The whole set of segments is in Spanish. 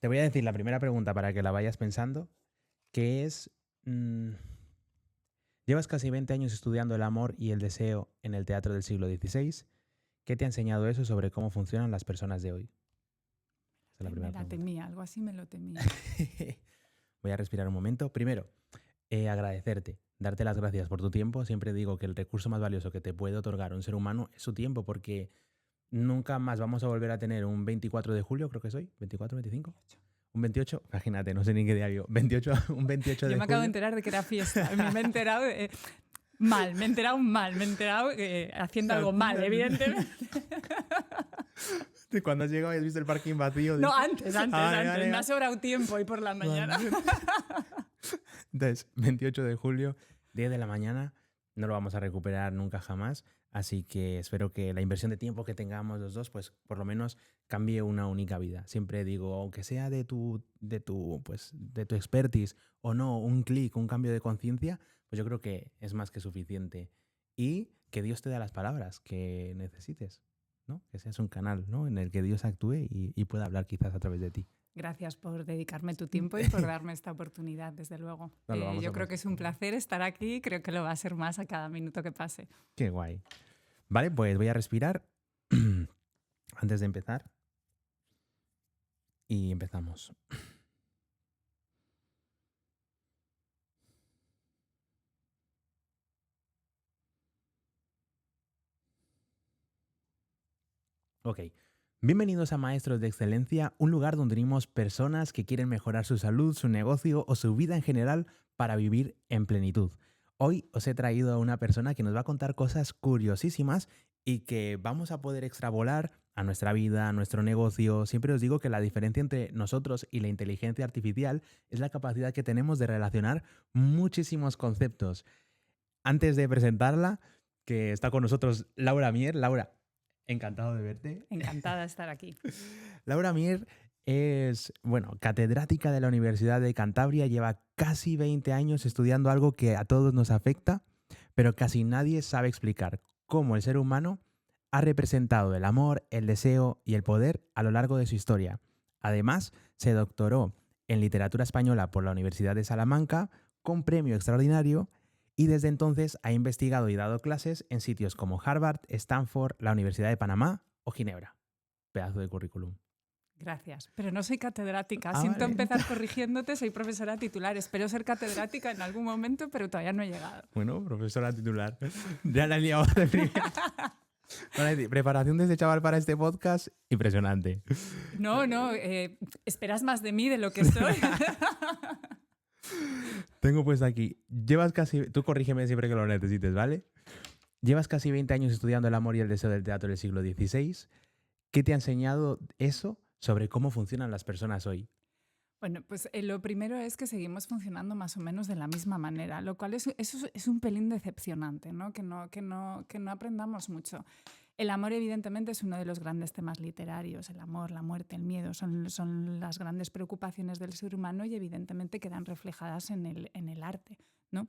Te voy a decir la primera pregunta para que la vayas pensando, que es, llevas casi 20 años estudiando el amor y el deseo en el teatro del siglo XVI. ¿Qué te ha enseñado eso sobre cómo funcionan las personas de hoy? Esa es la Me primera la pregunta. temía, algo así me lo temía. Voy a respirar un momento. Primero, agradecerte, darte las gracias por tu tiempo. Siempre digo que el recurso más valioso que te puede otorgar un ser humano es su tiempo, porque nunca más vamos a volver a tener un 24 de julio, creo que soy, 24, 25. Un 28, imagínate, no sé ni qué día vivo. 28, un 28 Yo de me acabo de julio. enterar de que era fiesta. A mí me he enterado mal, me he enterado mal, me he enterado haciendo algo mal, evidentemente. De cuando has llegado y has visto el parking vacío. No, Dices, antes. vale. Me ha sobrado tiempo hoy por la mañana. Vale. Entonces, 28 de julio, 10 de la mañana, no lo vamos a recuperar nunca jamás. Así que espero que la inversión de tiempo que tengamos los dos, pues por lo menos cambie una única vida. Siempre digo, aunque sea pues, de tu expertise o no, un clic, un cambio de conciencia, pues yo creo que es más que suficiente. Y que Dios te dé las palabras que necesites, ¿no? Que seas un canal, ¿no? En el que Dios actúe y pueda hablar quizás a través de ti. Gracias por dedicarme tu tiempo y por darme esta oportunidad, desde luego. No lo vamos Yo a creo que es un placer estar aquí, creo que lo va a ser más a cada minuto que pase. Qué guay. Vale, pues voy a respirar antes de empezar y empezamos. Ok. Bienvenidos a Maestros de Excelencia, un lugar donde unimos personas que quieren mejorar su salud, su negocio o su vida en general para vivir en plenitud. Hoy os he traído a una persona que nos va a contar cosas curiosísimas y que vamos a poder extrapolar a nuestra vida, a nuestro negocio. Siempre os digo que la diferencia entre nosotros y la inteligencia artificial es la capacidad que tenemos de relacionar muchísimos conceptos. Antes de presentarla, que está con nosotros Laura Mier. Laura, encantado de verte. Encantada de estar aquí. Laura Mier es, catedrática de la Universidad de Cantabria, lleva casi 20 años estudiando algo que a todos nos afecta, pero casi nadie sabe explicar cómo el ser humano ha representado el amor, el deseo y el poder a lo largo de su historia. Además, se doctoró en literatura española por la Universidad de Salamanca con premio extraordinario y desde entonces ha investigado y dado clases en sitios como Harvard, Stanford, la Universidad de Panamá o Ginebra. Pedazo de currículum. Gracias, pero no soy catedrática. Vale. Siento empezar corrigiéndote, soy profesora titular. Espero ser catedrática en algún momento, pero todavía no he llegado. Bueno, profesora titular. Ya la he liado de primera. Preparación de este chaval para este podcast, impresionante. No, esperas más de mí de lo que soy. Tengo puesto aquí, tú corrígeme siempre que lo necesites, ¿vale? Llevas casi 20 años estudiando el amor y el deseo del teatro del siglo XVI. ¿Qué te ha enseñado eso sobre cómo funcionan las personas hoy? Bueno, pues lo primero es que seguimos funcionando más o menos de la misma manera, lo cual eso es un pelín decepcionante, ¿no? Que no aprendamos mucho. El amor, evidentemente, es uno de los grandes temas literarios. El amor, la muerte, el miedo son las grandes preocupaciones del ser humano y, evidentemente, quedan reflejadas en el arte, ¿no?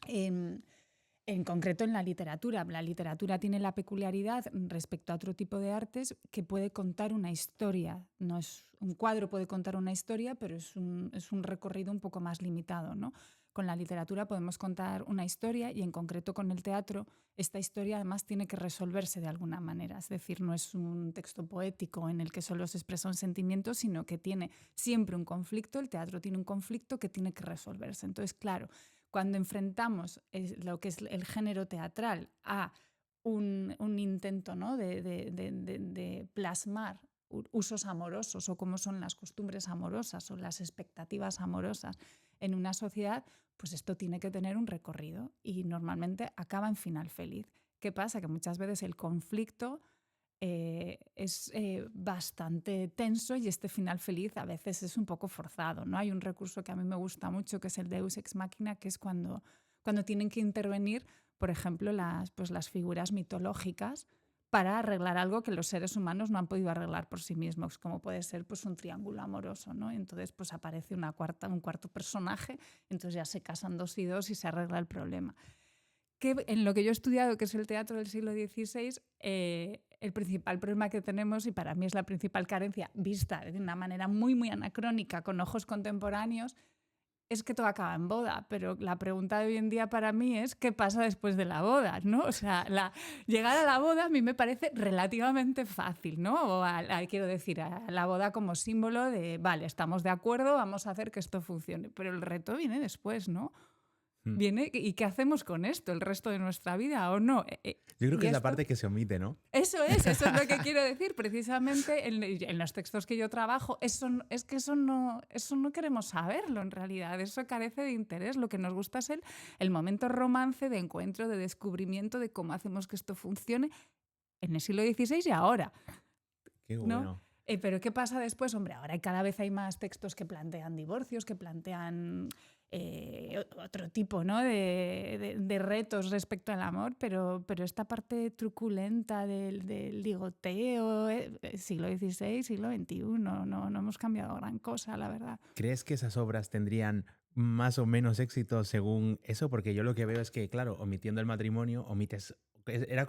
En concreto en la literatura. La literatura tiene la peculiaridad respecto a otro tipo de artes que puede contar una historia. No es un cuadro, puede contar una historia, pero es un recorrido un poco más limitado, ¿no? Con la literatura podemos contar una historia y en concreto con el teatro esta historia además tiene que resolverse de alguna manera. Es decir, no es un texto poético en el que solo se expresa un sentimiento, sino que tiene siempre un conflicto. El teatro tiene un conflicto que tiene que resolverse. Entonces, claro, cuando enfrentamos lo que es el género teatral a un intento, ¿no? de plasmar usos amorosos o cómo son las costumbres amorosas o las expectativas amorosas en una sociedad, pues esto tiene que tener un recorrido y normalmente acaba en final feliz. ¿Qué pasa? Que muchas veces el conflicto es bastante tenso y este final feliz a veces es un poco forzado, ¿no? Hay un recurso que a mí me gusta mucho que es el Deus Ex Machina, que es cuando tienen que intervenir, por ejemplo, las figuras mitológicas para arreglar algo que los seres humanos no han podido arreglar por sí mismos, como puede ser pues, un triángulo amoroso, ¿no? Entonces pues, aparece un cuarto personaje, entonces ya se casan dos y dos y se arregla el problema. Que en lo que yo he estudiado, que es el teatro del siglo XVI, el principal problema que tenemos, y para mí es la principal carencia, vista de una manera muy, muy anacrónica, con ojos contemporáneos, es que todo acaba en boda. Pero la pregunta de hoy en día para mí es ¿qué pasa después de la boda? ¿No? O sea, llegar a la boda a mí me parece relativamente fácil, ¿no? Quiero decir, a la boda como símbolo de, vale, estamos de acuerdo, vamos a hacer que esto funcione. Pero el reto viene después, ¿no? Mm. Viene, ¿y qué hacemos con esto el resto de nuestra vida o no? Yo creo Y que es la esto, parte que se omite, ¿no? eso es lo que quiero decir. Precisamente en los textos que yo trabajo, es que eso no queremos saberlo en realidad. Eso carece de interés. Lo que nos gusta es el momento romance de encuentro, de descubrimiento de cómo hacemos que esto funcione en el siglo XVI y ahora, Qué ¿no? bueno. Pero ¿qué pasa después? Hombre, ahora cada vez hay más textos que plantean divorcios, que plantean otro tipo, ¿no? de retos respecto al amor, pero esta parte truculenta del ligoteo, siglo XVI, siglo XXI, no hemos cambiado gran cosa, la verdad. ¿Crees que esas obras tendrían más o menos éxito según eso? Porque yo lo que veo es que, claro, omitiendo el matrimonio, omites. Sería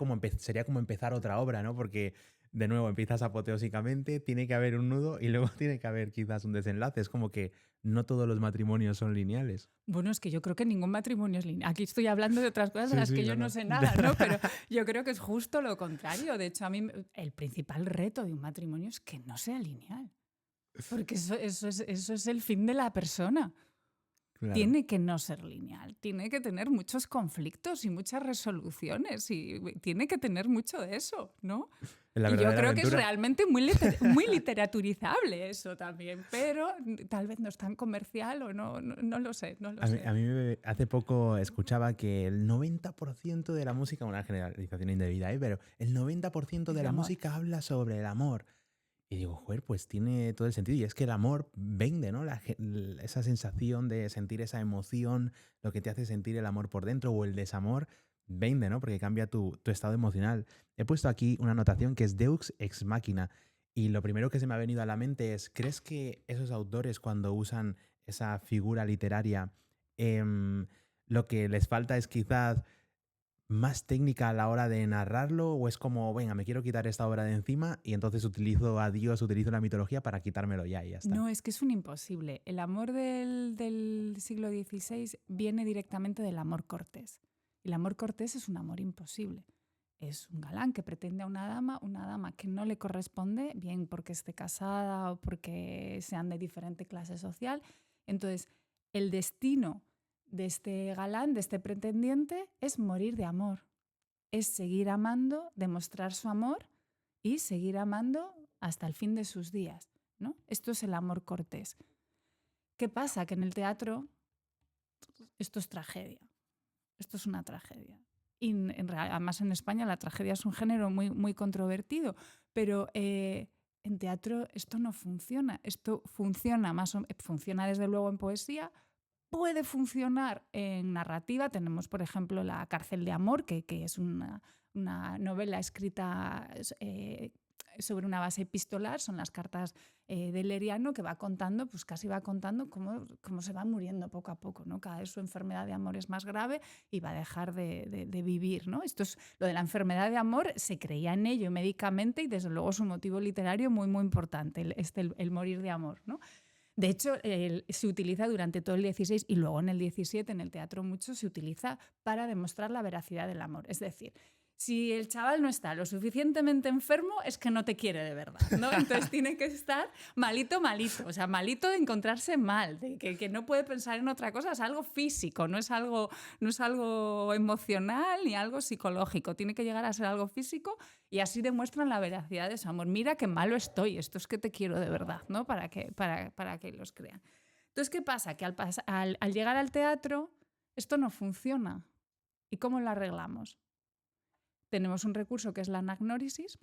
como empezar otra obra, ¿no? Porque, de nuevo, empiezas apoteósicamente, tiene que haber un nudo y luego tiene que haber quizás un desenlace. Es como que no todos los matrimonios son lineales. Bueno, es que yo creo que ningún matrimonio es lineal. Aquí estoy hablando de otras cosas de Sí, las sí, que yo no, no no. sé nada, ¿no? Pero yo creo que es justo lo contrario. De hecho, a mí el principal reto de un matrimonio es que no sea lineal. Porque eso es el fin de la persona. Claro. Tiene que no ser lineal, tiene que tener muchos conflictos y muchas resoluciones y tiene que tener mucho de eso, ¿no? La Y yo verdadera creo que es aventura. realmente muy literaturizable eso también, pero tal vez no es tan comercial o no lo sé, no lo sé. Hace poco escuchaba que el 90% de la música, una generalización indebida, pero el 90% Es de de la amor. música habla sobre el amor. Y digo, joder, pues tiene todo el sentido. Y es que el amor vende, ¿no? Esa sensación de sentir esa emoción, lo que te hace sentir el amor por dentro o el desamor, vende, ¿no? Porque cambia tu estado emocional. He puesto aquí una anotación que es Deux ex machina. Y lo primero que se me ha venido a la mente es, ¿crees que esos autores cuando usan esa figura literaria, em, lo que les falta es quizás más técnica a la hora de narrarlo o es como, venga, me quiero quitar esta obra de encima y entonces utilizo a Dios, utilizo la mitología para quitármelo ya y ya está? No, es que es un imposible. El amor del siglo XVI viene directamente del amor cortés. El amor cortés es un amor imposible. Es un galán que pretende a una dama que no le corresponde, bien porque esté casada o porque sean de diferente clase social. Entonces, el destino de este galán, de este pretendiente, es morir de amor. Es seguir amando, demostrar su amor y seguir amando hasta el fin de sus días, ¿no? Esto es el amor cortés. ¿Qué pasa? Que en el teatro esto es tragedia. Esto es una tragedia. Y además en España la tragedia es un género muy, muy controvertido, pero en teatro esto no funciona. Esto funciona funciona desde luego en poesía, puede funcionar en narrativa. Tenemos, por ejemplo, La cárcel de amor, que es una novela escrita sobre una base epistolar. Son las cartas de Leriano, que va contando, pues casi va contando cómo se va muriendo poco a poco, ¿no? Cada vez su enfermedad de amor es más grave y va a dejar de vivir, ¿no? Lo de la enfermedad de amor, se creía en ello médicamente y desde luego es un motivo literario muy, muy importante, el morir de amor, ¿no? De hecho, se utiliza durante todo el XVI y luego en el XVII, en el teatro mucho, se utiliza para demostrar la veracidad del amor. Es decir, si el chaval no está lo suficientemente enfermo, es que no te quiere de verdad, ¿no? Entonces tiene que estar malito, malito. O sea, malito de encontrarse mal, de que no puede pensar en otra cosa. Es algo físico, no es algo emocional ni algo psicológico. Tiene que llegar a ser algo físico y así demuestran la veracidad de su amor. Mira qué malo estoy, esto es que te quiero de verdad, ¿no? Para que los crean. Entonces, ¿qué pasa? Que al llegar al teatro, esto no funciona. ¿Y cómo lo arreglamos? Tenemos un recurso que es la anagnórisis.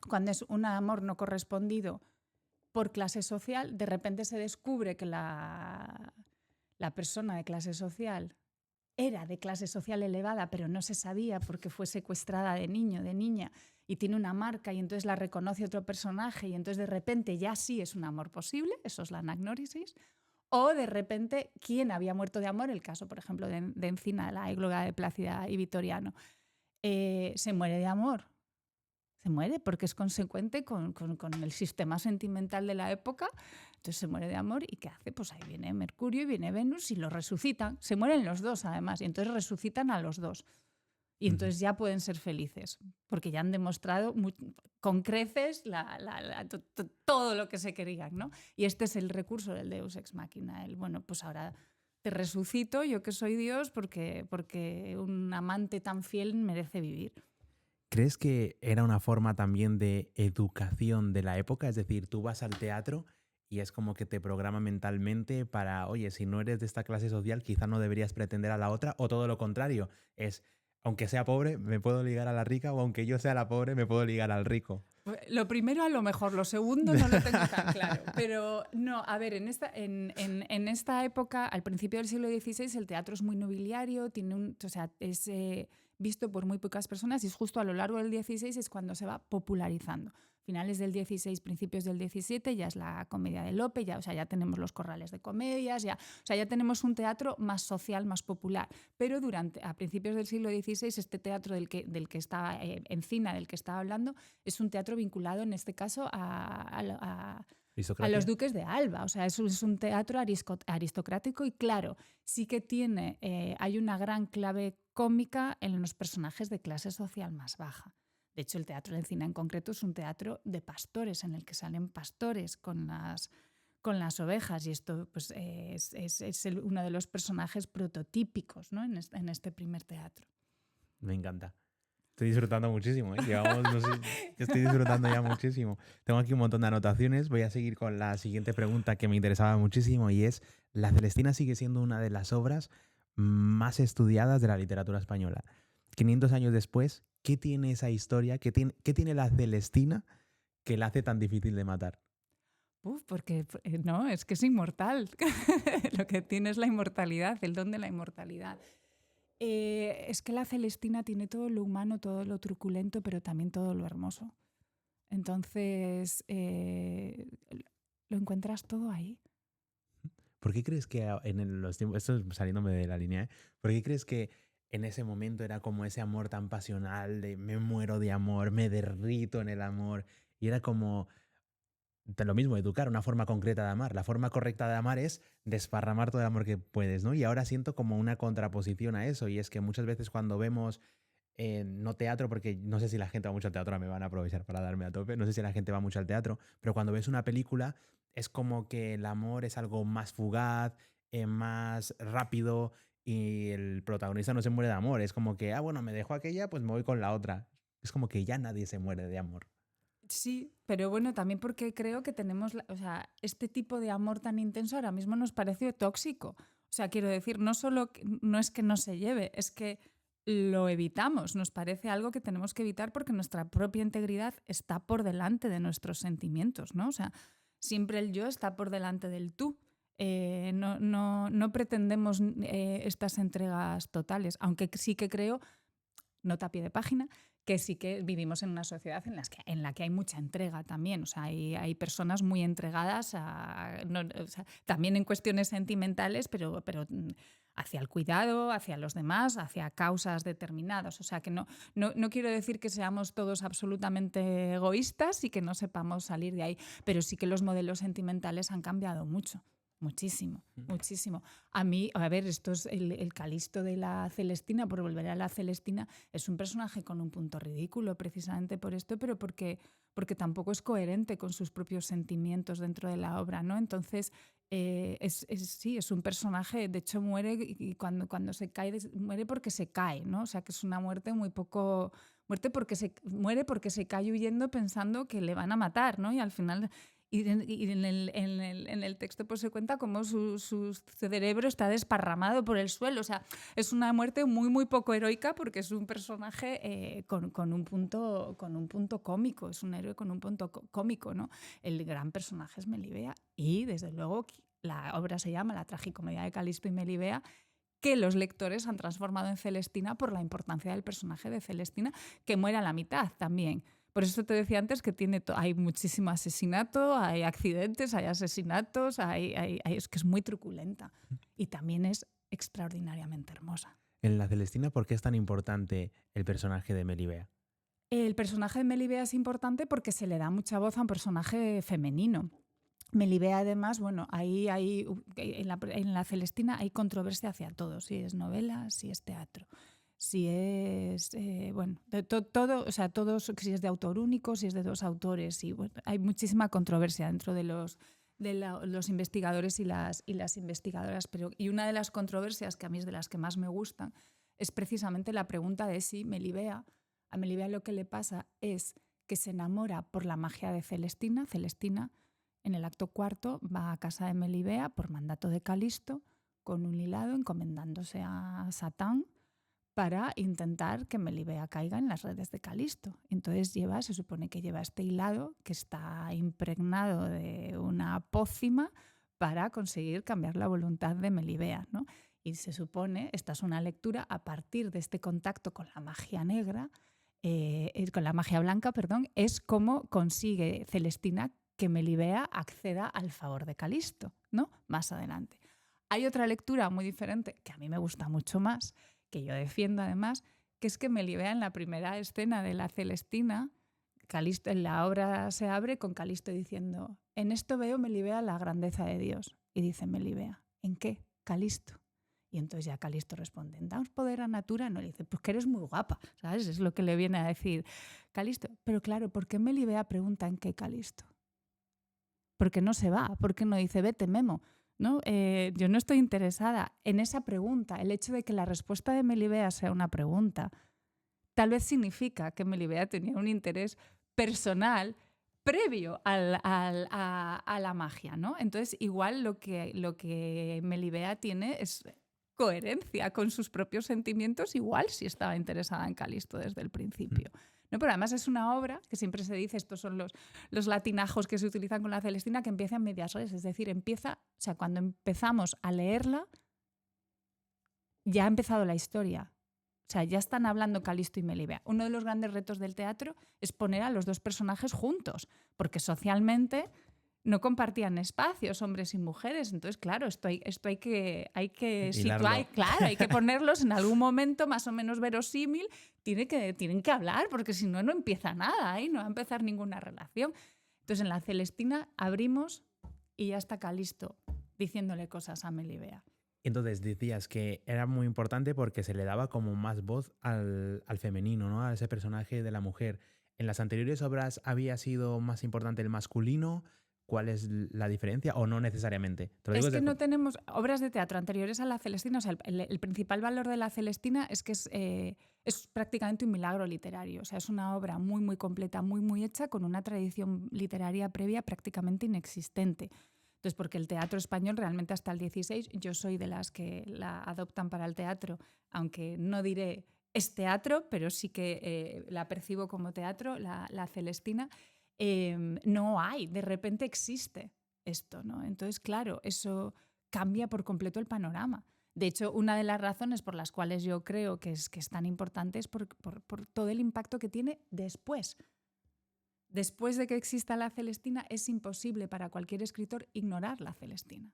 Cuando es un amor no correspondido por clase social, de repente se descubre que la persona de clase social era de clase social elevada, pero no se sabía porque fue secuestrada de niño, de niña, y tiene una marca y entonces la reconoce otro personaje y entonces de repente ya sí es un amor posible, eso es la anagnórisis. O de repente, ¿quién había muerto de amor? El caso, por ejemplo, de Encina, la égloga de Plácida y Vitoriano. Se muere de amor. Se muere porque es consecuente con el sistema sentimental de la época. Entonces se muere de amor y ¿qué hace? Pues ahí viene Mercurio y viene Venus y lo resucitan. Se mueren los dos además y entonces resucitan a los dos. Y entonces ya pueden ser felices porque ya han demostrado con creces todo lo que se querían, ¿no? Y este es el recurso del Deus Ex Machina. Bueno, pues ahora te resucito, yo que soy Dios, porque un amante tan fiel merece vivir. ¿Crees que era una forma también de educación de la época? Es decir, tú vas al teatro y es como que te programa mentalmente para, oye, si no eres de esta clase social, quizá no deberías pretender a la otra, o todo lo contrario, es, aunque sea pobre, me puedo ligar a la rica, o aunque yo sea la pobre, me puedo ligar al rico. Lo primero a lo mejor, lo segundo no lo tengo tan claro. Pero no, a ver, en esta época, al principio del siglo XVI, el teatro es muy nobiliario, o sea, es visto por muy pocas personas y es justo a lo largo del XVI es cuando se va popularizando. Finales del XVI, principios del XVII, ya es la comedia de Lope, ya, o sea, ya tenemos los corrales de comedias, ya tenemos un teatro más social, más popular. Pero a principios del siglo XVI, este teatro del que está Encina, del que estaba hablando, es un teatro vinculado, en este caso, a los duques de Alba. O sea, es un teatro aristocrático y, claro, sí que hay una gran clave cómica en los personajes de clase social más baja. De hecho, el Teatro de Encina en concreto es un teatro de pastores, en el que salen pastores con las ovejas, y esto pues, es uno de los personajes prototípicos, ¿no? en este primer teatro. Me encanta. Estoy disfrutando muchísimo, ¿eh? No sé, estoy disfrutando ya muchísimo. Tengo aquí un montón de anotaciones. Voy a seguir con la siguiente pregunta que me interesaba muchísimo y es, ¿La Celestina sigue siendo una de las obras más estudiadas de la literatura española? 500 años después, ¿qué tiene esa historia? ¿Qué tiene la Celestina que la hace tan difícil de matar? Porque no, es que es inmortal. Lo que tiene es la inmortalidad, el don de la inmortalidad. Es que la Celestina tiene todo lo humano, todo lo truculento, pero también todo lo hermoso. Entonces, lo encuentras todo ahí. ¿Por qué crees que en los tiempos, esto es saliéndome de la línea, ¿por qué crees que en ese momento era como ese amor tan pasional de me muero de amor, me derrito en el amor? Y era como lo mismo, educar, una forma concreta de amar. La forma correcta de amar es desparramar todo el amor que puedes, ¿no? Y ahora siento como una contraposición a eso, y es que muchas veces cuando vemos, no teatro, porque no sé si la gente va mucho al teatro, me van a aprovechar para darme a tope, no sé si la gente va mucho al teatro, pero cuando ves una película es como que el amor es algo más fugaz, más rápido, y el protagonista no se muere de amor, es como que, bueno, me dejo aquella, pues me voy con la otra. Es como que ya nadie se muere de amor. Sí, pero bueno, también porque creo que tenemos, o sea, este tipo de amor tan intenso ahora mismo nos parece tóxico. O sea, quiero decir, no es que no se lleve, es que lo evitamos. Nos parece algo que tenemos que evitar porque nuestra propia integridad está por delante de nuestros sentimientos, ¿no? O sea, siempre el yo está por delante del tú. No pretendemos estas entregas totales, aunque sí que creo, nota a pie de página, que sí que vivimos en una sociedad en la que hay mucha entrega también. O sea, hay personas muy entregadas o sea, también en cuestiones sentimentales, pero hacia el cuidado, hacia los demás, hacia causas determinadas. O sea, que no quiero decir que seamos todos absolutamente egoístas y que no sepamos salir de ahí, pero sí que los modelos sentimentales han cambiado mucho. Muchísimo, muchísimo. A mí, a ver, esto es el Calisto de la Celestina, por volver a la Celestina, es un personaje con un punto ridículo precisamente por esto, pero porque tampoco es coherente con sus propios sentimientos dentro de la obra, ¿no? Entonces, sí, es un personaje, de hecho muere y cuando se cae, muere porque se cae, ¿no? O sea, que es una muerte muy poco... Muere porque se cae huyendo pensando que le van a matar, ¿no? Y al final... Y en el texto pues se cuenta cómo su cerebro está desparramado por el suelo. O sea, es una muerte muy, muy poco heroica porque es un personaje con un punto cómico. Es un héroe con un punto cómico, ¿no? El gran personaje es Melibea y, desde luego, la obra se llama La tragicomedia de Calisto y Melibea, que los lectores han transformado en Celestina por la importancia del personaje de Celestina, que muere a la mitad también. Por eso te decía antes que hay muchísimo asesinato, hay accidentes, hay asesinatos, es que es muy truculenta y también es extraordinariamente hermosa. En la Celestina, ¿por qué es tan importante el personaje de Melibea? El personaje de Melibea es importante porque se le da mucha voz a un personaje femenino. Melibea, además, bueno, ahí hay, en la Celestina hay controversia hacia todo, si es novela, si es teatro, si es, bueno, todo, o sea, todos, si es de autor único, si es de dos autores, y bueno, hay muchísima controversia dentro de los investigadores y las investigadoras. Y una de las controversias que a mí es de las que más me gustan es precisamente la pregunta de si a Melibea lo que le pasa es que se enamora por la magia de Celestina. Celestina, en el acto cuarto, va a casa de Melibea por mandato de Calisto, con un hilado encomendándose a Satán para intentar que Melibea caiga en las redes de Calisto. Entonces se supone que lleva este hilado que está impregnado de una pócima para conseguir cambiar la voluntad de Melibea, ¿no? Y se supone, esta es una lectura, a partir de este contacto con la magia negra, con la magia blanca, perdón, es como consigue Celestina que Melibea acceda al favor de Calisto, ¿no? Más adelante. Hay otra lectura muy diferente, que a mí me gusta mucho más, que yo defiendo además, que es que Melibea en la primera escena de la Celestina, Calisto, en la obra se abre con Calisto diciendo: en esto veo, Melibea, la grandeza de Dios. Y dice Melibea: ¿en qué? Calisto. Y entonces ya Calisto responde: daos poder a natura. No, le dice: pues que eres muy guapa, ¿sabes? Es lo que le viene a decir Calisto. Pero claro, ¿por qué Melibea pregunta en qué Calisto? Porque no se va, porque no dice: vete, Memo, ¿no? Yo no estoy interesada en esa pregunta. El hecho de que la respuesta de Melibea sea una pregunta tal vez significa que Melibea tenía un interés personal previo a la magia, ¿no? Entonces, igual lo que Melibea tiene es coherencia con sus propios sentimientos, igual si estaba interesada en Calisto desde el principio. ¿No? Pero además es una obra que siempre se dice, estos son los latinajos que se utilizan con la Celestina, que empieza en medias res, es decir, cuando empezamos a leerla, ya ha empezado la historia. O sea, ya están hablando Calisto y Melibea. Uno de los grandes retos del teatro es poner a los dos personajes juntos, porque socialmente no compartían espacios, hombres y mujeres. Entonces, claro, esto hay que situar, claro, hay que ponerlos en algún momento más o menos verosímil. Tienen que hablar, porque si no, no empieza nada, no va a empezar ninguna relación. Entonces, en la Celestina abrimos y ya está Calisto diciéndole cosas a Melibea. Entonces decías que era muy importante porque se le daba como más voz al femenino, ¿no? A ese personaje de la mujer. ¿En las anteriores obras había sido más importante el masculino? ¿Cuál es la diferencia? ¿O no necesariamente? Es que no tenemos obras de teatro anteriores a la Celestina. O sea, el principal valor de la Celestina es que es prácticamente un milagro literario. O sea, es una obra muy, muy completa, muy, muy hecha, con una tradición literaria previa prácticamente inexistente. Entonces, porque el teatro español realmente hasta el 16, yo soy de las que la adoptan para el teatro, aunque no diré es teatro, pero sí que la percibo como teatro, la Celestina. No hay, de repente existe esto, ¿no? Entonces, claro, eso cambia por completo el panorama. De hecho, una de las razones por las cuales yo creo que es tan importante es por todo el impacto que tiene después. Después de que exista la Celestina, es imposible para cualquier escritor ignorar la Celestina.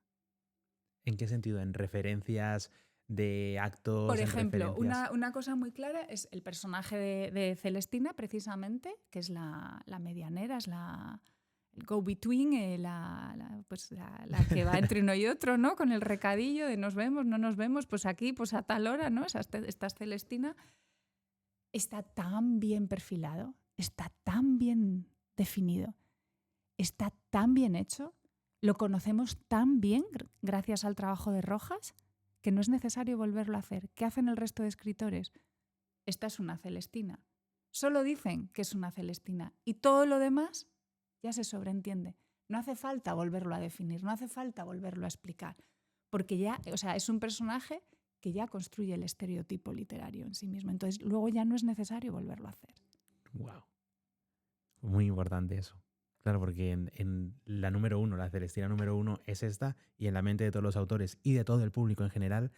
¿En qué sentido? ¿En referencias de actos? Por ejemplo, una cosa muy clara es el personaje de Celestina, precisamente, que es la medianera, es el go-between, la que va entre uno y otro, ¿no? Con el recadillo de nos vemos, no nos vemos, pues aquí, pues a tal hora, ¿no? Esta Celestina está tan bien perfilado, está tan bien definido, está tan bien hecho, lo conocemos tan bien gracias al trabajo de Rojas, que no es necesario volverlo a hacer. ¿Qué hacen el resto de escritores? Esta es una Celestina. Solo dicen que es una Celestina y todo lo demás ya se sobreentiende. No hace falta volverlo a definir, no hace falta volverlo a explicar, porque ya, o sea, es un personaje que ya construye el estereotipo literario en sí mismo. Entonces, luego ya no es necesario volverlo a hacer. Wow. Muy importante eso. Claro, porque en la número 1, la Celestina número 1 es esta, y en la mente de todos los autores y de todo el público en general,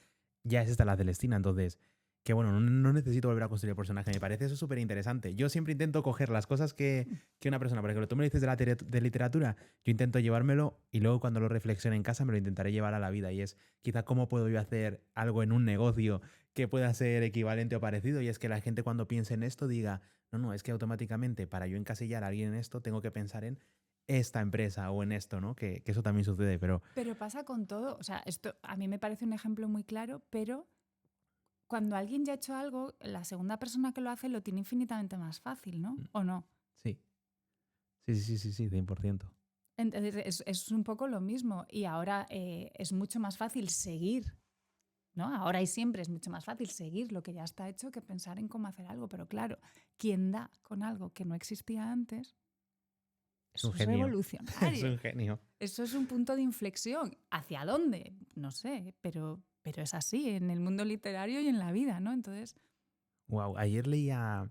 ya es esta la Celestina. Entonces, que bueno, no necesito volver a construir el personaje. Me parece eso súper interesante. Yo siempre intento coger las cosas que una persona, por ejemplo, tú me lo dices de literatura, yo intento llevármelo y luego cuando lo reflexione en casa me lo intentaré llevar a la vida. Y es quizá cómo puedo yo hacer algo en un negocio que pueda ser equivalente o parecido, y es que la gente cuando piense en esto diga, no, no, es que automáticamente para yo encasillar a alguien en esto tengo que pensar en esta empresa o en esto, ¿no? Que eso también sucede, pero Pero pasa con todo. O sea, esto a mí me parece un ejemplo muy claro, pero cuando alguien ya ha hecho algo, la segunda persona que lo hace lo tiene infinitamente más fácil, ¿no? ¿O no? sí, sí, 100%. Entonces, es un poco lo mismo. Y ahora es mucho más fácil seguir, ¿no? Ahora y siempre es mucho más fácil seguir lo que ya está hecho que pensar en cómo hacer algo. Pero claro, quien da con algo que no existía antes, Es un eso es genio. Es revolucionario. un genio. Eso es un punto de inflexión. ¿Hacia dónde? No sé, pero es así en el mundo literario y en la vida, ¿no? Entonces, Wow, ayer leía,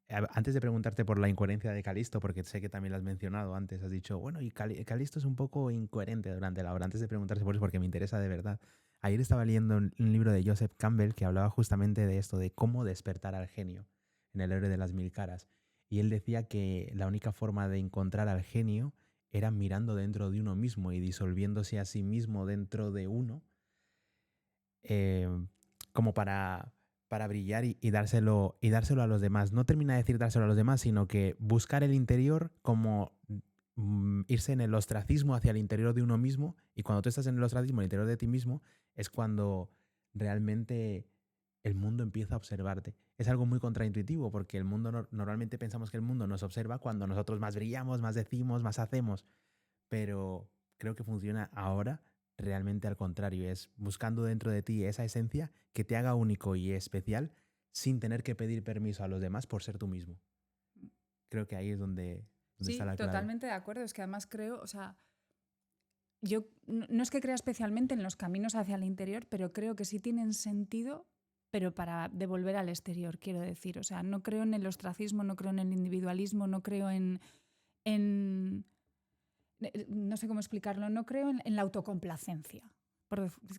antes de preguntarte por la incoherencia de Calisto, porque sé que también lo has mencionado antes, has dicho, bueno, y Calisto es un poco incoherente durante la obra, antes de preguntarte por eso, porque me interesa de verdad. Ayer estaba leyendo un libro de Joseph Campbell que hablaba justamente de esto, de cómo despertar al genio en El héroe de las mil caras. Y él decía que la única forma de encontrar al genio era mirando dentro de uno mismo y disolviéndose a sí mismo dentro de uno, eh, como para brillar y dárselo a los demás. No termina de decir dárselo a los demás, sino que buscar el interior como irse en el ostracismo hacia el interior de uno mismo, y cuando tú estás en el ostracismo, el interior de ti mismo, es cuando realmente el mundo empieza a observarte. Es algo muy contraintuitivo porque el mundo normalmente pensamos que el mundo nos observa cuando nosotros más brillamos, más decimos, más hacemos, pero creo que funciona ahora realmente al contrario, es buscando dentro de ti esa esencia que te haga único y especial sin tener que pedir permiso a los demás por ser tú mismo. Creo que ahí es donde está sí, la clave. totalmente de acuerdo. Es que además creo, o sea, yo no es que crea especialmente en los caminos hacia el interior, pero creo que sí tienen sentido, pero para devolver al exterior, quiero decir. O sea, no creo en el ostracismo, no creo en el individualismo, no creo en no sé cómo explicarlo, no creo en la autocomplacencia.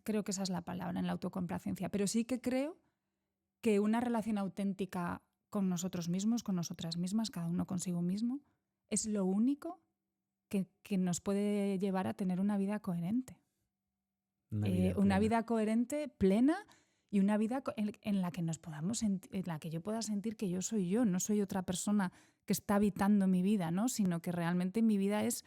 Creo que esa es la palabra, en la autocomplacencia. Pero sí que creo que una relación auténtica con nosotros mismos, con nosotras mismas, cada uno consigo mismo, es lo único que nos puede llevar a tener una vida coherente. Una vida Una plena. vida coherente, plena, y una vida en la que en la que yo pueda sentir que yo soy yo, no soy otra persona que está habitando mi vida, ¿no? Sino que realmente mi vida es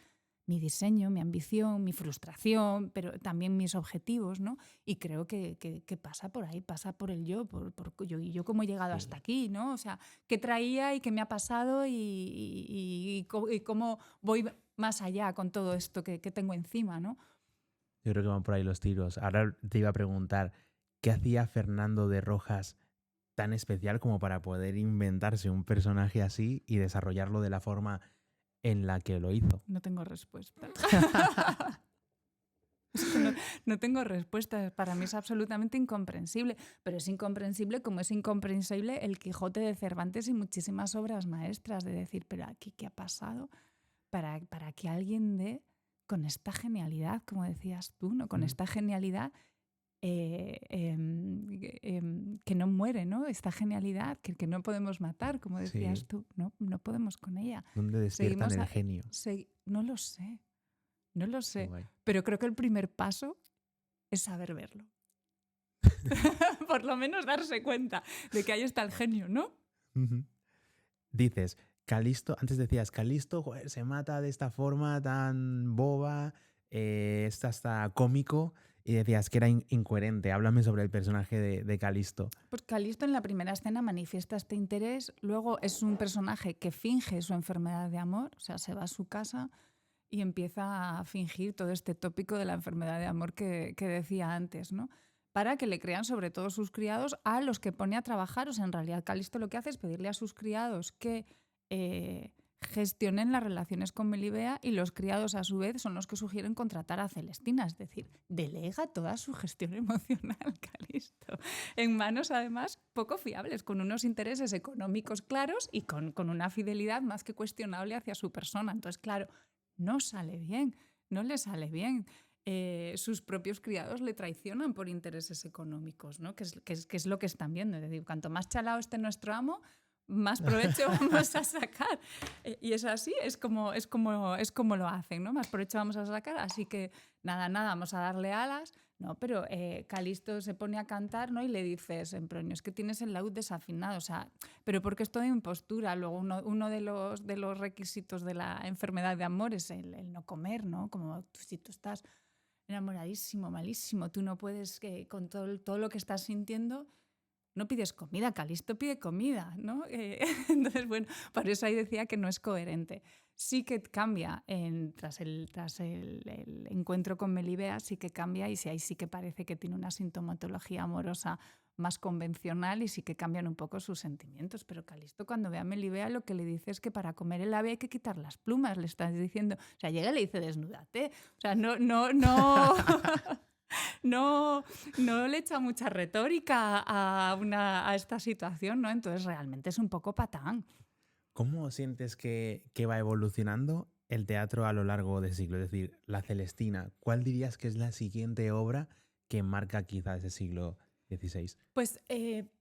mi diseño, mi ambición, mi frustración, pero también mis objetivos, ¿no? Y creo que pasa por ahí, pasa por el yo, por yo, y yo cómo he llegado hasta Sí. aquí, ¿no? O sea, qué traía y qué me ha pasado y cómo voy más allá con todo esto que tengo encima, ¿no? Yo creo que van por ahí los tiros. Ahora te iba a preguntar, ¿qué hacía Fernando de Rojas tan especial como para poder inventarse un personaje así y desarrollarlo de la forma en la que lo hizo? No tengo respuesta. Es que no tengo respuesta. Para mí es absolutamente incomprensible. Pero es incomprensible como es incomprensible el Quijote de Cervantes y muchísimas obras maestras. De decir, pero aquí, ¿qué ha pasado para que alguien dé con esta genialidad, como decías tú, ¿no? Con esta genialidad que no muere, ¿no? Esta genialidad que no podemos matar, como decías Sí. tú. No podemos con ella. ¿Dónde despiertan Seguimos el genio? no lo sé. No lo Qué sé, guay. pero creo que el primer paso es saber verlo. Por lo menos darse cuenta de que ahí está el genio, ¿no? Dices, Calisto, antes decías, Calisto, joder, se mata de esta forma tan boba, está hasta cómico, y decías que era incoherente. Háblame sobre el personaje de Calisto. Pues Calisto en la primera escena manifiesta este interés, luego es un personaje que finge su enfermedad de amor, o sea, se va a su casa y empieza a fingir todo este tópico de la enfermedad de amor que decía antes, ¿no? Para que le crean sobre todo sus criados a los que pone a trabajar. O sea, en realidad Calisto lo que hace es pedirle a sus criados que gestionen las relaciones con Melibea, y los criados a su vez son los que sugieren contratar a Celestina. Es decir, delega toda su gestión emocional Calisto en manos además poco fiables, con unos intereses económicos claros y con una fidelidad más que cuestionable hacia su persona. Entonces, claro, no sale bien, no le sale bien. Sus propios criados le traicionan por intereses económicos, ¿no? Que es lo que están viendo. Es decir, cuanto más chalao esté nuestro amo, más provecho vamos a sacar. Y es así, es como lo hacen, ¿no? Más provecho vamos a sacar, así que nada, vamos a darle alas. No, pero Calisto se pone a cantar, ¿no? Y le dices, Sempronio, es que tienes el laúd desafinado, o sea, pero porque es toda impostura. Luego uno de los requisitos de la enfermedad de amor es el no comer, ¿no? Como si tú estás enamoradísimo, malísimo, tú no puedes, con todo lo que estás sintiendo, no pides comida, Calisto pide comida, ¿no? Entonces, bueno, por eso ahí decía que no es coherente. Sí que cambia tras el encuentro con Melibea, sí que cambia y ahí sí que parece que tiene una sintomatología amorosa más convencional y sí que cambian un poco sus sentimientos. Pero Calisto, cuando ve a Melibea, lo que le dice es que para comer el ave hay que quitar las plumas, le estás diciendo. O sea, llega y le dice, desnúdate. O sea, no. No le echa mucha retórica a esta situación, ¿no? Entonces realmente es un poco patán. ¿Cómo sientes que va evolucionando el teatro a lo largo del siglo? Es decir, La Celestina, ¿cuál dirías que es la siguiente obra que marca quizás ese siglo XVI? Pues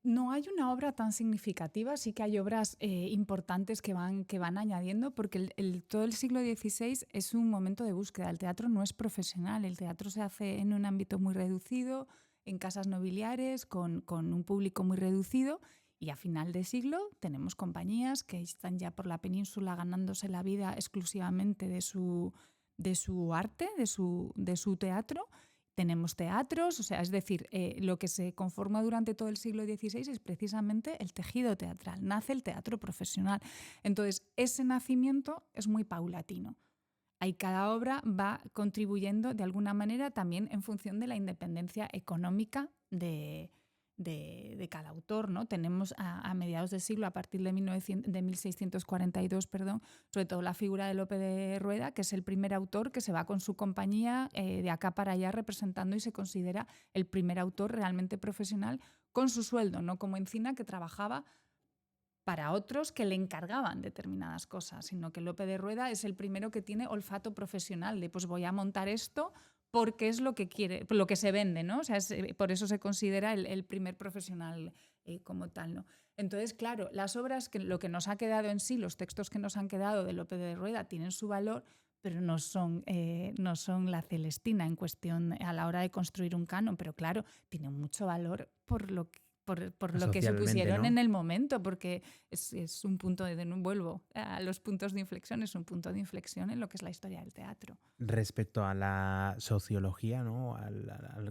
no hay una obra tan significativa, sí que hay obras importantes que van añadiendo, porque todo el siglo XVI es un momento de búsqueda. El teatro no es profesional, el teatro se hace en un ámbito muy reducido, en casas nobiliares, con un público muy reducido, y a final de siglo tenemos compañías que están ya por la península ganándose la vida exclusivamente de su arte, de su teatro. Tenemos teatros, o sea, es decir, lo que se conforma durante todo el siglo XVI es precisamente el tejido teatral, nace el teatro profesional. Entonces, ese nacimiento es muy paulatino. Ahí cada obra va contribuyendo de alguna manera también en función de la independencia económica de cada autor, ¿no? Tenemos a mediados del siglo, a partir de 1642, sobre todo la figura de Lope de Rueda, que es el primer autor que se va con su compañía de acá para allá representando y se considera el primer autor realmente profesional con su sueldo, no como Encina, que trabajaba para otros que le encargaban determinadas cosas, sino que Lope de Rueda es el primero que tiene olfato profesional de pues voy a montar esto porque es lo que quiere, lo que se vende, ¿no? O sea, por eso se considera el primer profesional como tal, ¿no? Entonces, claro, las obras, lo que nos ha quedado en sí, los textos que nos han quedado de Lope de Rueda tienen su valor, pero no son la Celestina en cuestión a la hora de construir un canon, pero claro, tienen mucho valor por lo que supusieron, ¿no? En el momento, porque es un punto vuelvo a los puntos de inflexión, es un punto de inflexión en lo que es la historia del teatro. Respecto a la sociología, ¿no?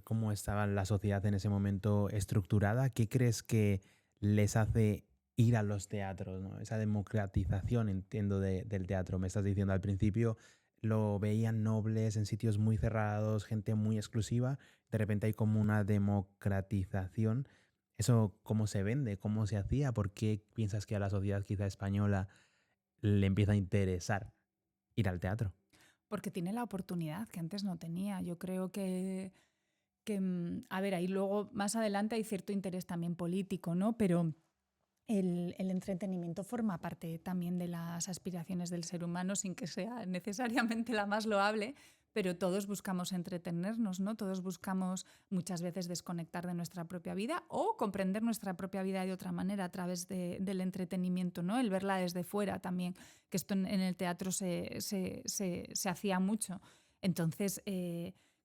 Cómo estaba la sociedad en ese momento estructurada, ¿qué crees que les hace ir a los teatros, ¿no? Esa democratización, entiendo, del teatro. Me estás diciendo al principio, lo veían nobles en sitios muy cerrados, gente muy exclusiva. De repente hay como una democratización. ¿Eso cómo se vende? ¿Cómo se hacía? ¿Por qué piensas que a la sociedad quizá española le empieza a interesar ir al teatro? Porque tiene la oportunidad que antes no tenía. Yo creo que a ver, ahí luego más adelante hay cierto interés también político, ¿no? Pero el entretenimiento forma parte también de las aspiraciones del ser humano sin que sea necesariamente la más loable, pero todos buscamos entretenernos, ¿no? Todos buscamos muchas veces desconectar de nuestra propia vida o comprender nuestra propia vida de otra manera a través del entretenimiento, ¿no? El verla desde fuera también, que esto en el teatro se hacía mucho. Entonces,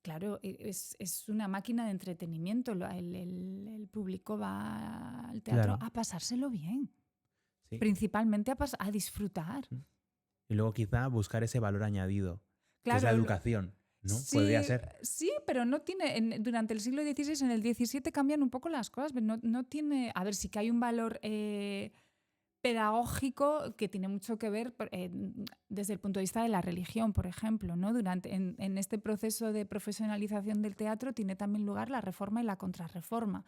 claro, es una máquina de entretenimiento. El público va al teatro Claro. a pasárselo bien, Sí. principalmente a disfrutar. Y luego quizá buscar ese valor añadido, que es la Claro, educación, ¿no? sí, Podría ser. sí, pero no tiene. Durante el siglo XVI, en el XVII cambian un poco las cosas. No tiene. A ver, sí que hay un valor pedagógico que tiene mucho que ver desde el punto de vista de la religión, por ejemplo, ¿no? En este proceso de profesionalización del teatro tiene también lugar la reforma y la contrarreforma,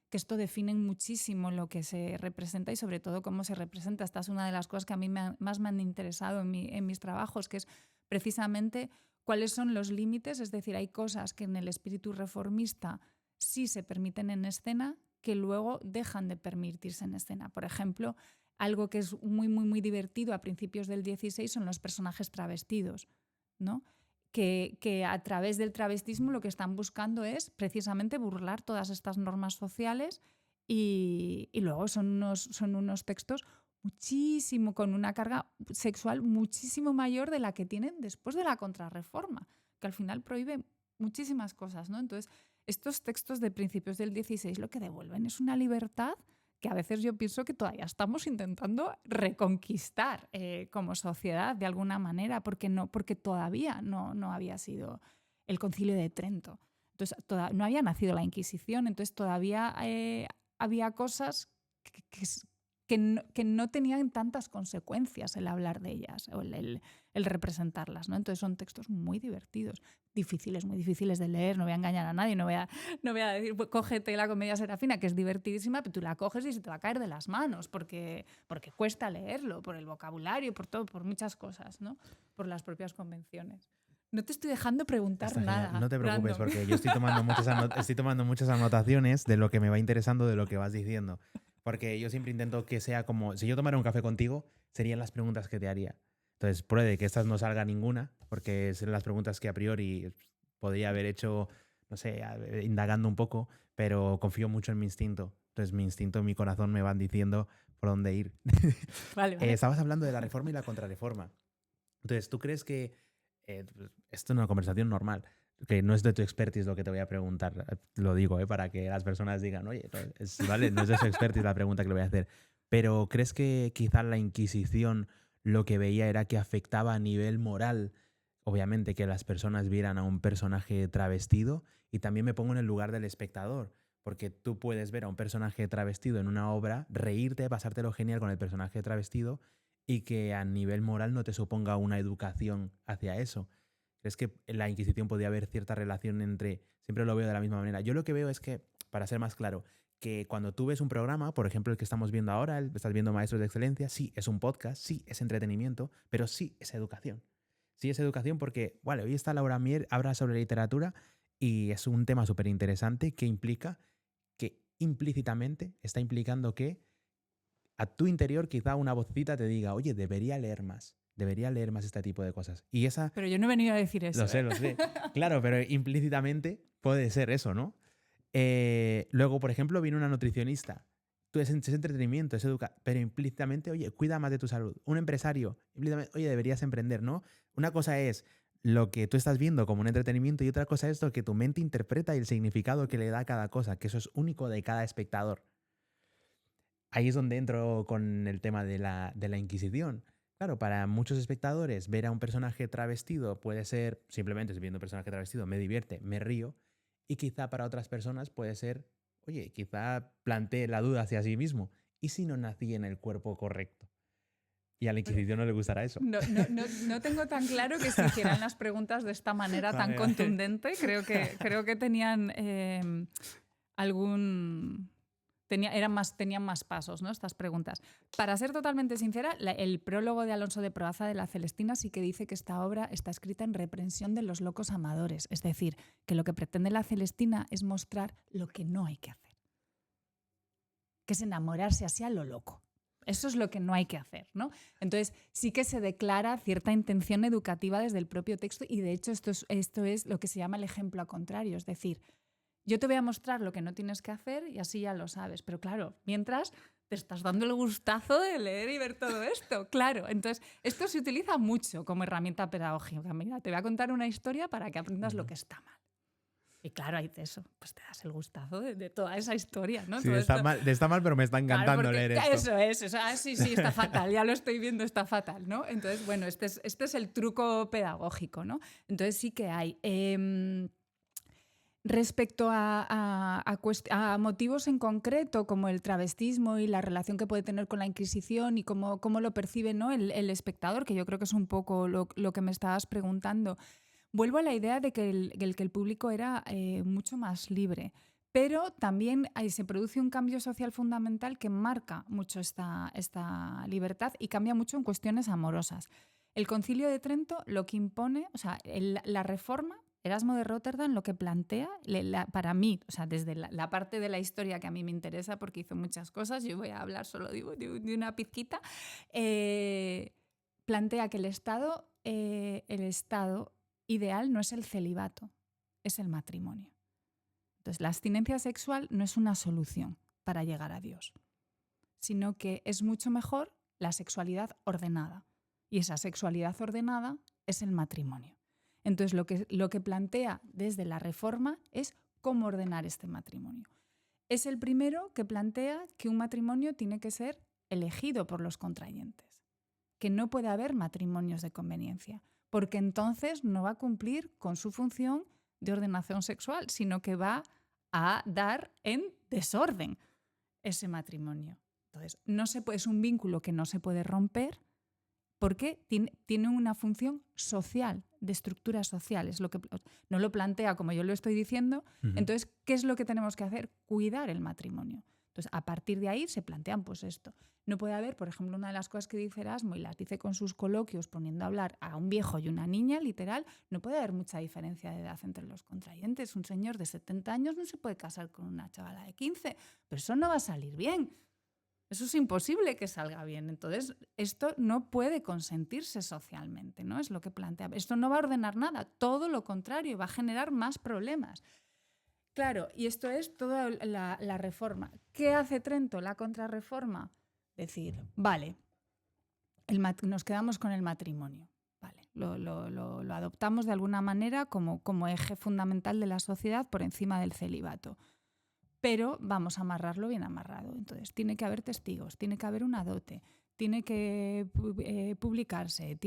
que esto definen muchísimo lo que se representa y sobre todo cómo se representa. Esta es una de las cosas que a mí más me han interesado en mis trabajos, que es precisamente cuáles son los límites, es decir, hay cosas que en el espíritu reformista sí se permiten en escena que luego dejan de permitirse en escena. Por ejemplo, algo que es muy, muy, muy divertido a principios del XVI son los personajes travestidos, ¿no? Que a través del travestismo lo que están buscando es precisamente burlar todas estas normas sociales y luego son unos textos muchísimo, con una carga sexual muchísimo mayor de la que tienen después de la Contrarreforma, que al final prohíbe muchísimas cosas, ¿no? Entonces, estos textos de principios del 16 lo que devuelven es una libertad que a veces yo pienso que todavía estamos intentando reconquistar como sociedad de alguna manera, porque todavía no había sido el Concilio de Trento. Entonces, no había nacido la Inquisición, entonces todavía había cosas que no tenían tantas consecuencias el hablar de ellas o el representarlas, ¿no? Entonces son textos muy divertidos, muy difíciles de leer, no voy a engañar a nadie, no voy a decir, pues, cógete la Comedia Serafina, que es divertidísima, pero tú la coges y se te va a caer de las manos, porque cuesta leerlo, por el vocabulario, por todo, por muchas cosas, ¿no? Por las propias convenciones. No te estoy dejando preguntar Está genial. nada. No te preocupes, Brandon. porque yo estoy tomando estoy tomando muchas anotaciones de lo que me va interesando de lo que vas diciendo. Porque yo siempre intento que sea como, si yo tomara un café contigo, serían las preguntas que te haría. Entonces, puede que estas no salga ninguna, porque son las preguntas que a priori podría haber hecho, no sé, indagando un poco, pero confío mucho en mi instinto. Entonces, mi instinto y mi corazón me van diciendo por dónde ir. Vale. Estabas hablando de la reforma y la contrarreforma. Entonces, ¿tú crees que esto es una conversación normal? Que no es de tu expertise lo que te voy a preguntar, lo digo, para que las personas digan, oye, vale, no es de su expertise la pregunta que le voy a hacer, pero ¿crees que quizás la Inquisición lo que veía era que afectaba a nivel moral, obviamente, que las personas vieran a un personaje travestido? Y también me pongo en el lugar del espectador, porque tú puedes ver a un personaje travestido en una obra, reírte, pasártelo genial con el personaje travestido y que a nivel moral no te suponga una educación hacia eso. ¿Crees que en la Inquisición podía haber cierta relación entre...? Siempre lo veo de la misma manera. Yo lo que veo es que, para ser más claro, que cuando tú ves un programa, por ejemplo el que estamos viendo ahora, estás viendo Maestros de Excelencia, sí, es un podcast, sí, es entretenimiento, pero sí es educación. Sí es educación porque, vale, hoy está Laura Mier, habla sobre literatura y es un tema súper interesante que implica que implícitamente está implicando que a tu interior quizá una vocecita te diga, oye, debería leer más este tipo de cosas. Y esa... Pero yo no he venido a decir eso. Lo sé. Claro, pero implícitamente puede ser eso, ¿no? Luego, por ejemplo, viene una nutricionista. Tú es entretenimiento, es educar, pero implícitamente, oye, cuida más de tu salud. Un empresario, implícitamente, oye, deberías emprender, ¿no? Una cosa es lo que tú estás viendo como un entretenimiento y otra cosa es lo que tu mente interpreta y el significado que le da a cada cosa, que eso es único de cada espectador. Ahí es donde entro con el tema de la Inquisición. Claro, para muchos espectadores ver a un personaje travestido puede ser simplemente viendo un personaje travestido, me divierte, me río, y quizá para otras personas puede ser, oye, quizá plantee la duda hacia sí mismo, ¿y si no nací en el cuerpo correcto? Y a la Inquisición no le gustará eso. No tengo tan claro que se hicieran las preguntas de esta manera tan contundente. Creo que tenían tenían más pasos, ¿no? Estas preguntas. Para ser totalmente sincera, el prólogo de Alonso de Proaza de La Celestina sí que dice que esta obra está escrita en reprensión de los locos amadores. Es decir, que lo que pretende La Celestina es mostrar lo que no hay que hacer. Que es enamorarse así a lo loco. Eso es lo que no hay que hacer, ¿no? Entonces, sí que se declara cierta intención educativa desde el propio texto y, de hecho, esto es lo que se llama el ejemplo a contrario. Es decir, yo te voy a mostrar lo que no tienes que hacer y así ya lo sabes. Pero claro, mientras te estás dando el gustazo de leer y ver todo esto. Claro, entonces esto se utiliza mucho como herramienta pedagógica. Mira, te voy a contar una historia para que aprendas lo que está mal. Y claro, hay de eso, pues te das el gustazo de toda esa historia, ¿no? Sí, Todo está mal, pero me está encantando claro, leer esto. Eso es. Sí, está fatal, ya lo estoy viendo, está fatal, ¿no? Entonces, bueno, este es el truco pedagógico, ¿no? Entonces sí que hay. Respecto a motivos en concreto, como el travestismo y la relación que puede tener con la Inquisición y cómo lo percibe, ¿no? el espectador, que yo creo que es un poco lo que me estabas preguntando, vuelvo a la idea de que el público era mucho más libre. Pero también se produce un cambio social fundamental que marca mucho esta libertad y cambia mucho en cuestiones amorosas. El Concilio de Trento lo que impone, o sea, la reforma, Erasmo de Rotterdam lo que plantea, para mí, o sea, desde la parte de la historia que a mí me interesa porque hizo muchas cosas, yo voy a hablar solo de una pizquita, plantea que el estado ideal no es el celibato, es el matrimonio. Entonces, la abstinencia sexual no es una solución para llegar a Dios, sino que es mucho mejor la sexualidad ordenada. Y esa sexualidad ordenada es el matrimonio. Entonces, lo que plantea desde la Reforma es cómo ordenar este matrimonio. Es el primero que plantea que un matrimonio tiene que ser elegido por los contrayentes, que no puede haber matrimonios de conveniencia, porque entonces no va a cumplir con su función de ordenación sexual, sino que va a dar en desorden ese matrimonio. Entonces, es un vínculo que no se puede romper porque tiene una función social, de estructuras sociales. No lo plantea como yo lo estoy diciendo. Entonces, ¿qué es lo que tenemos que hacer? Cuidar el matrimonio. Entonces, a partir de ahí se plantean pues esto. No puede haber, por ejemplo, una de las cosas que dice Erasmo, y las dice con sus coloquios poniendo a hablar a un viejo y una niña, literal, no puede haber mucha diferencia de edad entre los contrayentes. Un señor de 70 años no se puede casar con una chavala de 15, pero eso no va a salir bien. Eso es imposible que salga bien. Entonces, esto no puede consentirse socialmente, ¿no? Es lo que plantea. Esto no va a ordenar nada, todo lo contrario, va a generar más problemas. Claro, y esto es toda la reforma. ¿Qué hace Trento, la contrarreforma? Decir, vale, nos quedamos con el matrimonio. Vale, lo adoptamos de alguna manera como eje fundamental de la sociedad por encima del celibato. Pero vamos a amarrarlo bien amarrado. Entonces, tiene que haber testigos, tiene que haber una dote, tiene que publicarse,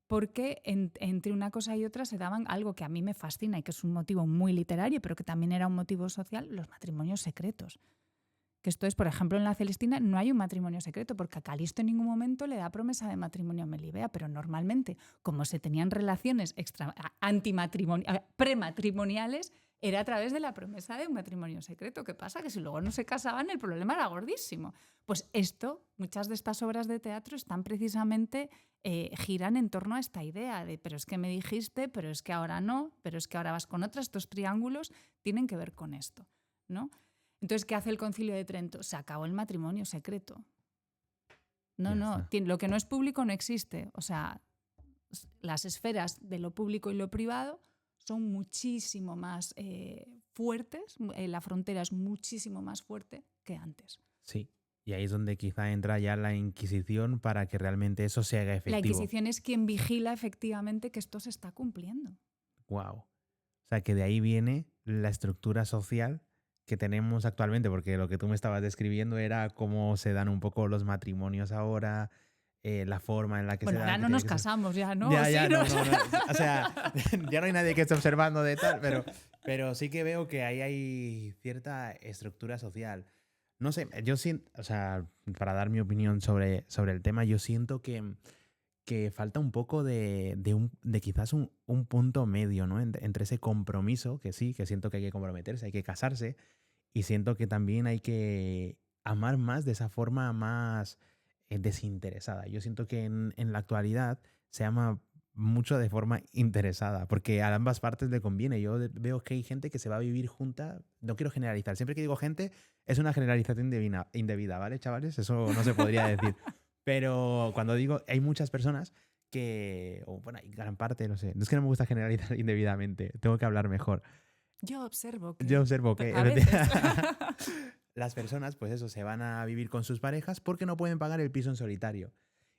porque entre una cosa y otra se daban algo que a mí me fascina y que es un motivo muy literario, pero que también era un motivo social, los matrimonios secretos. Que esto es, por ejemplo, en la Celestina no hay un matrimonio secreto, porque a Calisto en ningún momento le da promesa de matrimonio a Melibea, pero normalmente, como se tenían relaciones prematrimoniales, era a través de la promesa de un matrimonio secreto. ¿Qué pasa? Que si luego no se casaban, el problema era gordísimo. Pues muchas de estas obras de teatro están precisamente, giran en torno a esta idea de pero es que me dijiste, pero es que ahora no, pero es que ahora vas con otra. Estos triángulos tienen que ver con esto, ¿no? Entonces, ¿qué hace el Concilio de Trento? Se acabó el matrimonio secreto. No, lo que no es público no existe. O sea, las esferas de lo público y lo privado son muchísimo más fuertes, la frontera es muchísimo más fuerte que antes. Sí, y ahí es donde quizá entra ya la Inquisición para que realmente eso se haga efectivo. La Inquisición es quien vigila efectivamente que esto se está cumpliendo. Wow. O sea, que de ahí viene la estructura social que tenemos actualmente, porque lo que tú me estabas describiendo era cómo se dan un poco los matrimonios ahora, la forma en la que se dan. Bueno, ahora no nos casamos ya, ¿no? Ya, no. O sea, ya no hay nadie que esté observando de tal, pero sí que veo que ahí hay cierta estructura social. No sé, yo siento, o sea, para dar mi opinión sobre el tema, yo siento que falta un poco de quizás un punto medio, ¿no? Entre ese compromiso, que sí, que siento que hay que comprometerse, hay que casarse, y siento que también hay que amar más de esa forma más desinteresada. Yo siento que en la actualidad se ama mucho de forma interesada, porque a ambas partes le conviene. Yo veo que hay gente que se va a vivir junta, no quiero generalizar, siempre que digo gente es una generalización indebida, ¿vale, chavales? Eso no se podría decir. Pero cuando digo, hay muchas personas que, o bueno, hay gran parte, no sé, no es que no me gusta generalizar indebidamente, tengo que hablar mejor. Yo observo que a veces las personas, pues eso, se van a vivir con sus parejas porque no pueden pagar el piso en solitario.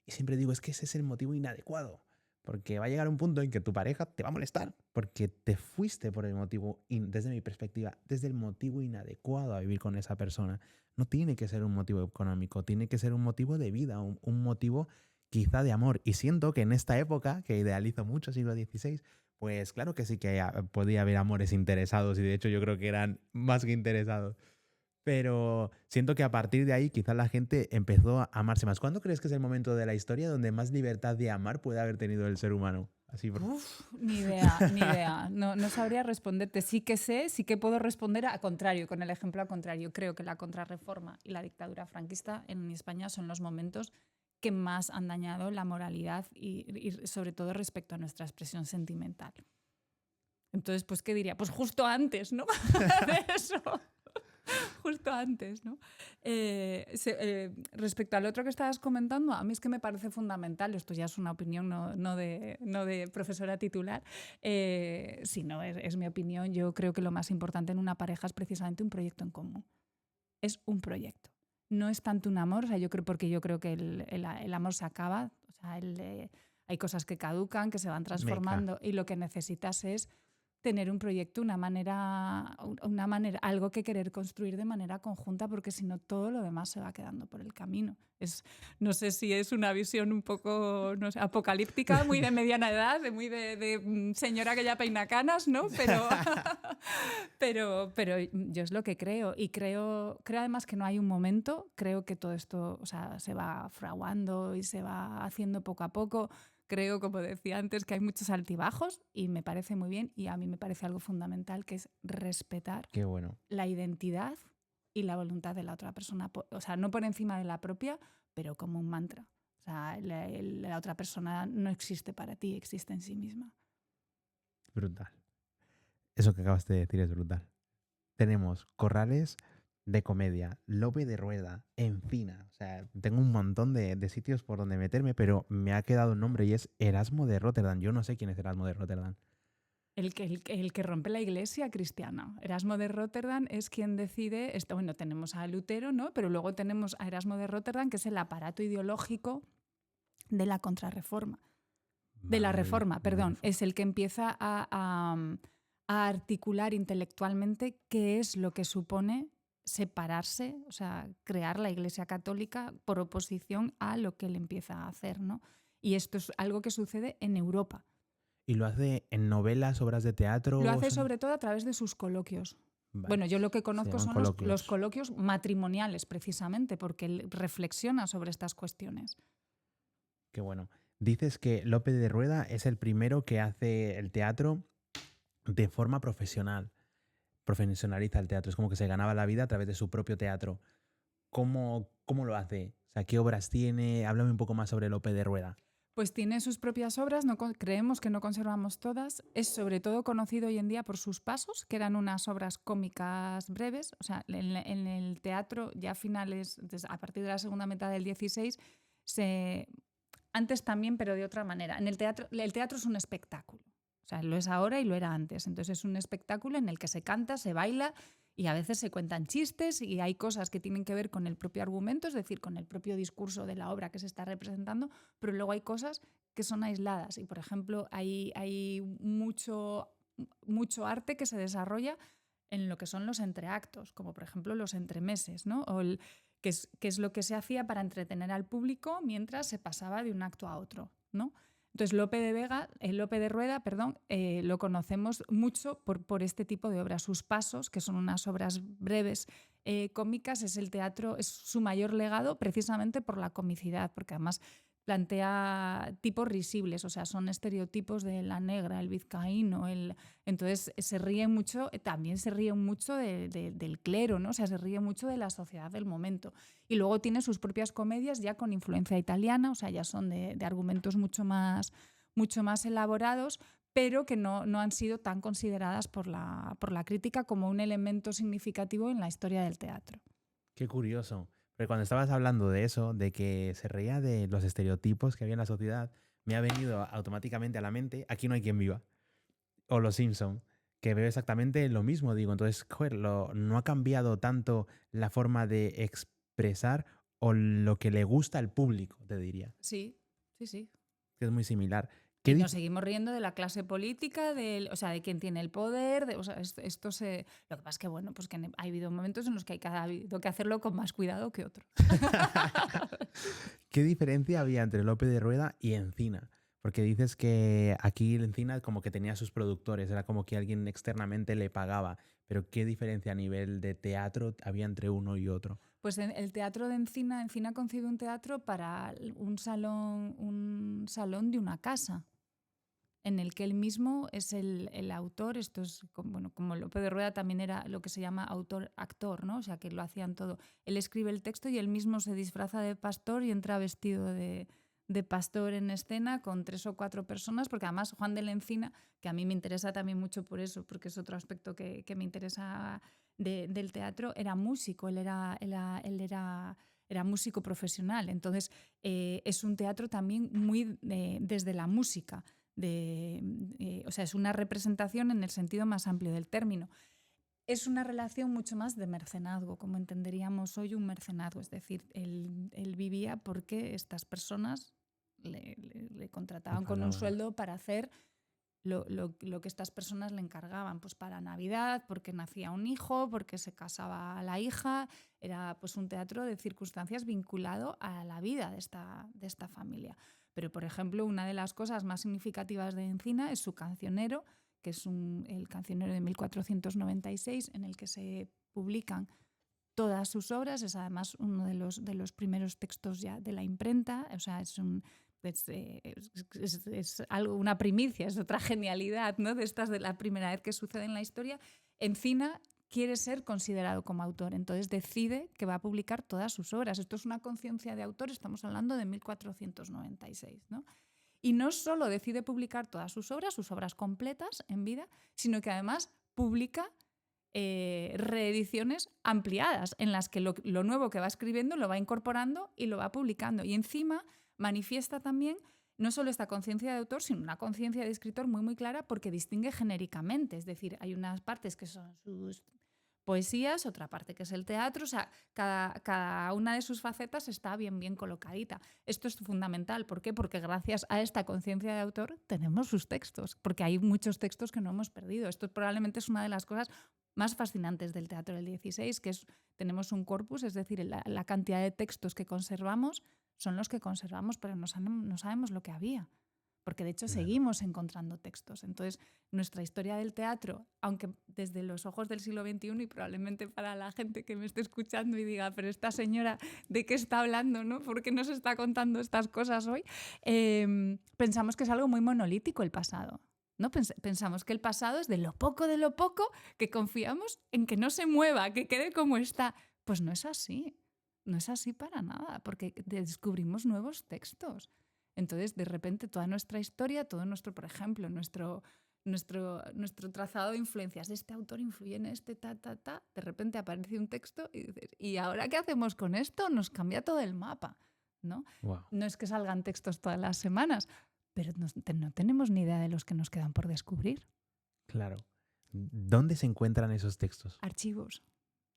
Y siempre digo, es que ese es el motivo inadecuado. Porque va a llegar un punto en que tu pareja te va a molestar porque te fuiste por el motivo, desde mi perspectiva, desde el motivo inadecuado a vivir con esa persona. No tiene que ser un motivo económico, tiene que ser un motivo de vida, un motivo quizá de amor. Y siento que en esta época, que idealizo mucho, siglo XVI, pues claro que sí que podía haber amores interesados y de hecho yo creo que eran más que interesados. Pero siento que a partir de ahí quizás la gente empezó a amarse más. ¿Cuándo crees que es el momento de la historia donde más libertad de amar puede haber tenido el ser humano? Así Ni idea. No sabría responderte. Sí que puedo responder a contrario, con el ejemplo a contrario. Creo que la contrarreforma y la dictadura franquista en España son los momentos que más han dañado la moralidad y sobre todo respecto a nuestra expresión sentimental. Entonces, pues, ¿qué diría? Pues justo antes, ¿no? De eso. Justo antes, ¿no? Respecto al otro que estabas comentando, a mí es que me parece fundamental, esto ya es una opinión no de profesora titular, sino es mi opinión. Yo creo que lo más importante en una pareja es precisamente un proyecto en común. Es un proyecto. no es tanto un amor, o sea, porque yo creo que el amor se acaba, o sea, hay cosas que caducan, que se van Meca. transformando y lo que necesitas es tener un proyecto, una manera, algo que querer construir de manera conjunta, porque si no todo lo demás se va quedando por el camino. No sé si es una visión un poco, no sé, apocalíptica, muy de mediana edad, muy de señora que ya peina canas, ¿no? Pero yo es lo que creo. Y creo además que no hay un momento. Creo que todo esto, o sea, se va fraguando y se va haciendo poco a poco. Creo, como decía antes, que hay muchos altibajos y me parece muy bien, y a mí me parece algo fundamental, que es respetar Qué bueno. la identidad y la voluntad de la otra persona. O sea, no por encima de la propia, pero como un mantra. O sea, la otra persona no existe para ti, existe en sí misma. Brutal. Eso que acabas de decir es brutal. Tenemos Corrales de comedia, Lope de Rueda, Encina. O sea, tengo un montón de sitios por donde meterme, pero me ha quedado un nombre y es Erasmo de Rotterdam. Yo no sé quién es Erasmo de Rotterdam. El que rompe la iglesia cristiana. Erasmo de Rotterdam es quien decide, bueno, tenemos a Lutero, ¿no? Pero luego tenemos a Erasmo de Rotterdam, que es el aparato ideológico de la contrarreforma. De la Vale, reforma, de perdón. reforma. Es el que empieza a articular intelectualmente qué es lo que supone separarse, o sea, crear la Iglesia Católica por oposición a lo que él empieza a hacer, ¿no? Y esto es algo que sucede en Europa. ¿Y lo hace en novelas, obras de Lo teatro? hace sobre todo a través de sus coloquios. Vale, Bueno, yo lo que se conozco llaman son los coloquios. coloquios matrimoniales, precisamente, porque él reflexiona sobre estas cuestiones. Qué bueno. Dices que Lope de Rueda es el primero que hace el teatro de forma profesional. Profesionaliza el teatro. Es como que se ganaba la vida a través de su propio teatro. ¿Cómo lo hace? O sea, ¿qué obras tiene? Háblame un poco más sobre Lope de Rueda. Pues tiene sus propias obras, no, creemos que no conservamos todas. Es sobre todo conocido hoy en día por sus pasos, que eran unas obras cómicas breves. O sea, en el teatro, ya a finales, a partir de la segunda mitad del 16, antes también, pero de otra manera. El teatro es un espectáculo. O sea, lo es ahora y lo era antes. Entonces es un espectáculo en el que se canta, se baila y a veces se cuentan chistes y hay cosas que tienen que ver con el propio argumento, es decir, con el propio discurso de la obra que se está representando, pero luego hay cosas que son aisladas. Y, por ejemplo, hay mucho arte que se desarrolla en lo que son los entreactos, como por ejemplo los entremeses, ¿no? Que es lo que se hacía para entretener al público mientras se pasaba de un acto a otro, ¿no? Entonces, Lope de Rueda, perdón, lo conocemos mucho por este tipo de obras. Sus pasos, que son unas obras breves, cómicas, es su mayor legado precisamente por la comicidad, porque además plantea tipos risibles, o sea, son estereotipos de la negra, el vizcaíno, entonces se ríe mucho, también se ríe mucho del clero, ¿no? O sea, se ríe mucho de la sociedad del momento. Y luego tiene sus propias comedias ya con influencia italiana, o sea, ya son de argumentos mucho más elaborados, pero que no han sido tan consideradas por la crítica como un elemento significativo en la historia del teatro. Qué curioso. Pero cuando estabas hablando de eso, de que se reía de los estereotipos que había en la sociedad, me ha venido automáticamente a la mente Aquí no hay quien viva. O Los Simpson, que veo exactamente lo mismo. Digo, entonces, joder, no ha cambiado tanto la forma de expresar o lo que le gusta al público, te diría. Sí, sí, sí. Que es muy similar. Y nos seguimos riendo de la clase política, o sea, de quién tiene el poder. O sea, lo que pasa es que, bueno, pues que ha habido momentos en los que ha habido que hacerlo con más cuidado que otros. ¿Qué diferencia había entre Lope de Rueda y Encina? Porque dices que aquí Encina como que tenía sus productores, era como que alguien externamente le pagaba. Pero ¿qué diferencia a nivel de teatro había entre uno y otro? Pues en el teatro de Encina concibe un teatro para un salón de una casa, en el que él mismo es el autor. Esto es como Lope de Rueda también era lo que se llama autor-actor, ¿no? O sea, que lo hacían todo. Él escribe el texto y él mismo se disfraza de pastor y entra vestido de pastor en escena con 3 o 4 personas, porque además Juan de la Encina, que a mí me interesa también mucho por eso, porque es otro aspecto que me interesa del teatro, era músico, él era músico profesional. Entonces, es un teatro también muy desde la música. O sea, es una representación en el sentido más amplio del término. es una relación mucho más de mercenazgo, como entenderíamos hoy un mercenazgo. Es decir, él vivía porque estas personas le Le contrataban con un pagaban. sueldo para hacer lo que estas personas le encargaban, pues para Navidad, porque nacía un hijo, porque se casaba la hija. Era pues un teatro de circunstancias vinculado a la vida de esta familia. Pero, por ejemplo, una de las cosas más significativas de Encina es su cancionero, que es el cancionero de 1496, en el que se publican todas sus obras. Es además uno de los primeros textos ya de la imprenta. O sea, es algo, una primicia, es otra genialidad, ¿no? De estas de la primera vez que sucede en la historia. Encina quiere ser considerado como autor, entonces decide que va a publicar todas sus obras. Esto es una conciencia de autor, estamos hablando de 1496, ¿no? Y no solo decide publicar todas sus obras completas en vida, sino que además publica reediciones ampliadas en las que lo nuevo que va escribiendo lo va incorporando y lo va publicando. Y encima manifiesta también no solo esta conciencia de autor, sino una conciencia de escritor muy, muy clara, porque distingue genéricamente. Es decir, hay unas partes que son sus poesías, otra parte que es el teatro. O sea, cada una de sus facetas está bien, bien colocadita. Esto es fundamental. ¿Por qué? Porque gracias a esta conciencia de autor tenemos sus textos, porque hay muchos textos que no hemos perdido. Esto probablemente es una de las cosas más fascinantes del teatro del 16, que es, tenemos un corpus, es decir, la cantidad de textos que conservamos son los que conservamos, pero no sabemos lo que había, porque de hecho Claro. seguimos encontrando textos. Entonces, nuestra historia del teatro, aunque desde los ojos del siglo XXI, y probablemente para la gente que me esté escuchando y diga, pero esta señora, ¿de qué está hablando? ¿No? ¿Por qué nos está contando estas cosas hoy? Pensamos que es algo muy monolítico el pasado. ¿No? Pensamos que el pasado es de lo poco que confiamos en que no se mueva, que quede como está. Pues no es así. No es así para nada, porque descubrimos nuevos textos. Entonces, de repente, toda nuestra historia, todo nuestro, por ejemplo, nuestro trazado de influencias, este autor influye en este, de repente aparece un texto y dices, ¿y ahora qué hacemos con esto? Nos cambia todo el mapa, ¿no? Wow. No es que salgan textos todas las semanas, pero no tenemos ni idea de los que nos quedan por descubrir. Claro. ¿Dónde se encuentran esos textos? Archivos.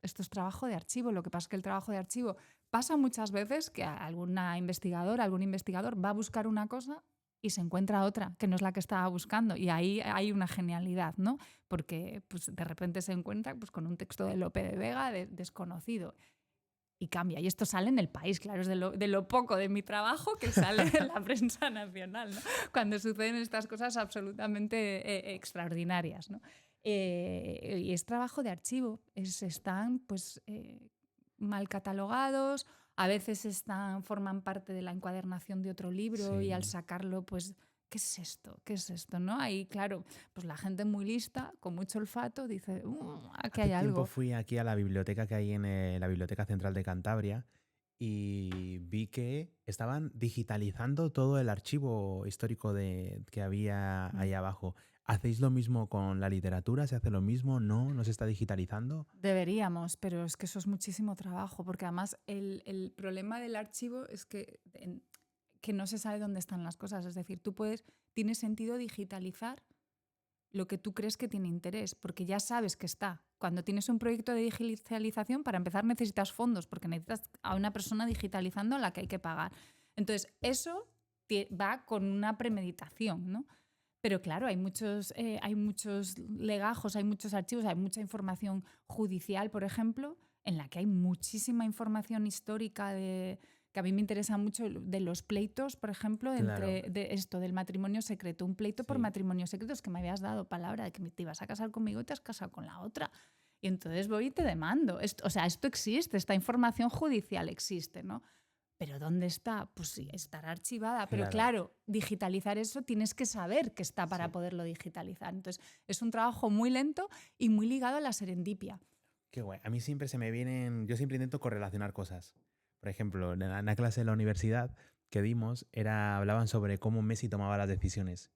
Esto es trabajo de archivo. Lo que pasa es que el trabajo de archivo pasa muchas veces que algún investigador va a buscar una cosa y se encuentra otra, que no es la que estaba buscando. Y ahí hay una genialidad, ¿no? Porque pues, de repente se encuentra pues, con un texto de Lope de Vega desconocido. Y cambia. Y esto sale en El País, claro, es de lo poco de mi trabajo que sale en la prensa nacional, ¿no? Cuando suceden estas cosas absolutamente extraordinarias, ¿no? Y es trabajo de archivo. Están pues, mal catalogados, a veces forman parte de la encuadernación de otro libro y al Sí. sacarlo, pues, ¿qué es esto? ¿Qué es esto? ¿No? Ahí, claro, pues la gente muy lista, con mucho olfato, dice, aquí Hace hay tiempo algo. fui aquí a la biblioteca que hay en la Biblioteca Central de Cantabria y vi que estaban digitalizando todo el archivo histórico que había Mm. ahí abajo. ¿Hacéis lo mismo con la literatura? ¿Se hace lo mismo? ¿No? ¿No se está digitalizando? Deberíamos, pero es que eso es muchísimo trabajo, porque además el problema del archivo es que no se sabe dónde están las cosas. Es decir, tiene sentido digitalizar lo que tú crees que tiene interés, porque ya sabes que está. Cuando tienes un proyecto de digitalización, para empezar necesitas fondos, porque necesitas a una persona digitalizando a la que hay que pagar. Entonces, eso va con una premeditación, ¿no? Pero claro, hay muchos legajos, hay muchos archivos, hay mucha información judicial, por ejemplo, en la que hay muchísima información histórica que a mí me interesa mucho, de los pleitos, por ejemplo, Claro, del matrimonio secreto. Un pleito por sí. matrimonio secreto es que me habías dado palabra de que te ibas a casar conmigo y te has casado con la otra. Y entonces voy y te demando. Esto existe, esta información judicial existe, ¿no? ¿Pero dónde está? Pues sí, estará archivada. Pero Claro, claro, digitalizar eso tienes que saber que está para sí. poderlo digitalizar. Entonces, es un trabajo muy lento y muy ligado a la serendipia. Qué guay. A mí siempre se me vienen, yo siempre intento correlacionar cosas. Por ejemplo, en la clase de la universidad que dimos, hablaban sobre cómo Messi tomaba las decisiones.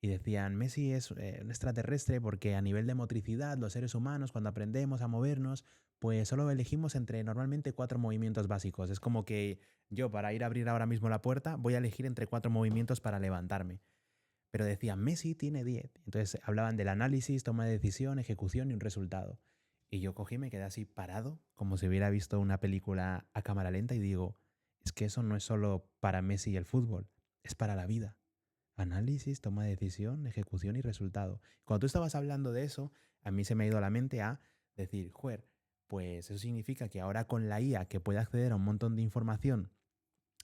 Y decían, Messi es un extraterrestre porque a nivel de motricidad, los seres humanos, cuando aprendemos a movernos, pues solo elegimos entre normalmente 4 movimientos básicos. Es como que yo, para ir a abrir ahora mismo la puerta, voy a elegir entre 4 movimientos para levantarme. Pero decían, Messi tiene 10. Entonces hablaban del análisis, toma de decisión, ejecución y un resultado. Y yo cogí y me quedé así parado, como si hubiera visto una película a cámara lenta y digo, es que eso no es solo para Messi y el fútbol, es para la vida. Análisis, toma de decisión, ejecución y resultado. Cuando tú estabas hablando de eso, a mí se me ha ido a la mente a decir, joder, pues eso significa que ahora con la IA que puede acceder a un montón de información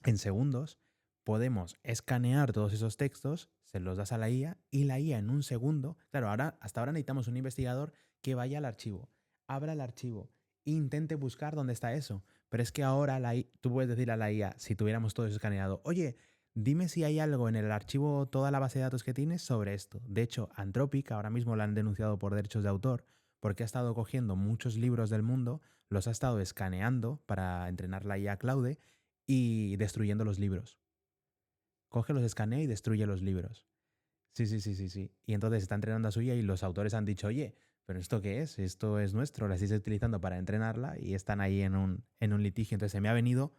en segundos, podemos escanear todos esos textos, se los das a la IA y la IA en un segundo, claro, hasta ahora necesitamos un investigador que vaya al archivo, abra el archivo e intente buscar dónde está eso. Pero es que ahora tú puedes decir a la IA, si tuviéramos todo eso escaneado, oye, dime si hay algo en el archivo, toda la base de datos que tienes sobre esto. De hecho, Anthropic ahora mismo la han denunciado por derechos de autor porque ha estado cogiendo muchos libros del mundo, los ha estado escaneando para entrenar la IA Claude y destruyendo los libros. Coge, los escanea y destruye los libros. Sí. Y entonces está entrenando a su IA y los autores han dicho, oye, ¿pero esto qué es? Esto es nuestro, la estáis utilizando para entrenarla y están ahí en un litigio. Entonces se me ha venido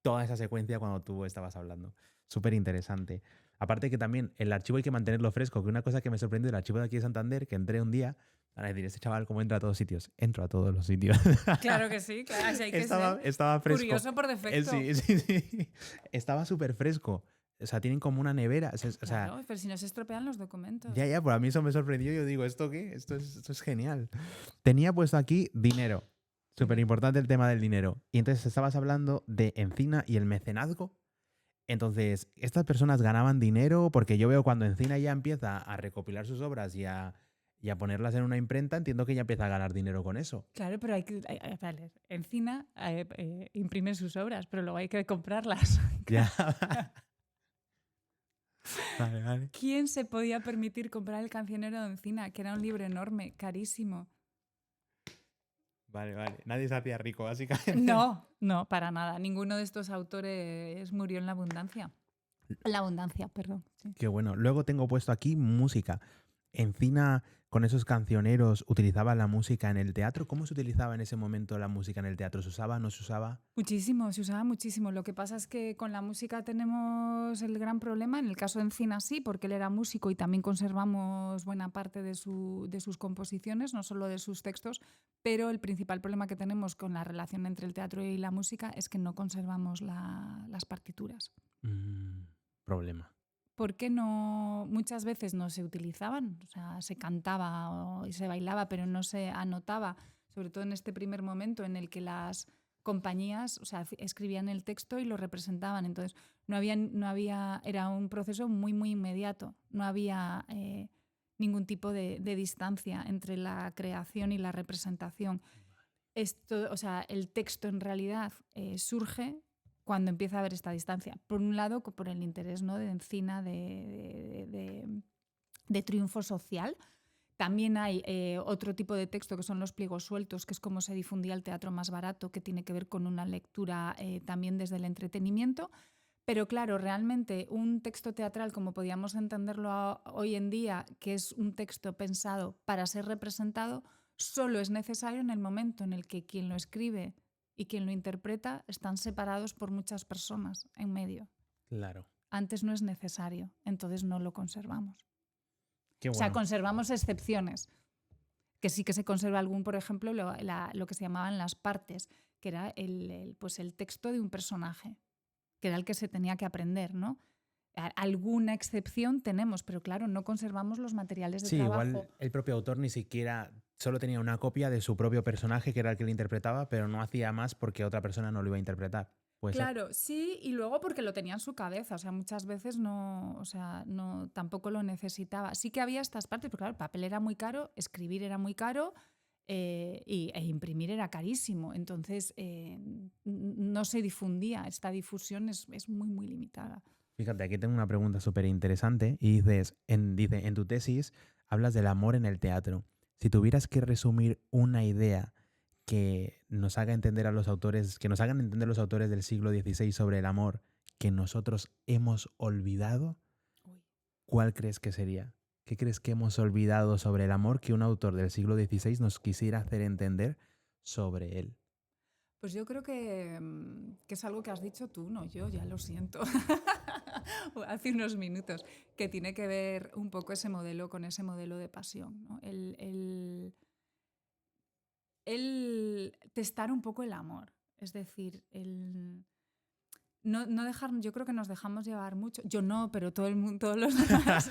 toda esa secuencia cuando tú estabas hablando. Súper interesante. Aparte que también el archivo hay que mantenerlo fresco, que una cosa que me sorprendió del archivo de aquí de Santander, que entré un día, para decir, este chaval cómo entra a todos sitios. Entro a todos los sitios. Claro que sí, claro, así hay que estaba fresco. Curioso por defecto. Sí. Estaba súper fresco. O sea, tienen como una nevera. O sea, claro, pero si no se estropean los documentos. Ya, pues a mí eso me sorprendió. Yo digo, ¿esto qué? Esto es genial. Tenía puesto aquí dinero. Súper importante el tema del dinero. Y entonces estabas hablando de Encina y el mecenazgo. Entonces, ¿estas personas ganaban dinero? Porque yo veo cuando Encina ya empieza a recopilar sus obras y a ponerlas en una imprenta, entiendo que ya empieza a ganar dinero con eso. Claro, pero vale, Encina imprime sus obras, pero luego hay que comprarlas. Ya. Vale. ¿Quién se podía permitir comprar El cancionero de Encina, que era un libro enorme, carísimo? Vale. Nadie se hacía rico, básicamente. No, para nada. Ninguno de estos autores murió en la abundancia. La abundancia, perdón. Sí. Qué bueno. Luego tengo puesto aquí música. Encina, con esos cancioneros, utilizaba la música en el teatro. ¿Cómo se utilizaba en ese momento la música en el teatro? ¿Se usaba? ¿No se usaba? Muchísimo, se usaba muchísimo. Lo que pasa es que con la música tenemos el gran problema, en el caso de Encina sí, porque él era músico y también conservamos buena parte de sus composiciones, no solo de sus textos, pero el principal problema que tenemos con la relación entre el teatro y la música es que no conservamos las partituras. Problema. ¿Por qué no? Muchas veces no se utilizaban, o sea, se cantaba y se bailaba, pero no se anotaba, sobre todo en este primer momento en el que las compañías, o sea, escribían el texto y lo representaban. Entonces, no había, era un proceso muy, muy inmediato. No había ningún tipo de distancia entre la creación y la representación. Esto, o sea, el texto en realidad surge cuando empieza a haber esta distancia. Por un lado, por el interés, ¿no?, de Encina de triunfo social. También hay otro tipo de texto que son los pliegos sueltos, que es como se difundía el teatro más barato, que tiene que ver con una lectura también desde el entretenimiento. Pero claro, realmente un texto teatral, como podíamos entenderlo hoy en día, que es un texto pensado para ser representado, solo es necesario en el momento en el que quien lo escribe y quien lo interpreta están separados por muchas personas en medio. Claro. Antes no es necesario, entonces no lo conservamos. Qué bueno. O sea, conservamos excepciones, que sí que se conserva algún, por ejemplo, lo que se llamaban las partes, que era el texto de un personaje, que era el que se tenía que aprender, ¿no? Alguna excepción tenemos, pero claro, no conservamos los materiales de trabajo. Sí, igual el propio autor ni siquiera solo tenía una copia de su propio personaje, que era el que lo interpretaba, pero no hacía más porque otra persona no lo iba a interpretar. Claro, sí, y luego porque lo tenía en su cabeza, o sea, muchas veces no, o sea, no, tampoco lo necesitaba. Sí que había estas partes, porque claro, el papel era muy caro, escribir era muy caro e imprimir era carísimo, entonces no se difundía, esta difusión es muy, muy limitada. Fíjate, aquí tengo una pregunta súper interesante y dice, en tu tesis hablas del amor en el teatro. Si tuvieras que resumir una idea que nos haga entender a los autores, que nos hagan entender los autores del siglo XVI sobre el amor que nosotros hemos olvidado, ¿cuál crees que sería? ¿Qué crees que hemos olvidado sobre el amor que un autor del siglo XVI nos quisiera hacer entender sobre él? Pues yo creo que es algo que has dicho tú, no yo, ya lo siento, hace unos minutos, que tiene que ver un poco ese modelo con ese modelo de pasión, ¿no? el testar un poco el amor. Es decir, no dejar, yo creo que nos dejamos llevar mucho. Yo no, pero todo el mundo, todos los demás.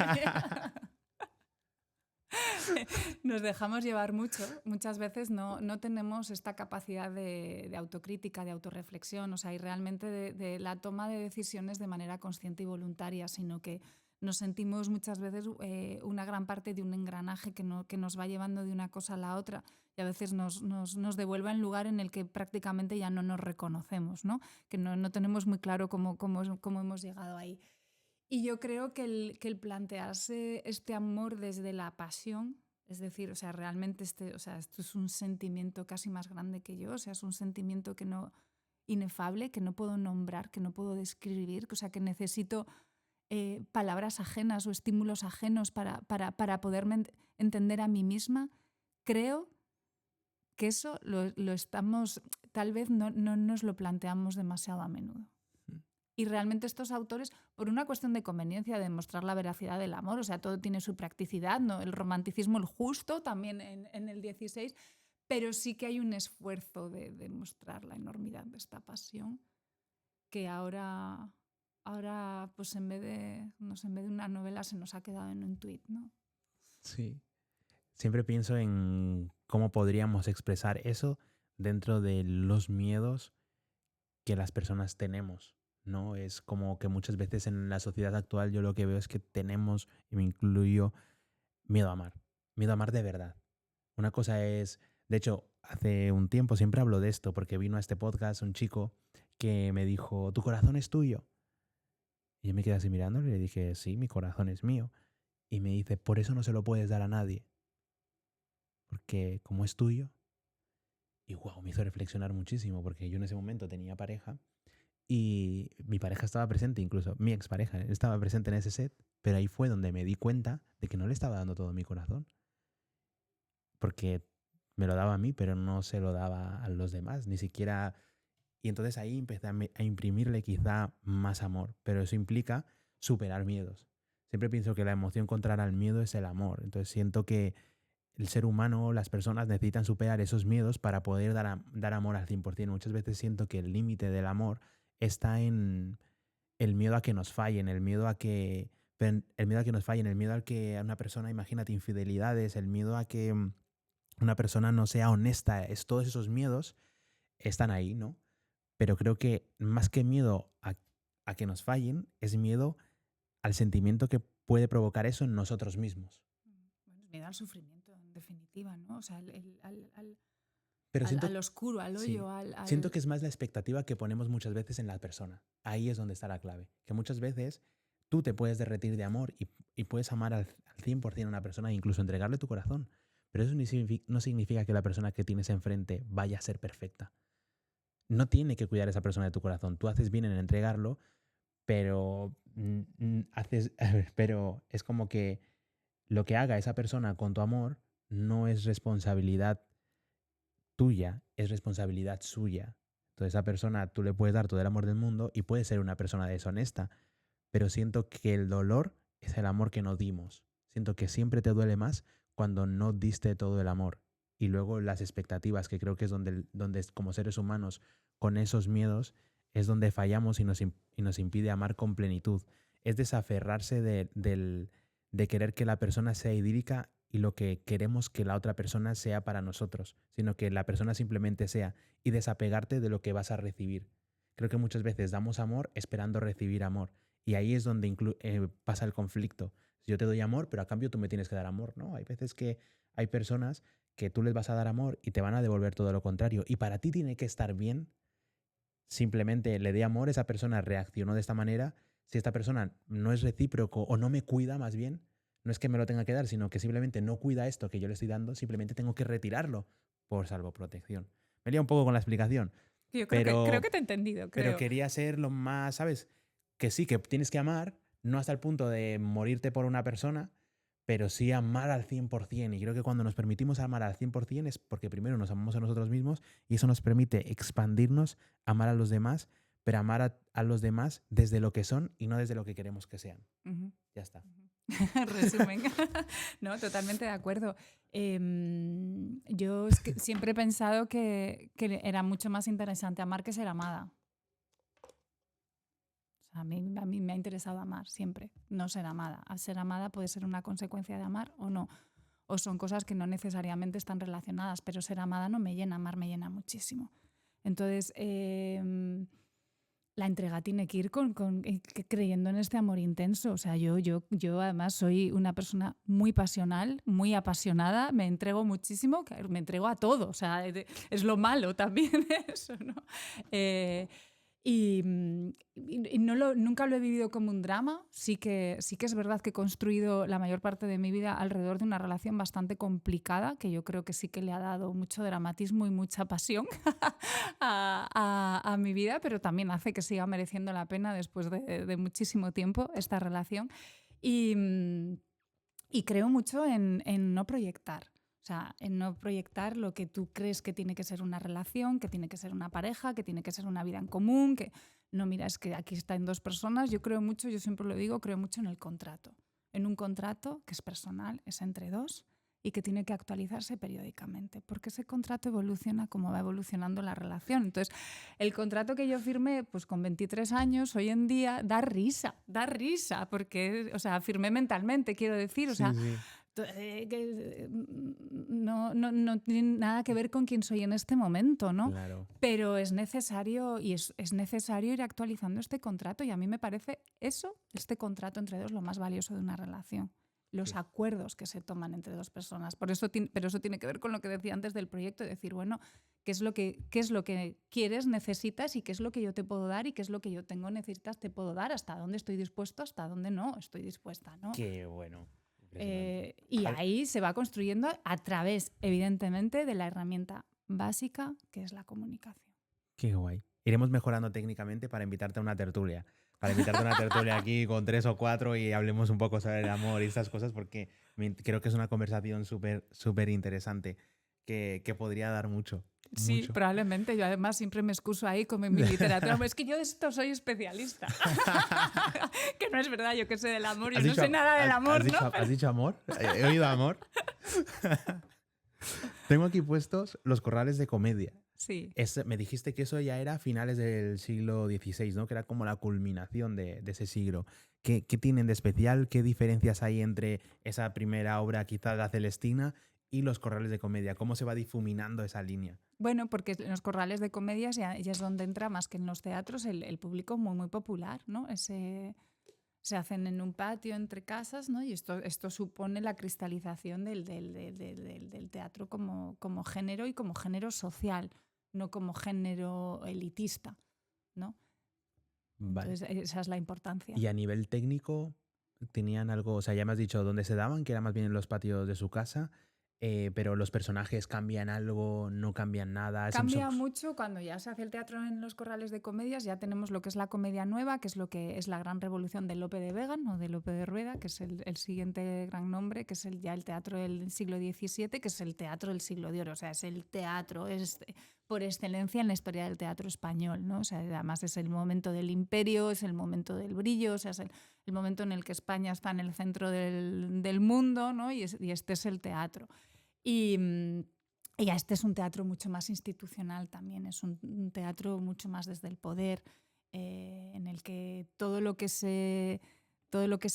Nos dejamos llevar mucho. Muchas veces no tenemos esta capacidad de autocrítica, de autorreflexión, o sea, y realmente de la toma de decisiones de manera consciente y voluntaria, sino que nos sentimos muchas veces una gran parte de un engranaje que nos va llevando de una cosa a la otra, y a veces nos devuelve en lugar en el que prácticamente ya no nos reconocemos, ¿no? Que no tenemos muy claro cómo hemos llegado ahí. Y yo creo que el plantearse este amor desde la pasión, es decir, o sea, realmente esto es un sentimiento casi más grande que yo, o sea, es un sentimiento inefable, que no puedo nombrar, que no puedo describir, o sea, que necesito palabras ajenas o estímulos ajenos para poderme entender a mí misma. Creo que eso lo estamos, tal vez no nos lo planteamos demasiado a menudo. Y realmente estos autores, por una cuestión de conveniencia, de demostrar la veracidad del amor, o sea, todo tiene su practicidad, ¿no? El romanticismo, el justo, también en el 16, pero sí que hay un esfuerzo de demostrar la enormidad de esta pasión, que ahora pues en vez de una novela se nos ha quedado en un tuit, ¿no? Sí. Siempre pienso en cómo podríamos expresar eso dentro de los miedos que las personas tenemos, ¿no? Es como que muchas veces en la sociedad actual yo lo que veo es que tenemos, y me incluyo, miedo a amar de verdad. Una cosa es, de hecho, hace un tiempo siempre hablo de esto porque vino a este podcast un chico que me dijo, ¿tu corazón es tuyo? Y yo me quedé así mirándole y le dije, sí, mi corazón es mío. Y me dice, por eso no se lo puedes dar a nadie, porque como es tuyo. Y wow, me hizo reflexionar muchísimo porque yo en ese momento tenía pareja y mi pareja estaba presente, incluso mi expareja estaba presente en ese set, pero ahí fue donde me di cuenta de que no le estaba dando todo mi corazón, porque me lo daba a mí, pero no se lo daba a los demás, ni siquiera. Y entonces ahí empecé a imprimirle quizá más amor, pero eso implica superar miedos. Siempre pienso que la emoción contraria al miedo es el amor, entonces siento que el ser humano, las personas necesitan superar esos miedos para poder dar amor al 100%. Muchas veces siento que el límite del amor está en el miedo a que nos fallen, el miedo a que nos fallen, el miedo al que a una persona, imagínate, infidelidades, el miedo a que una persona no sea honesta. Todos esos miedos están ahí, ¿no? Pero creo que más que miedo a que nos fallen, es miedo al sentimiento que puede provocar eso en nosotros mismos. Bueno, es miedo al sufrimiento, en definitiva, ¿no? O sea, Pero al oscuro, al hoyo, sí, siento que es más la expectativa que ponemos muchas veces en la persona. Ahí es donde está la clave. Que muchas veces tú te puedes derretir de amor y puedes amar al 100% a una persona e incluso entregarle tu corazón. Pero eso no significa que la persona que tienes enfrente vaya a ser perfecta. No tiene que cuidar esa persona de tu corazón. Tú haces bien en entregarlo, pero pero es como que lo que haga esa persona con tu amor no es responsabilidad tuya, es responsabilidad suya. Entonces, esa persona tú le puedes dar todo el amor del mundo y puede ser una persona deshonesta, pero siento que el dolor es el amor que no dimos. Siento que siempre te duele más cuando no diste todo el amor. Y luego las expectativas, que creo que es donde como seres humanos, con esos miedos, es donde fallamos y nos impide amar con plenitud. Es desaferrarse de querer que la persona sea idílica y lo que queremos que la otra persona sea para nosotros, sino que la persona simplemente sea, y desapegarte de lo que vas a recibir. Creo que muchas veces damos amor esperando recibir amor, y ahí es donde pasa el conflicto. Yo te doy amor, pero a cambio tú me tienes que dar amor, ¿no? Hay veces que hay personas que tú les vas a dar amor y te van a devolver todo lo contrario, y para ti tiene que estar bien. Simplemente le dé amor, esa persona reaccionó de esta manera. Si esta persona no es recíproco o no me cuida, más bien, no es que me lo tenga que dar, sino que simplemente no cuida esto que yo le estoy dando, simplemente tengo que retirarlo por salvoprotección. Me lía un poco con la explicación. Yo creo que te he entendido, creo. Pero quería ser lo más, ¿sabes? Que sí, que tienes que amar, no hasta el punto de morirte por una persona, pero sí amar al 100%. Y creo que cuando nos permitimos amar al 100% es porque primero nos amamos a nosotros mismos y eso nos permite expandirnos, amar a los demás, pero amar a los demás desde lo que son y no desde lo que queremos que sean. Ya está. Resumen. No, totalmente de acuerdo. Yo es que siempre he pensado que era mucho más interesante amar que ser amada. O sea, a mí me ha interesado amar siempre, no ser amada. Al ser amada puede ser una consecuencia de amar o no. O son cosas que no necesariamente están relacionadas, pero ser amada no me llena, amar me llena muchísimo. Entonces, la entrega tiene que ir creyendo en este amor intenso. O sea, yo además soy una persona muy pasional, muy apasionada, me entrego muchísimo, me entrego a todo. O sea, es lo malo también eso, ¿no? Y nunca lo he vivido como un drama. Sí que es verdad que he construido la mayor parte de mi vida alrededor de una relación bastante complicada, que yo creo que sí que le ha dado mucho dramatismo y mucha pasión a mi vida, pero también hace que siga mereciendo la pena después de muchísimo tiempo esta relación. Y creo mucho en no proyectar. O sea, en no proyectar lo que tú crees que tiene que ser una relación, que tiene que ser una pareja, que tiene que ser una vida en común, que no, mira, es que aquí están dos personas. Yo creo mucho, yo siempre lo digo, creo mucho en el contrato. En un contrato que es personal, es entre dos y que tiene que actualizarse periódicamente, porque ese contrato evoluciona como va evolucionando la relación. Entonces, el contrato que yo firmé pues con 23 años, hoy en día, da risa, porque, o sea, firmé mentalmente, quiero decir, o sea, Sí. no tiene nada que ver con quién soy en este momento, ¿no? Claro. Pero es necesario, y es necesario ir actualizando este contrato, y a mí me parece este contrato entre dos, lo más valioso de una relación. Los Sí. acuerdos que se toman entre dos personas. Pero eso tiene que ver con lo que decía antes del proyecto, decir, bueno, qué es lo que quieres, necesitas, y qué es lo que yo te puedo dar, y qué es lo que yo tengo, necesitas, te puedo dar, hasta dónde estoy dispuesto, hasta dónde no estoy dispuesta, ¿no? Qué bueno. Y ahí se va construyendo a través, evidentemente, de la herramienta básica que es la comunicación. Qué guay. Iremos mejorando técnicamente para invitarte a una tertulia. Para invitarte a una tertulia aquí con 3 o 4 y hablemos un poco sobre el amor y estas cosas, porque creo que es una conversación súper interesante que podría dar mucho. Sí, Mucho. probablemente. Yo además siempre me excuso ahí como en mi literatura. Es que yo de esto soy especialista. Que no es verdad, yo que sé del amor. Yo no sé nada del amor, ¿no? ¿Has dicho amor? He oído amor. Tengo aquí puestos los corrales de comedia. Sí. Me dijiste que eso ya era a finales del siglo XVI, ¿no? Que era como la culminación de ese siglo. ¿Qué tienen de especial? ¿Qué diferencias hay entre esa primera obra, quizá la Celestina, y los corrales de comedia? ¿Cómo se va difuminando esa línea? Bueno, porque en los corrales de comedias ya es donde entra, más que en los teatros, el público muy popular, ¿no? Se hacen en un patio entre casas, ¿no? Y esto supone la cristalización del teatro como género y como género social, no como género elitista, ¿no? Vale. Entonces, esa es la importancia. Y a nivel técnico, tenían algo, o sea, ya me has dicho dónde se daban, que era más bien en los patios de su casa, pero los personajes cambian algo, no cambian nada. Cambia mucho cuando ya se hace el teatro en los corrales de comedias, ya tenemos lo que es la comedia nueva, que es lo que es la gran revolución de Lope de Vega, o de Lope de Rueda, que es el siguiente gran nombre, que es ya el teatro del siglo XVII, que es el teatro del siglo de oro, o sea, es el teatro, es por excelencia en la historia del teatro español, ¿no? O sea, además es el momento del imperio, es el momento del brillo, o sea, es el momento en el que España está en el centro del mundo, ¿no? Y este es el teatro. Y este es un teatro mucho más institucional también, es un teatro mucho más desde el poder, en el que todo lo que se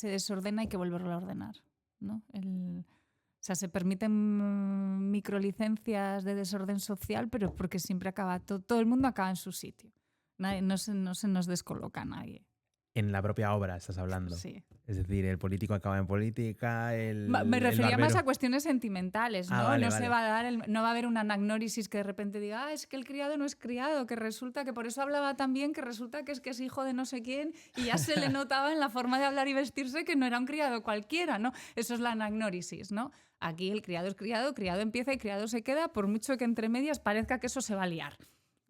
desordena hay que volverlo a ordenar, ¿no? O sea, se permiten microlicencias de desorden social, pero porque siempre acaba, todo el mundo acaba en su sitio. No se nos descoloca a nadie. En la propia obra estás hablando. Sí. Es decir, el político acaba en política, Me refería más a cuestiones sentimentales, ¿no? Vale, no vale. se va a dar no va a haber una anagnórisis que de repente diga, es que el criado no es criado, que resulta que por eso hablaba tan bien, que resulta que es hijo de no sé quién, y ya se le notaba en la forma de hablar y vestirse que no era un criado cualquiera, ¿no? Eso es la anagnórisis, ¿no? Aquí el criado es criado empieza y criado se queda, por mucho que entre medias parezca que eso se va a liar.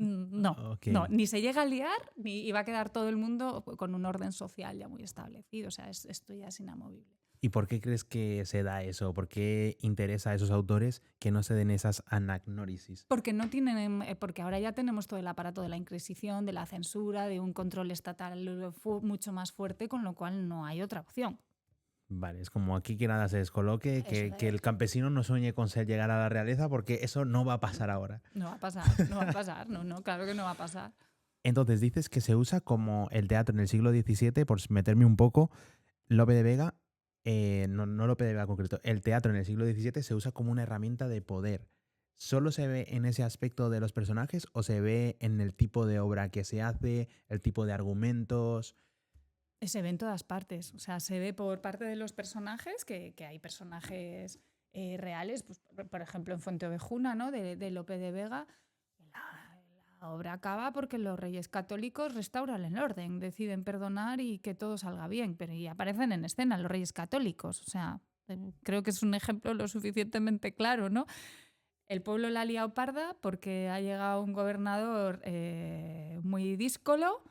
No, Okay. no, ni se llega a liar, ni va a quedar todo el mundo con un orden social ya muy establecido. O sea, esto ya es inamovible. ¿Y por qué crees que se da eso? ¿Por qué interesa a esos autores que no se den esas anagnórisis? Porque ahora ya tenemos todo el aparato de la Inquisición, de la censura, de un control estatal mucho más fuerte, con lo cual no hay otra opción. Vale, es como aquí que nada se descoloque, Eso que el es. campesino no sueñe con ser llegar a la realeza porque eso no va a pasar ahora. No va a pasar, no va a pasar, no, no, claro que no va a pasar. Entonces dices que se usa como el teatro en el siglo XVII, por meterme un poco, Lope de Vega, no Lope de Vega en concreto, el teatro en el siglo XVII se usa como una herramienta de poder. ¿Solo se ve en ese aspecto de los personajes o se ve en el tipo de obra que se hace, el tipo de argumentos? Se ve en todas partes, o sea, se ve por parte de los personajes, que hay personajes reales, pues, por ejemplo en Fuenteovejuna, ¿no? De Lope de Vega, la obra acaba porque los reyes católicos restauran el orden, deciden perdonar y que todo salga bien, pero y aparecen en escena los reyes católicos, o sea, creo que es un ejemplo lo suficientemente claro, ¿no? El pueblo la ha liado parda porque ha llegado un gobernador muy díscolo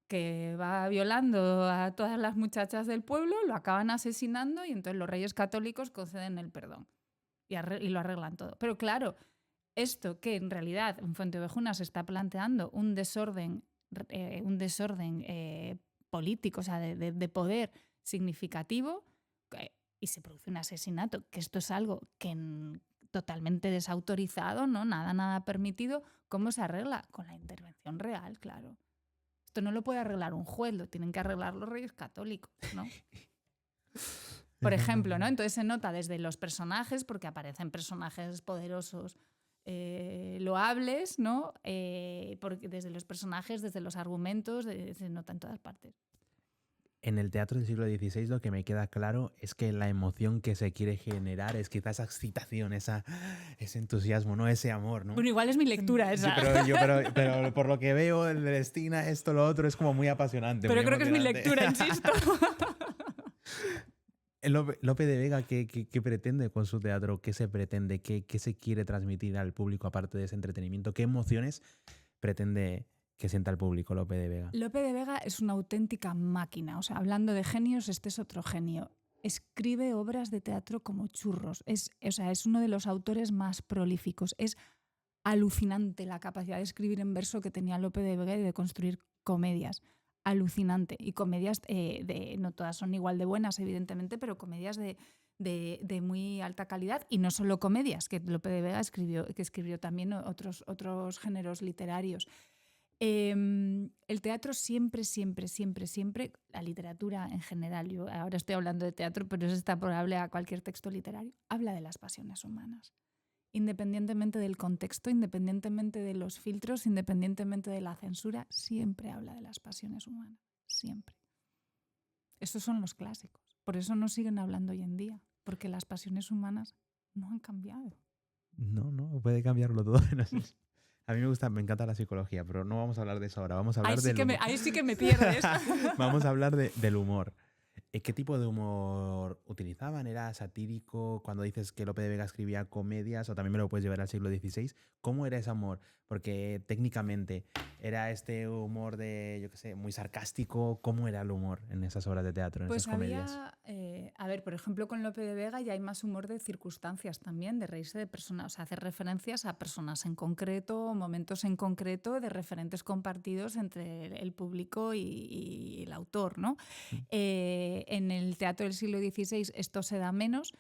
que va violando a todas las muchachas del pueblo, lo acaban asesinando y entonces los reyes católicos conceden el perdón y lo arreglan todo. Pero claro, esto que en realidad en Fuenteovejuna se está planteando un desorden político, o sea, de poder significativo, y se produce un asesinato, que esto es algo que totalmente desautorizado, ¿no? Nada permitido. ¿Cómo se arregla? Con la intervención real, claro. Esto no lo puede arreglar un juez, lo tienen que arreglar los reyes católicos, ¿no? Por ejemplo, ¿no? Entonces se nota desde los personajes, porque aparecen personajes poderosos, loables, ¿no? Porque desde los personajes, desde los argumentos, se nota en todas partes. En el teatro del siglo XVI lo que me queda claro es que la emoción que se quiere generar es quizá esa excitación, ese entusiasmo, ¿no? Ese amor, ¿no? Bueno, igual es mi lectura esa. Sí, pero por lo que veo, el Celestina, esto, lo otro, es como muy apasionante. Pero muy creo que es mi emocionante. lectura, insisto. Lope de Vega, ¿qué pretende con su teatro? ¿Qué se pretende? ¿Qué se quiere transmitir al público aparte de ese entretenimiento? ¿Qué emociones pretende que sienta el público Lope de Vega? Lope de Vega es una auténtica máquina. O sea, hablando de genios, este es otro genio. Escribe obras de teatro como churros. Es uno de los autores más prolíficos. Es alucinante la capacidad de escribir en verso que tenía Lope de Vega y de construir comedias. Alucinante. Y comedias, no todas son igual de buenas, evidentemente, pero comedias de muy alta calidad. Y no solo comedias, que Lope de Vega escribió también otros géneros literarios. El teatro siempre, la literatura en general, yo ahora estoy hablando de teatro, pero es extrapolable a cualquier texto literario, habla de las pasiones humanas. Independientemente del contexto, independientemente de los filtros, independientemente de la censura, siempre habla de las pasiones humanas, siempre. Estos son los clásicos. Por eso no siguen hablando hoy en día, porque las pasiones humanas no han cambiado. No, puede cambiarlo todo. A mí me encanta la psicología, pero no vamos a hablar de eso ahora. Vamos a hablar del humor. Ahí sí que me pierdes. Vamos a hablar del humor. ¿Qué tipo de humor utilizaban? ¿Era satírico? Cuando dices que Lope de Vega escribía comedias, o también me lo puedes llevar al siglo XVI, ¿cómo era ese humor? Porque técnicamente era este humor de, yo qué sé, muy sarcástico. ¿Cómo era el humor en esas obras de teatro, en Pues esas comedias? a ver, por ejemplo, con Lope de Vega ya hay más humor de circunstancias también, de reírse de personas, o sea, hacer referencias a personas en concreto, momentos en concreto, de referentes compartidos entre el público y el autor, ¿no? En el teatro del siglo XVI esto se da menos.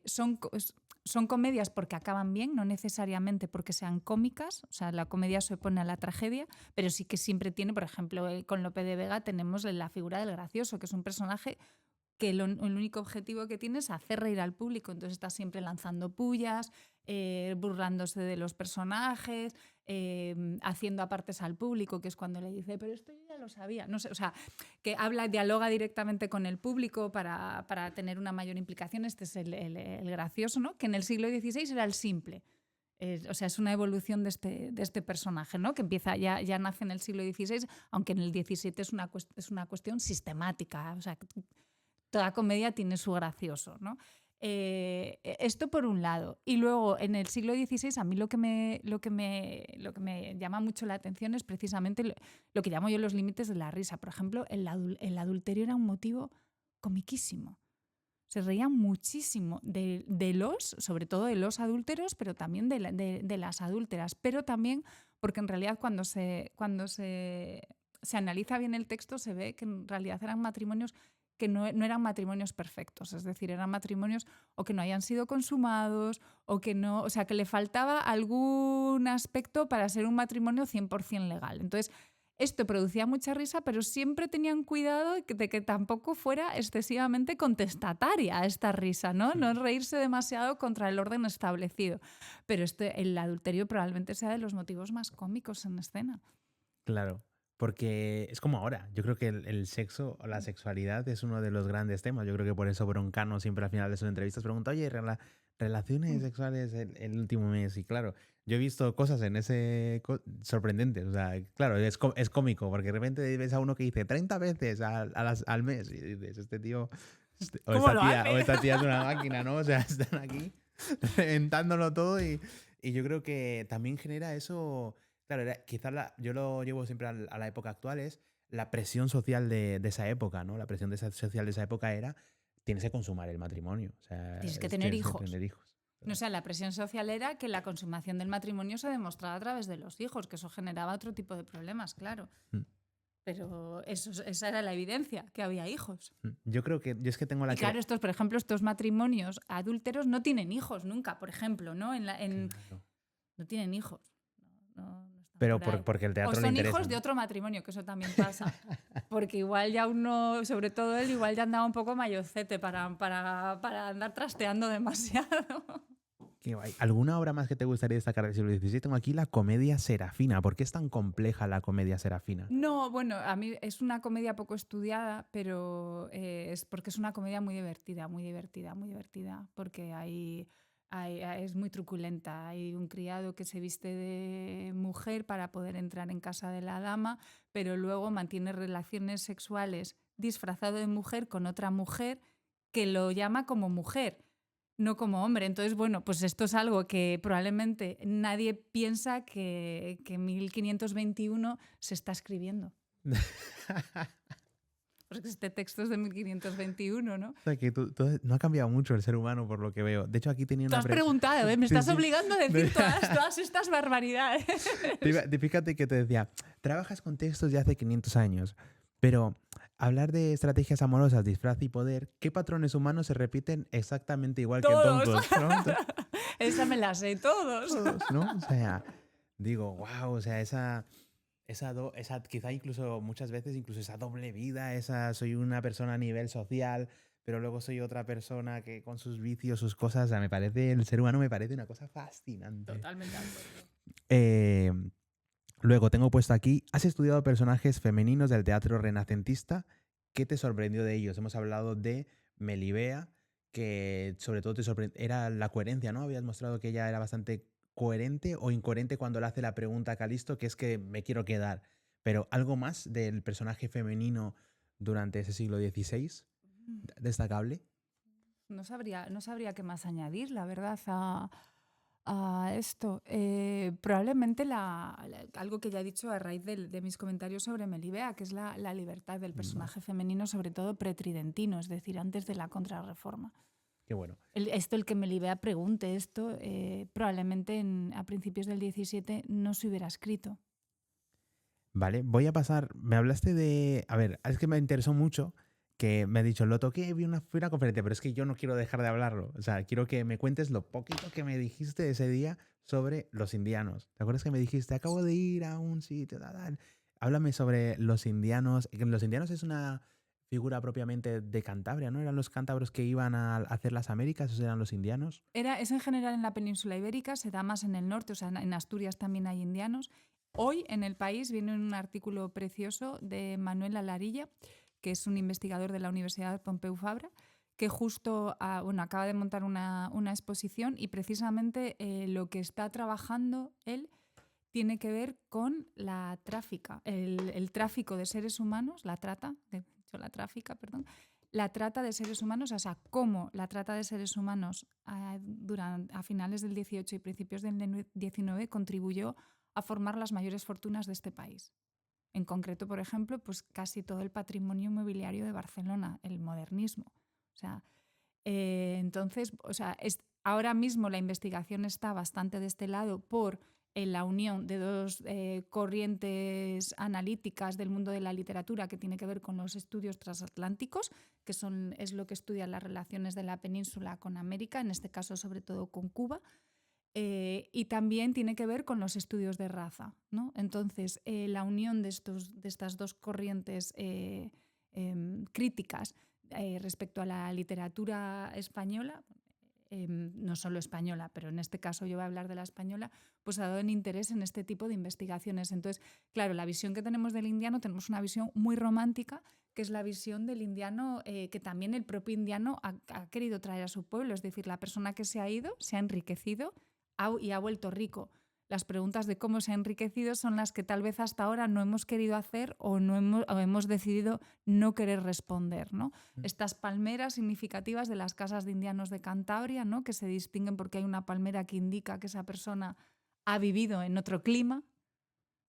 Son comedias porque acaban bien, no necesariamente porque sean cómicas, o sea, la comedia se opone a la tragedia, pero sí que siempre tiene, por ejemplo, con Lope de Vega tenemos la figura del gracioso, que es un personaje que el único objetivo que tiene es hacer reír al público, entonces está siempre lanzando pullas, burlándose de los personajes, haciendo apartes al público, que es cuando le dice, pero esto yo ya lo sabía, no sé, o sea, que dialoga directamente con el público para tener una mayor implicación. Este es el gracioso, ¿no? Que en el siglo XVI era el simple. O sea, es una evolución de este personaje, ¿no? Que empieza, ya nace en el siglo XVI, aunque en el XVII es una cuestión sistemática, o sea, toda comedia tiene su gracioso, ¿no? Esto por un lado. Y luego, en el siglo XVI, a mí lo que me llama mucho la atención es precisamente lo que llamo yo los límites de la risa. Por ejemplo, el adulterio era un motivo comiquísimo. Se reían muchísimo sobre todo de los adúlteros, pero también de las adúlteras. Pero también porque en realidad cuando se analiza bien el texto se ve que en realidad eran matrimonios que no eran matrimonios perfectos, es decir, eran matrimonios o que no hayan sido consumados o que no, o sea, que le faltaba algún aspecto para ser un matrimonio 100% legal. Entonces, esto producía mucha risa, pero siempre tenían cuidado de que tampoco fuera excesivamente contestataria esta risa, ¿no? No reírse demasiado contra el orden establecido. Pero el adulterio probablemente sea de los motivos más cómicos en escena. Claro, porque es como ahora. Yo creo que el sexo o la sexualidad es uno de los grandes temas. Yo creo que por eso Broncano siempre al final de sus entrevistas pregunta, oye, relaciones sexuales el último mes. Y claro, yo he visto cosas en ese sorprendentes. O sea, claro, es cómico, porque de repente ves a uno que dice 30 veces al mes. Y dices, este tío o ¿Cómo lo esta hace? tía es una máquina, ¿no? O sea, están aquí reventándolo todo y yo creo que también genera eso. Claro, quizás yo lo llevo siempre a la época actual, es la presión social de esa época, ¿no? La presión social de esa época era, tienes que consumar el matrimonio, o sea, Tienes que tener tienes que hijos. tener hijos. No, o sea, la presión social era que la consumación del matrimonio se demostraba a través de los hijos, que eso generaba otro tipo de problemas, claro. Mm. Pero esa era la evidencia, que había hijos. Yo creo que, yo es que tengo la... Y claro, por ejemplo, estos matrimonios adúlteros no tienen hijos nunca, por ejemplo, ¿no? Claro. No tienen hijos. No están Pero por ahí. porque el O teatro le son interesa, hijos de ¿no? otro matrimonio, que eso también pasa. Porque igual ya uno, sobre todo él, igual ya andaba un poco mayocete para andar trasteando demasiado. Qué guay. ¿Alguna obra más que te gustaría destacar del siglo XVI? Tengo aquí la comedia Serafina. ¿Por qué es tan compleja la comedia Serafina? No, bueno, a mí es una comedia poco estudiada, pero es porque es una comedia muy divertida, muy divertida, muy divertida, porque es muy truculenta. Hay un criado que se viste de mujer para poder entrar en casa de la dama, pero luego mantiene relaciones sexuales disfrazado de mujer con otra mujer que lo llama como mujer, no como hombre. Entonces, bueno, pues esto es algo que probablemente nadie piensa que en 1521 se está escribiendo. Porque este texto es de 1521, ¿no? O sea, que no ha cambiado mucho el ser humano por lo que veo. De hecho, aquí tenía Tú una... has preguntado, ¿eh? Me Sí, estás sí. obligando a decir todas estas barbaridades. Fíjate que te decía, trabajas con textos de hace 500 años, pero hablar de estrategias amorosas, disfraz y poder, ¿qué patrones humanos se repiten exactamente igual que Todos. tontos? ¿No? Esa me la sé, todos. Todos, ¿no? O sea, digo, wow, o sea, esa quizá incluso muchas veces, incluso esa doble vida, soy una persona a nivel social, pero luego soy otra persona que con sus vicios, sus cosas, o sea, el ser humano me parece una cosa fascinante. Totalmente de acuerdo. Eh, Luego tengo puesto aquí, has estudiado personajes femeninos del teatro renacentista. ¿Qué te sorprendió de ellos? Hemos hablado de Melibea, que sobre todo era la coherencia, ¿no? Habías mostrado que ella era bastante coherente o incoherente cuando le hace la pregunta a Calisto, que es que me quiero quedar. Pero algo más del personaje femenino durante ese siglo XVI, destacable. No sabría qué más añadir, la verdad, a esto. Probablemente algo que ya he dicho a raíz de mis comentarios sobre Melibea, que es la libertad del personaje femenino, sobre todo pretridentino, es decir, antes de la Contrarreforma. Qué bueno. El que Melibea pregunte esto, probablemente a principios del 17 no se hubiera escrito. Vale, voy a pasar. Me hablaste de. A ver, es que me interesó mucho que me ha dicho, lo toqué, fui a una conferencia, pero es que yo no quiero dejar de hablarlo. O sea, quiero que me cuentes lo poquito que me dijiste ese día sobre los indianos. ¿Te acuerdas que me dijiste, acabo de ir a un sitio, tal? Háblame sobre los indianos. Los indianos es una figura propiamente de Cantabria, ¿no? ¿Eran los cántabros que iban a hacer las Américas? ¿Esos eran los indianos? Es en general en la península ibérica, se da más en el norte, o sea, en Asturias también hay indianos. Hoy en El País viene un artículo precioso de Manuel Alarilla, que es un investigador de la Universidad Pompeu Fabra, que justo acaba de montar una exposición y precisamente lo que está trabajando él tiene que ver con la tráfica, el tráfico de seres humanos, la trata de seres humanos, o sea, cómo la trata de seres humanos a finales del 18 y principios del 19 contribuyó a formar las mayores fortunas de este país. En concreto, por ejemplo, pues casi todo el patrimonio inmobiliario de Barcelona, el modernismo. O sea, entonces, o sea, ahora mismo la investigación está bastante de este lado por la unión de dos corrientes analíticas del mundo de la literatura que tiene que ver con los estudios transatlánticos, que es lo que estudia las relaciones de la península con América, en este caso sobre todo con Cuba, y también tiene que ver con los estudios de raza, ¿no? Entonces, la unión de estas dos corrientes críticas respecto a la literatura española, no solo española, pero en este caso yo voy a hablar de la española, pues ha dado un interés en este tipo de investigaciones. Entonces, claro, la visión que tenemos del indiano, tenemos una visión muy romántica, que es la visión del indiano que también el propio indiano ha querido traer a su pueblo. Es decir, la persona que se ha ido, se ha enriquecido y ha vuelto rico. Las preguntas de cómo se ha enriquecido son las que tal vez hasta ahora no hemos querido hacer o hemos decidido no querer responder, ¿no? Estas palmeras significativas de las casas de indianos de Cantabria, ¿no? Que se distinguen porque hay una palmera que indica que esa persona ha vivido en otro clima,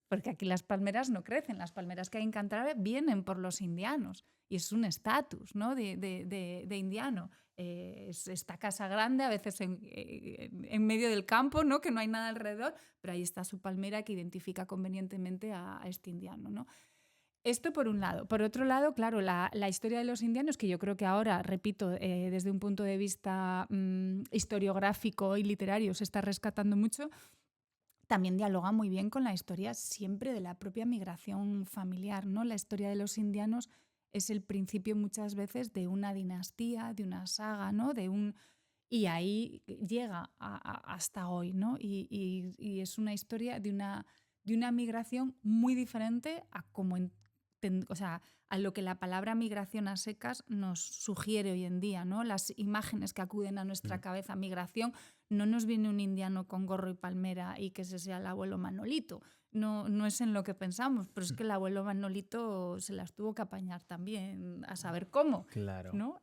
porque aquí las palmeras no crecen, las palmeras que hay en Cantabria vienen por los indianos y es un estatus, ¿no? de indiano. Es esta casa grande, a veces en medio del campo, ¿no? Que no hay nada alrededor, pero ahí está su palmera que identifica convenientemente a este indiano, ¿no? Esto por un lado. Por otro lado, claro, la historia de los indianos, que yo creo que ahora, repito, desde un punto de vista historiográfico y literario se está rescatando mucho, también dialoga muy bien con la historia siempre de la propia migración familiar, ¿no? La historia de los indianos es el principio muchas veces de una dinastía, de una saga, ¿no? Y ahí llega hasta hoy, ¿no? Y es una historia de una migración muy diferente a o sea, a lo que la palabra migración a secas nos sugiere hoy en día, ¿no? Las imágenes que acuden a nuestra cabeza, migración, no nos viene un indiano con gorro y palmera y que ese sea el abuelo Manolito. No, no es en lo que pensamos, pero es que el abuelo Manolito se las tuvo que apañar también a saber cómo, Claro. ¿no?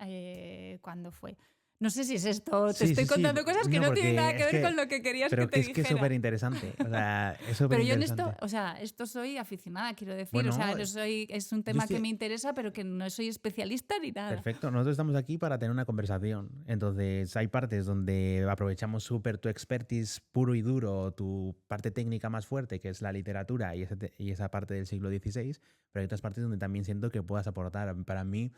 Cuándo fue. No sé si es esto, te Sí, estoy sí, sí. contando cosas que No, no tienen porque nada que ver con lo que querías que pero te que es dijera. súper interesante. O sea, es súper Pero yo en esto, interesante. o sea, esto soy aficionada, quiero decir. Bueno, O sea, es un yo tema que estoy... me interesa, pero que no soy especialista ni nada. Perfecto, nosotros estamos aquí para tener una conversación. Entonces, hay partes donde aprovechamos súper tu expertise puro y duro, tu parte técnica más fuerte, que es la literatura y esa parte del siglo XVI, pero hay otras partes donde también siento que puedas aportar. Para mí,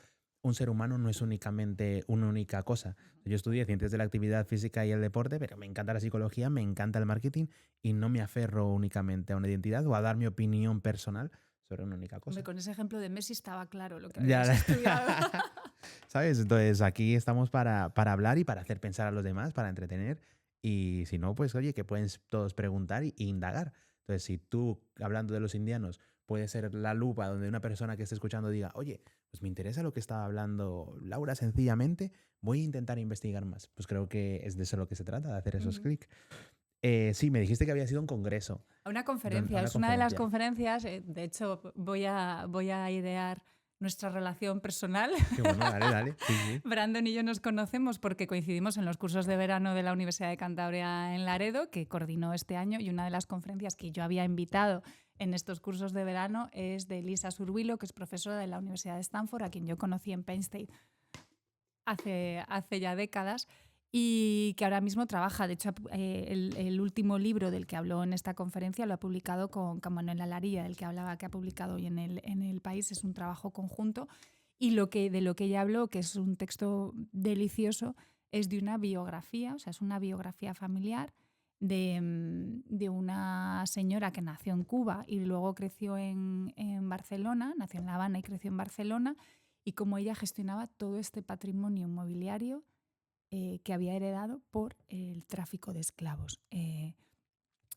un ser humano no es únicamente una única cosa. Yo estudié ciencias de la actividad física y el deporte, pero me encanta la psicología, me encanta el marketing y no me aferro únicamente a una identidad o a dar mi opinión personal sobre una única cosa. Hombre, con ese ejemplo de Messi estaba claro lo que Ya, habías estudiado. ¿sabes? Entonces aquí estamos para hablar y para hacer pensar a los demás, para entretener. Y si no, pues oye, que pueden todos preguntar y indagar. Entonces, si tú, hablando de los indianos, puede ser la lupa donde una persona que esté escuchando diga, oye, pues me interesa lo que estaba hablando Laura, sencillamente, voy a intentar investigar más. Pues creo que es de eso lo que se trata, de hacer esos clics. Sí, me dijiste que había sido un congreso. A una conferencia. Es una de las conferencias, de hecho, voy a idear nuestra relación personal. Qué bueno, dale. Sí, sí. Brandon y yo nos conocemos porque coincidimos en los cursos de verano de la Universidad de Cantabria en Laredo, que coordinó este año, y una de las conferencias que yo había invitado en estos cursos de verano es de Lisa Survilo, que es profesora de la Universidad de Stanford, a quien yo conocí en Penn State hace ya décadas, y que ahora mismo trabaja. De hecho, el último libro del que habló en esta conferencia lo ha publicado con Manuel Alarilla, del que hablaba, que ha publicado hoy en el País. Es un trabajo conjunto. Y de lo que ella habló, que es un texto delicioso, es de una biografía, o sea, es una biografía familiar de una señora que nació en Cuba y luego creció en Barcelona, nació en La Habana y creció en Barcelona, y cómo ella gestionaba todo este patrimonio inmobiliario que había heredado por el tráfico de esclavos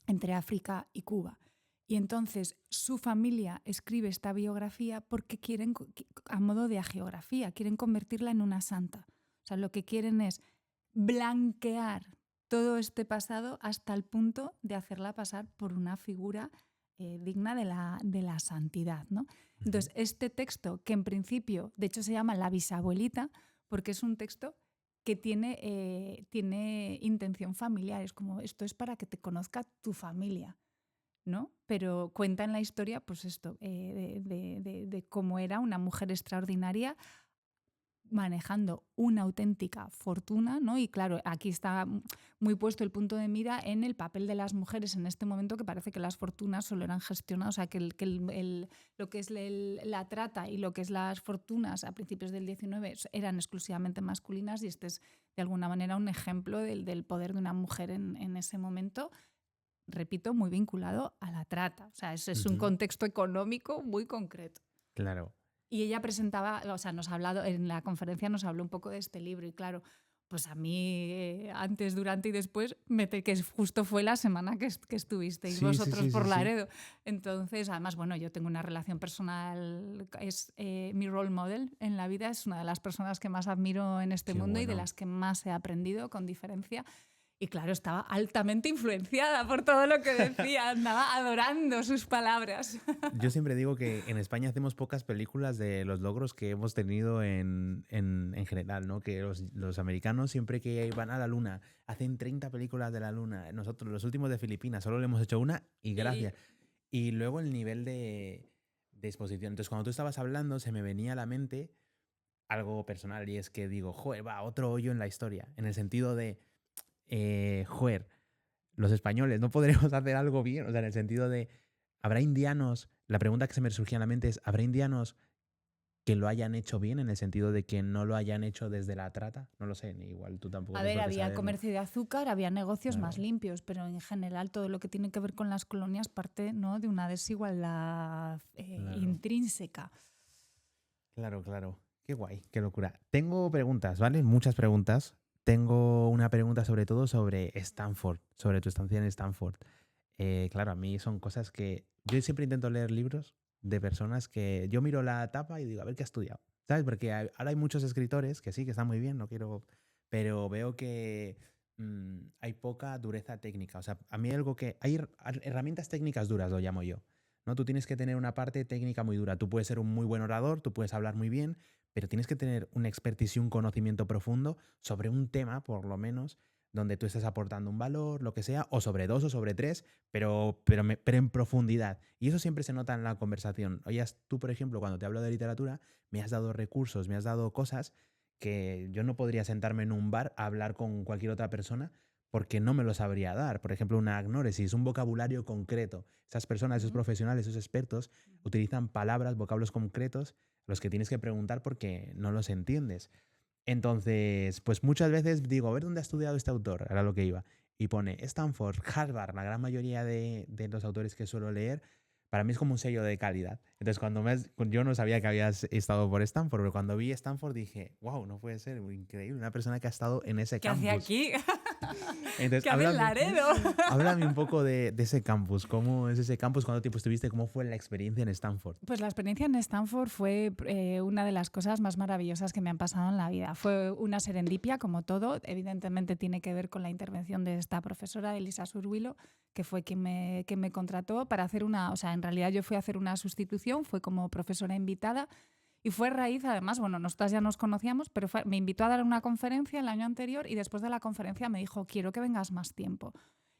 entre África y Cuba. Y entonces su familia escribe esta biografía porque quieren, a modo de hagiografía, quieren convertirla en una santa. O sea, lo que quieren es blanquear todo este pasado hasta el punto de hacerla pasar por una figura digna de la santidad, ¿no? Entonces, este texto, que en principio, de hecho se llama La bisabuelita, porque es un texto que tiene intención familiar. Es como, esto es para que te conozca tu familia, ¿no? Pero cuenta en la historia, pues esto, de cómo era una mujer extraordinaria manejando una auténtica fortuna, ¿no? Y claro, aquí está muy puesto el punto de mira en el papel de las mujeres en este momento, que parece que las fortunas solo eran gestionadas, o sea, que lo que es la trata y lo que es las fortunas a principios del XIX eran exclusivamente masculinas, y este es de alguna manera un ejemplo del poder de una mujer en ese momento, repito, muy vinculado a la trata. O sea, es un contexto económico muy concreto. Claro. Y ella presentaba, o sea, en la conferencia nos habló un poco de este libro, y claro, pues a mí antes, durante y después, que justo fue la semana que estuvisteis vosotros por Laredo. Entonces, además, bueno, yo tengo una relación personal, es mi role model en la vida, es una de las personas que más admiro en este mundo y de las que más he aprendido, con diferencia. Y claro, estaba altamente influenciada por todo lo que decía, andaba adorando sus palabras. Yo siempre digo que en España hacemos pocas películas de los logros que hemos tenido en general, ¿no? Que los americanos siempre que van a la luna hacen 30 películas de la luna. Nosotros, los últimos de Filipinas, solo le hemos hecho una y gracias. Y luego el nivel de exposición. Entonces, cuando tú estabas hablando, se me venía a la mente algo personal, y es que digo, joder, va, otro hoyo en la historia. En el sentido de, joder, los españoles no podremos hacer algo bien. O sea, en el sentido de, ¿habrá indianos? La pregunta que se me surgía en la mente es, ¿habrá indianos que lo hayan hecho bien, en el sentido de que no lo hayan hecho desde la trata? No lo sé, igual tú tampoco. A ver, había comercio de azúcar, había negocios más limpios, pero en general todo lo que tiene que ver con las colonias parte, ¿no?, de una desigualdad intrínseca. Claro. Qué guay, qué locura. Tengo preguntas, ¿vale? Muchas preguntas. Tengo una pregunta sobre todo sobre Stanford, sobre tu estancia en Stanford. Claro, a mí son cosas que... Yo siempre intento leer libros de personas que yo miro la tapa y digo, a ver qué ha estudiado, ¿sabes? Porque ahora hay muchos escritores que sí, que están muy bien, no quiero... Pero veo que hay poca dureza técnica. O sea, a mí algo que... Hay herramientas técnicas duras, lo llamo yo, ¿no? Tú tienes que tener una parte técnica muy dura. Tú puedes ser un muy buen orador, tú puedes hablar muy bien, pero tienes que tener una expertise y un conocimiento profundo sobre un tema, por lo menos, donde tú estés aportando un valor, lo que sea, o sobre 2 o sobre 3, pero en profundidad. Y eso siempre se nota en la conversación. Oye, tú, por ejemplo, cuando te hablo de literatura, me has dado recursos, me has dado cosas que yo no podría sentarme en un bar a hablar con cualquier otra persona porque no me lo sabría dar. Por ejemplo, una agnóresis, un vocabulario concreto. Esas personas, esos profesionales, esos expertos utilizan palabras, vocablos concretos, los que tienes que preguntar porque no los entiendes. Entonces, pues muchas veces digo, a ver dónde ha estudiado este autor, era lo que iba. Y pone Stanford, Harvard, la gran mayoría de los autores que suelo leer, para mí es como un sello de calidad. Entonces, yo no sabía que habías estado por Stanford, pero cuando vi Stanford dije, wow, no puede ser, increíble, una persona que ha estado en ese campus. ¿Qué hace aquí? Entonces, ¿Qué hace en Laredo? Háblame un poco de ese campus. ¿Cómo es ese campus? ¿Cuánto tiempo estuviste? ¿Cómo fue la experiencia en Stanford? Pues la experiencia en Stanford fue una de las cosas más maravillosas que me han pasado en la vida. Fue una serendipia, como todo. Evidentemente tiene que ver con la intervención de esta profesora, Elisa Surwilo, que fue quien me contrató para hacer o sea, en realidad yo fui a hacer una sustitución, fue como profesora invitada. Y fue raíz, además, bueno, nosotras ya nos conocíamos, pero me invitó a dar una conferencia el año anterior, y después de la conferencia me dijo, quiero que vengas más tiempo.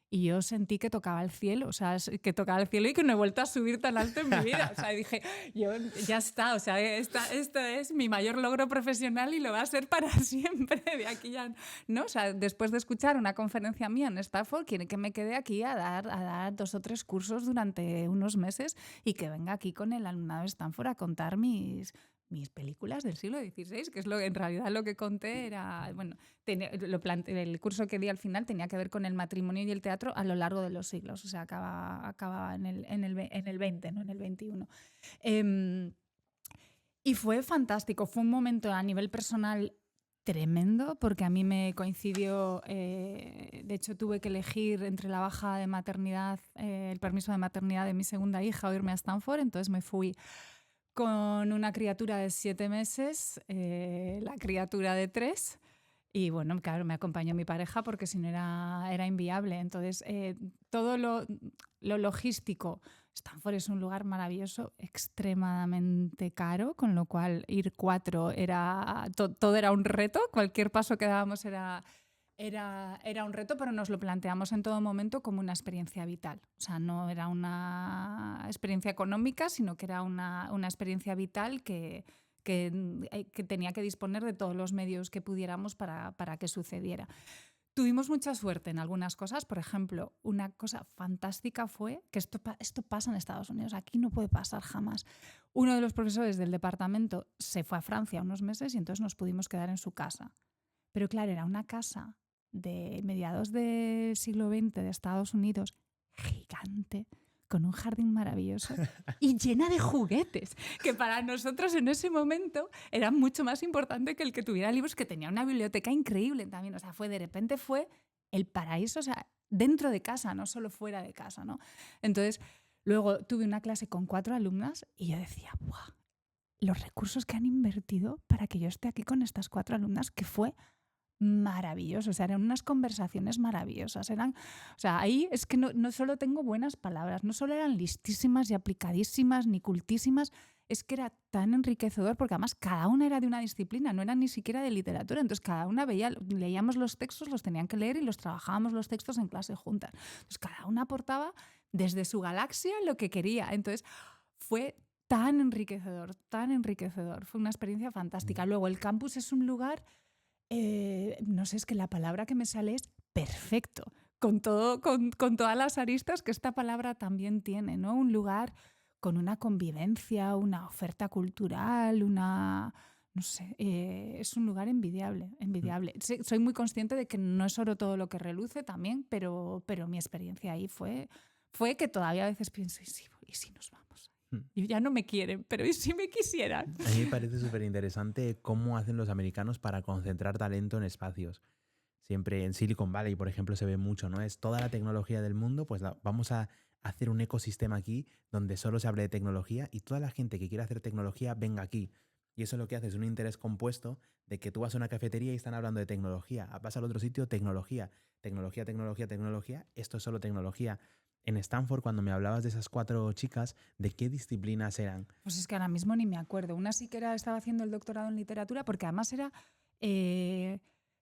Y yo sentí que tocaba el cielo, o sea, que tocaba el cielo y que no he vuelto a subir tan alto en mi vida. O sea, dije, ya está, o sea, esto es mi mayor logro profesional y lo va a ser para siempre de aquí ya. ¿No? O sea, después de escuchar una conferencia mía en Stanford, quiere que me quede aquí a dar 2 o 3 cursos durante unos meses y que venga aquí con el alumnado de Stanford a contar mis películas del siglo XVI, que es en realidad lo que conté era, bueno, el curso que di al final tenía que ver con el matrimonio y el teatro a lo largo de los siglos, o sea, acaba en el 20, no en el 21. Y fue fantástico, fue un momento a nivel personal tremendo, porque a mí me coincidió, de hecho tuve que elegir entre la baja de maternidad, el permiso de maternidad de mi segunda hija o irme a Stanford, entonces me fui con una criatura de 7 meses, la criatura de 3, y bueno, claro, me acompañó mi pareja porque si no era inviable. Entonces, todo lo logístico. Stanford es un lugar maravilloso, extremadamente caro, con lo cual ir 4 todo era un reto, cualquier paso que dábamos era un reto, pero nos lo planteamos en todo momento como una experiencia vital. O sea, no era una experiencia económica, sino que era una experiencia vital que que tenía que disponer de todos los medios que pudiéramos para que sucediera. Tuvimos mucha suerte en algunas cosas. Por ejemplo, una cosa fantástica fue que esto pasa en Estados Unidos, aquí no puede pasar jamás. Uno de los profesores del departamento se fue a Francia unos meses y entonces nos pudimos quedar en su casa. Pero claro, era una casa de mediados del siglo XX de Estados Unidos, gigante, con un jardín maravilloso y llena de juguetes, que para nosotros en ese momento era mucho más importante que el que tuviera libros, que tenía una biblioteca increíble también. O sea, de repente fue el paraíso, o sea, dentro de casa, no solo fuera de casa, ¿no? Entonces, luego tuve una clase con 4 alumnas y yo decía, ¡buah! Los recursos que han invertido para que yo esté aquí con estas 4 alumnas, que fue maravilloso, o sea, eran unas conversaciones maravillosas. O sea, ahí es que no solo tengo buenas palabras, no solo eran listísimas y aplicadísimas ni cultísimas, es que era tan enriquecedor porque además cada una era de una disciplina, no era ni siquiera de literatura, entonces cada una leíamos los textos, los tenían que leer y los trabajábamos los textos en clase juntas. Entonces cada una aportaba desde su galaxia lo que quería. Entonces fue tan enriquecedor, fue una experiencia fantástica. Luego el campus es un lugar... no sé, es que la palabra que me sale es perfecto, con todas las aristas que esta palabra también tiene, ¿no? Un lugar con una convivencia, una oferta cultural, no sé, es un lugar envidiable. Soy muy consciente de que no es oro todo lo que reluce también, pero mi experiencia ahí fue que todavía a veces pienso, ¿y si nos vamos? Y ya no me quieren, pero ¿y si me quisieran? A mí me parece súper interesante cómo hacen los americanos para concentrar talento en espacios. Siempre en Silicon Valley, por ejemplo, se ve mucho, ¿no? Es toda la tecnología del mundo, pues vamos a hacer un ecosistema aquí donde solo se hable de tecnología y toda la gente que quiera hacer tecnología venga aquí. Y eso lo que hace es un interés compuesto de que tú vas a una cafetería y están hablando de tecnología. Vas al otro sitio, tecnología. Tecnología, tecnología, tecnología. Esto es solo tecnología. En Stanford, cuando me hablabas de esas 4 chicas, ¿de qué disciplinas eran? Pues es que ahora mismo ni me acuerdo. Una sí que estaba haciendo el doctorado en literatura, porque además era...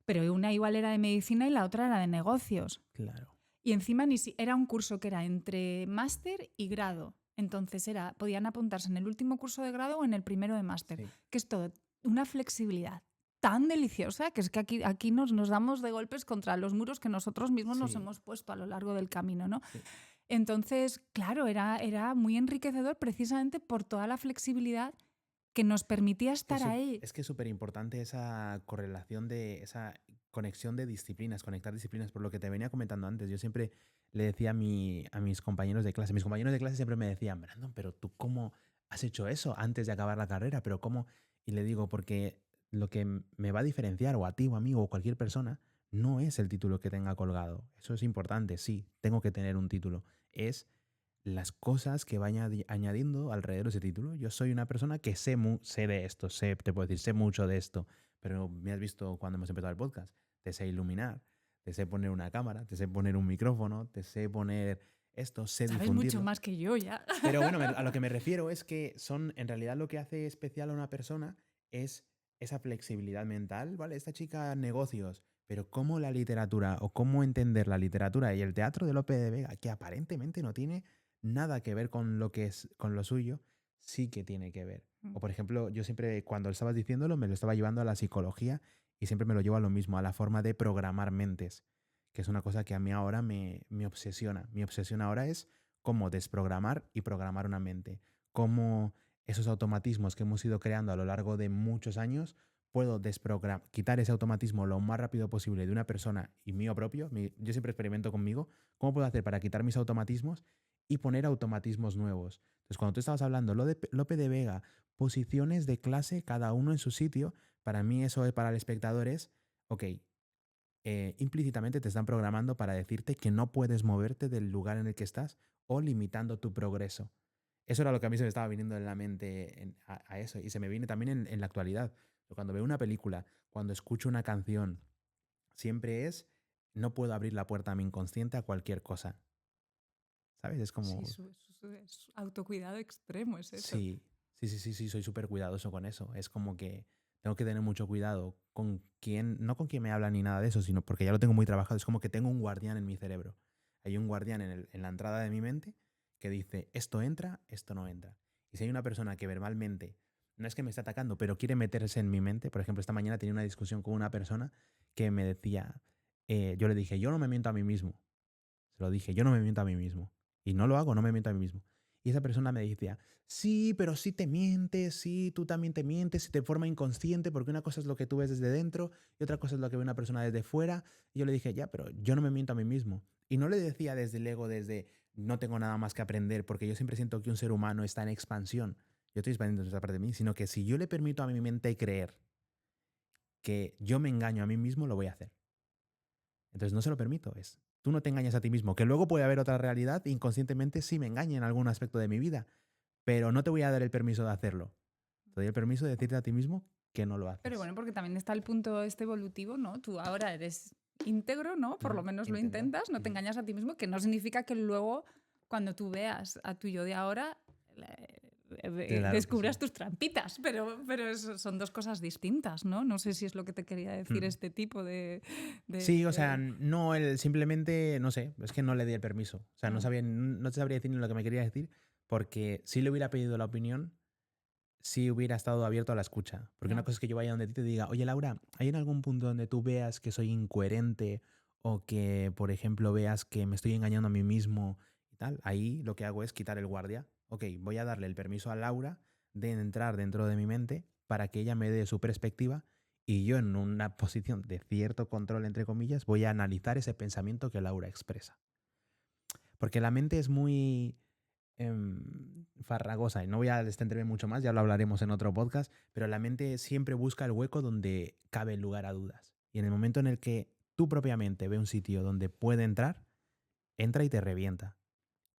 pero una igual era de medicina y la otra era de negocios. Claro. Y encima era un curso que era entre máster y grado. Entonces podían apuntarse en el último curso de grado o en el primero de máster. Sí. Que es todo una flexibilidad tan deliciosa que es que aquí nos damos de golpes contra los muros que nosotros mismos nos hemos puesto a lo largo del camino, ¿no? Sí. Entonces, claro, era muy enriquecedor precisamente por toda la flexibilidad que nos permitía estar ahí. Es que es súper importante esa correlación esa conexión de disciplinas, conectar disciplinas, por lo que te venía comentando antes. Yo siempre le decía a mis compañeros de clase, siempre me decían, Brandon, pero tú ¿cómo has hecho eso antes de acabar la carrera? Pero ¿cómo? Y le digo, porque lo que me va a diferenciar, o a ti o a mí o a cualquier persona, no es el título que tenga colgado. Eso es importante, sí, tengo que tener un título. Es las cosas que va añadiendo alrededor de ese título. Yo soy una persona que sé de esto, te puedo decir, sé mucho de esto, pero me has visto cuando hemos empezado el podcast. Te sé iluminar, te sé poner una cámara, te sé poner un micrófono, te sé poner esto, sé Sabes difundirlo. mucho más que yo ya. Pero bueno, a lo que me refiero es que en realidad lo que hace especial a una persona es esa flexibilidad mental, ¿vale? Esta chica negocios, pero cómo la literatura o cómo entender la literatura y el teatro de Lope de Vega, que aparentemente no tiene nada que ver con con lo suyo, sí que tiene que ver. O por ejemplo, yo siempre cuando estabas diciéndolo me lo estaba llevando a la psicología y siempre me lo llevo a lo mismo, a la forma de programar mentes, que es una cosa que a mí ahora me obsesiona. Mi obsesión ahora es cómo desprogramar y programar una mente, cómo esos automatismos que hemos ido creando a lo largo de muchos años, puedo quitar ese automatismo lo más rápido posible de una persona y mío propio. Yo siempre experimento conmigo, ¿cómo puedo hacer para quitar mis automatismos y poner automatismos nuevos? Entonces, cuando tú estabas hablando, Lope de Vega, posiciones de clase, cada uno en su sitio, para mí eso para el espectador es, ok, implícitamente te están programando para decirte que no puedes moverte del lugar en el que estás o limitando tu progreso. Eso era lo que a mí se me estaba viniendo en la mente a eso. Y se me viene también en la actualidad. Cuando veo una película, cuando escucho una canción, siempre no puedo abrir la puerta a mi inconsciente a cualquier cosa. ¿Sabes? Es como... Sí, es autocuidado extremo, es eso. Sí, soy súper cuidadoso con eso. Es como que tengo que tener mucho cuidado no con quién me habla ni nada de eso, sino porque ya lo tengo muy trabajado. Es como que tengo un guardián en mi cerebro. Hay un guardián en la entrada de mi mente que dice, esto entra, esto no entra. Y si hay una persona que verbalmente no es que me esté atacando, pero quiere meterse en mi mente. Por ejemplo, esta mañana tenía una discusión con una persona que me decía, yo le dije, yo no me miento a mí mismo. Se lo dije, yo no me miento a mí mismo. Y no lo hago, no me miento a mí mismo. Y esa persona me decía, sí, pero sí te mientes, sí, tú también te mientes de forma inconsciente, porque una cosa es lo que tú ves desde dentro y otra cosa es lo que ve una persona desde fuera. Y yo le dije, ya, pero yo no me miento a mí mismo. Y no le decía desde el ego, desde no tengo nada más que aprender, porque yo siempre siento que un ser humano está en expansión. Yo estoy expandiendo esa parte de mí, sino que si yo le permito a mi mente creer que yo me engaño a mí mismo, lo voy a hacer. Entonces no se lo permito, tú no te engañas a ti mismo, que luego puede haber otra realidad, inconscientemente sí me engañe en algún aspecto de mi vida, pero no te voy a dar el permiso de hacerlo. Te doy el permiso de decirte a ti mismo que no lo haces. Pero bueno, porque también está el punto este evolutivo, ¿no? Tú ahora eres íntegro, ¿no? Por lo menos lo intentas, no te engañas a ti mismo, que no significa que luego, cuando tú veas a tu yo de ahora, Claro descubras sí. tus trampitas, pero son dos cosas distintas, ¿no? No sé si es lo que te quería decir este tipo de... Sí, o sea, no, él simplemente, no sé, es que no le di el permiso. O sea, no te sabría decir ni lo que me quería decir, porque si le hubiera pedido la opinión, sí hubiera estado abierto a la escucha. Porque una cosa es que yo vaya donde ti te diga, oye Laura, ¿hay en algún punto donde tú veas que soy incoherente o que, por ejemplo, veas que me estoy engañando a mí mismo y tal? Ahí lo que hago es quitar el guardia. Ok, voy a darle el permiso a Laura de entrar dentro de mi mente para que ella me dé su perspectiva y yo en una posición de cierto control, entre comillas, voy a analizar ese pensamiento que Laura expresa. Porque la mente es muy farragosa y no voy a extenderme mucho más, ya lo hablaremos en otro podcast, pero la mente siempre busca el hueco donde cabe el lugar a dudas. Y en el momento en el que tú propiamente ve un sitio donde puede entrar, entra y te revienta.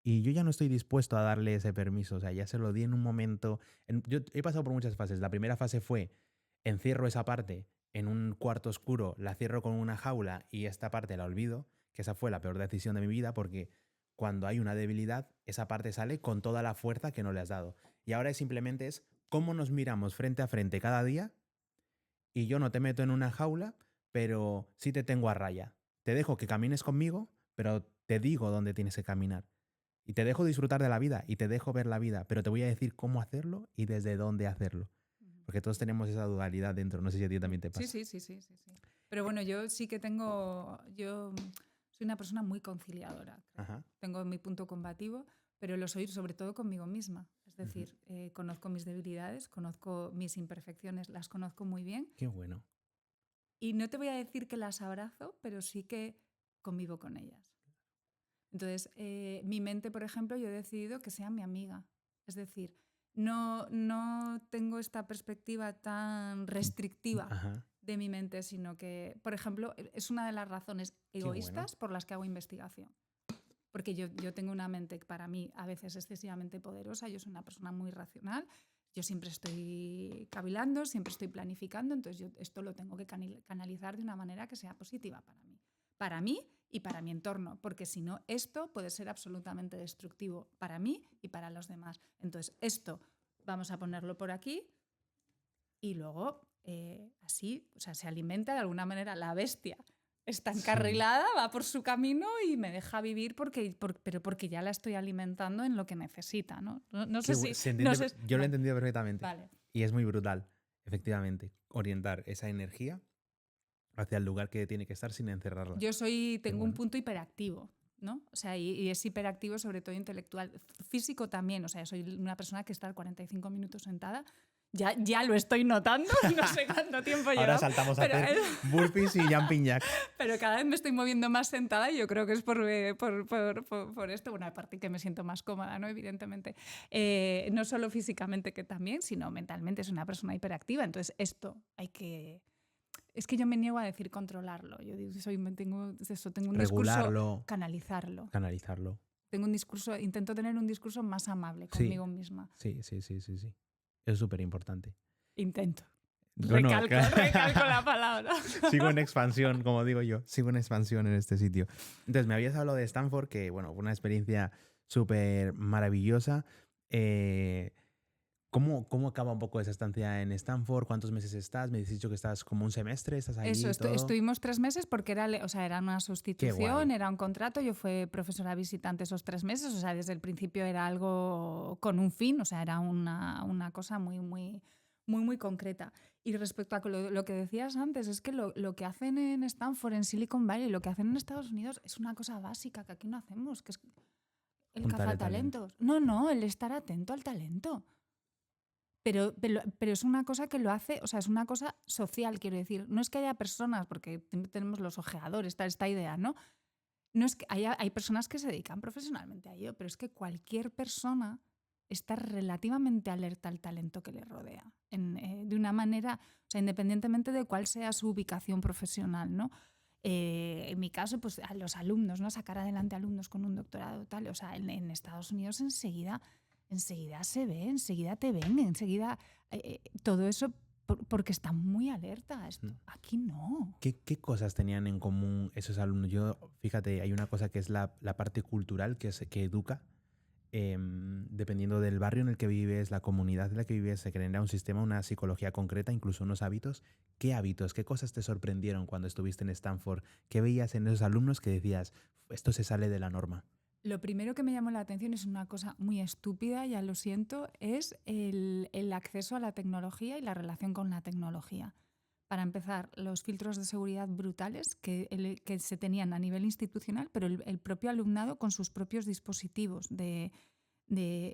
Y yo ya no estoy dispuesto a darle ese permiso, o sea, ya se lo di en un momento. Yo he pasado por muchas fases. La primera fase fue, encierro esa parte en un cuarto oscuro, la cierro con una jaula y esta parte la olvido, que esa fue la peor decisión de mi vida porque cuando hay una debilidad, esa parte sale con toda la fuerza que no le has dado. Y ahora simplemente es cómo nos miramos frente a frente cada día y yo no te meto en una jaula, pero sí te tengo a raya. Te dejo que camines conmigo, pero te digo dónde tienes que caminar. Y te dejo disfrutar de la vida y te dejo ver la vida, pero te voy a decir cómo hacerlo y desde dónde hacerlo. Porque todos tenemos esa dualidad dentro. No sé si a ti también te pasa. Sí. Pero bueno, yo sí que yo soy una persona muy conciliadora. Tengo mi punto combativo, pero lo soy sobre todo conmigo misma. Es decir, conozco mis debilidades, conozco mis imperfecciones, las conozco muy bien. Qué bueno. Y no te voy a decir que las abrazo, pero sí que convivo con ellas. Entonces, mi mente, por ejemplo, yo he decidido que sea mi amiga. Es decir, no tengo esta perspectiva tan restrictiva de mi mente, sino que, por ejemplo, es una de las razones egoístas por las que hago investigación. Porque yo tengo una mente que para mí a veces excesivamente poderosa, yo soy una persona muy racional, yo siempre estoy cavilando, siempre estoy planificando, entonces yo esto lo tengo que canalizar de una manera que sea positiva para mí y para mi entorno, porque si no, esto puede ser absolutamente destructivo para mí y para los demás. Entonces, esto vamos a ponerlo por aquí y luego así, o sea, se alimenta de alguna manera la bestia. Está encarrilada, va por su camino y me deja vivir pero porque ya la estoy alimentando en lo que necesita, ¿no? No sé si... Yo lo he entendido perfectamente. Vale. Y es muy brutal, efectivamente, orientar esa energía hacia el lugar que tiene que estar sin encerrarla. Yo tengo un punto hiperactivo, ¿no? O sea, y es hiperactivo sobre todo intelectual. Físico también, o sea, soy una persona que está 45 minutos sentada. Ya lo estoy notando, no sé cuánto tiempo llevo. Ahora saltamos a hacer burpees y jumping jacks. Pero cada vez me estoy moviendo más sentada y yo creo que es por esto. Bueno, aparte que me siento más cómoda, ¿no? Evidentemente. No solo físicamente que también, sino mentalmente. Es una persona hiperactiva. Entonces, esto hay que... Es que yo me niego a decir controlarlo. Yo digo, tengo un regularlo, discurso, canalizarlo. Tengo un discurso, intento tener un discurso más amable conmigo misma. Sí. Es súper importante. Intento. Recalco la palabra. Sigo en expansión, como digo yo. Sigo en expansión en este sitio. Entonces, me habías hablado de Stanford, que bueno, fue una experiencia súper maravillosa. ¿Cómo acaba un poco esa estancia en Stanford? ¿Cuántos meses estás? Me has dicho que estás como un semestre, ¿estás ahí? Eso, estuvimos 3 meses porque era una sustitución, era un contrato. Yo fui profesora visitante esos 3 meses, o sea, desde el principio era algo con un fin, o sea, era una cosa muy, muy, muy, muy concreta. Y respecto a lo que decías antes, es que lo que hacen en Stanford, en Silicon Valley, lo que hacen en Estados Unidos es una cosa básica que aquí no hacemos, que es el Juntar el talento. cazatalentos. No, el estar atento al talento. Pero es una cosa que lo hace, o sea, es una cosa social, quiero decir. No es que haya personas, porque tenemos los ojeadores, esta idea, ¿no? No es que hay personas que se dedican profesionalmente a ello, pero es que cualquier persona está relativamente alerta al talento que le rodea, de una manera, o sea, independientemente de cuál sea su ubicación profesional, ¿no? En mi caso, pues a los alumnos, ¿no? Sacar adelante alumnos con un doctorado tal, o sea, en Estados Unidos enseguida se ve, enseguida te ven, enseguida todo eso porque están muy alerta a esto. Aquí no. ¿Qué cosas tenían en común esos alumnos? Yo, fíjate, hay una cosa que es la parte cultural que educa. Dependiendo del barrio en el que vives, la comunidad en la que vives, se genera un sistema, una psicología concreta, incluso unos hábitos. ¿Qué hábitos, qué cosas te sorprendieron cuando estuviste en Stanford? ¿Qué veías en esos alumnos que decías, esto se sale de la norma? Lo primero que me llamó la atención es una cosa muy estúpida, ya lo siento, es el acceso a la tecnología y la relación con la tecnología. Para empezar, los filtros de seguridad brutales que se tenían a nivel institucional, pero el propio alumnado con sus propios dispositivos, de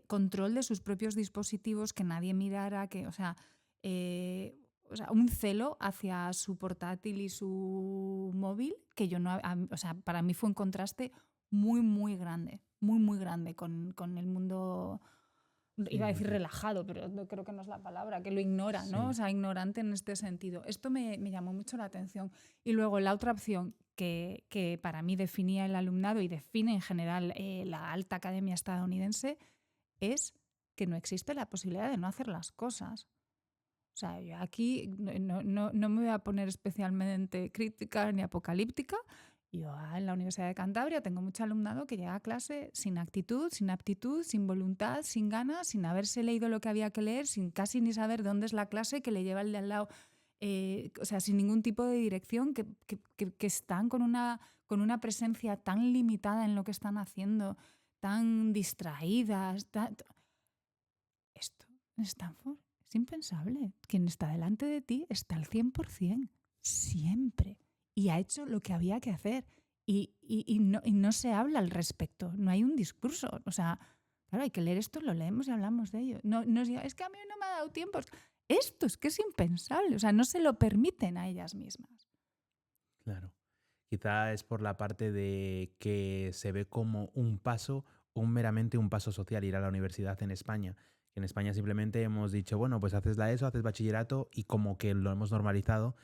control de sus propios dispositivos, que nadie mirara, o sea, un celo hacia su portátil y su móvil, que yo no, o sea, para mí fue un contraste muy, muy grande con el mundo, Sí, iba a no decir sé. relajado, pero no creo que no es la palabra, que lo ignora, ¿no? O Sí. sea, ignorante en este sentido. Esto me llamó mucho la atención. Y luego la otra opción que para mí definía el alumnado y define en general la alta academia estadounidense es que no existe la posibilidad de no hacer las cosas. O sea, yo aquí no me voy a poner especialmente crítica ni apocalíptica. Yo en la Universidad de Cantabria tengo mucho alumnado que llega a clase sin actitud, sin aptitud, sin voluntad, sin ganas, sin haberse leído lo que había que leer, sin casi ni saber dónde es la clase que le lleva el de al lado. O sea, sin ningún tipo de dirección, que están con una presencia tan limitada en lo que están haciendo, tan distraídas. Esto en Stanford es impensable. Quien está delante de ti está al 100%, siempre. Y ha hecho lo que había que hacer. Y no se habla al respecto, no hay un discurso. O sea, claro, hay que leer esto, lo leemos y hablamos de ello. No es que a mí no me ha dado tiempo. Esto es que es impensable. O sea, no se lo permiten a ellas mismas. Claro. Quizá es por la parte de que se ve como un paso, meramente un paso social, ir a la universidad en España. En España simplemente hemos dicho, bueno, pues haces la ESO, haces bachillerato y como que lo hemos normalizado,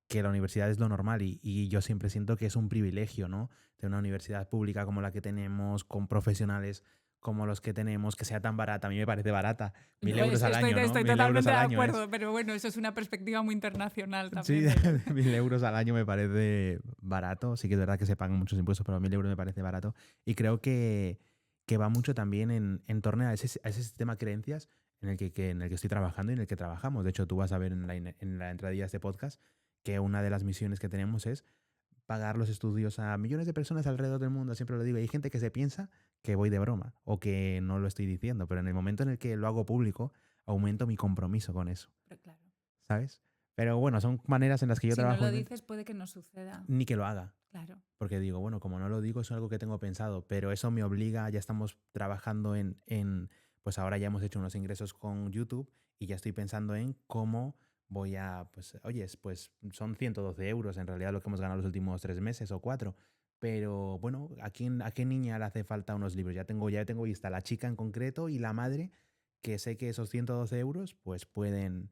que la universidad es lo normal y yo siempre siento que es un privilegio, ¿no? Tener una universidad pública como la que tenemos, con profesionales como los que tenemos, que sea tan barata. A mí me parece barata. Mil No, euros al año, ¿no? estoy 1.000 euros totalmente de al año es. acuerdo, pero bueno, eso es una perspectiva muy internacional Sí, también. Pero 1.000 euros al año me parece barato. Sí que es verdad que se pagan muchos impuestos, pero 1.000 euros me parece barato. Y creo que va mucho también en torno a ese sistema de creencias en el que estoy trabajando y en el que trabajamos. De hecho, tú vas a ver en la entradilla de este podcast que una de las misiones que tenemos es pagar los estudios a millones de personas alrededor del mundo. Siempre lo digo. Hay gente que se piensa que voy de broma o que no lo estoy diciendo, pero en el momento en el que lo hago público, aumento mi compromiso con eso, claro, ¿sabes? Pero bueno, son maneras en las que yo si no trabajo lo dices puede que no suceda. ni que lo haga. Claro. Porque digo, bueno, como no lo digo, es algo que tengo pensado, pero eso me obliga, ya estamos trabajando pues ahora ya hemos hecho unos ingresos con YouTube y ya estoy pensando en cómo voy a, pues, oye, pues son 112 euros en realidad lo que hemos ganado los últimos 3 meses o 4. Pero bueno, a qué niña le hace falta unos libros? Ya tengo vista la chica en concreto y la madre, que sé que esos 112 euros, pues pueden.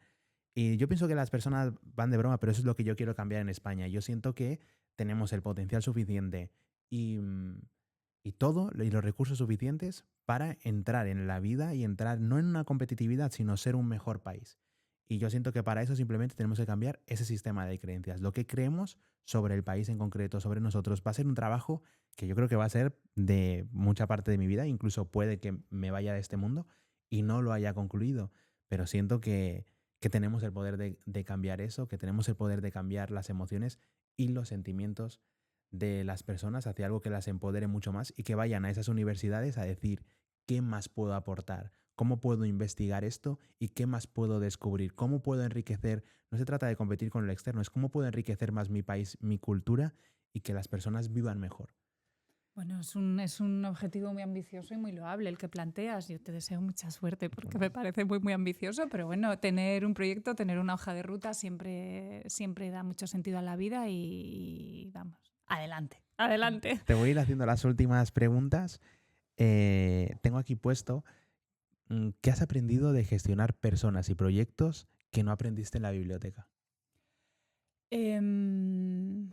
Y yo pienso que las personas van de broma, pero eso es lo que yo quiero cambiar en España. Yo siento que tenemos el potencial suficiente y, y los recursos suficientes para entrar en la vida y entrar no en una competitividad, sino ser un mejor país. Y yo siento que para eso simplemente tenemos que cambiar ese sistema de creencias. Lo que creemos sobre el país en concreto, sobre nosotros, va a ser un trabajo que yo creo que va a ser de mucha parte de mi vida, incluso puede que me vaya de este mundo y no lo haya concluido, pero siento que tenemos el poder de cambiar eso, que tenemos el poder de cambiar las emociones y los sentimientos de las personas hacia algo que las empodere mucho más y que vayan a esas universidades a decir qué más puedo aportar, ¿Cómo puedo investigar esto y qué más puedo descubrir? ¿Cómo puedo enriquecer? No se trata de competir con lo externo, es cómo puedo enriquecer más mi país, mi cultura y que las personas vivan mejor. Bueno, es un objetivo muy ambicioso y muy loable el que planteas. Yo te deseo mucha suerte porque me parece muy, muy ambicioso, pero bueno, tener un proyecto, tener una hoja de ruta siempre da mucho sentido a la vida y vamos, adelante, adelante. Te voy a ir haciendo las últimas preguntas. Tengo aquí puesto, ¿qué has aprendido de gestionar personas y proyectos que no aprendiste en la biblioteca? Em,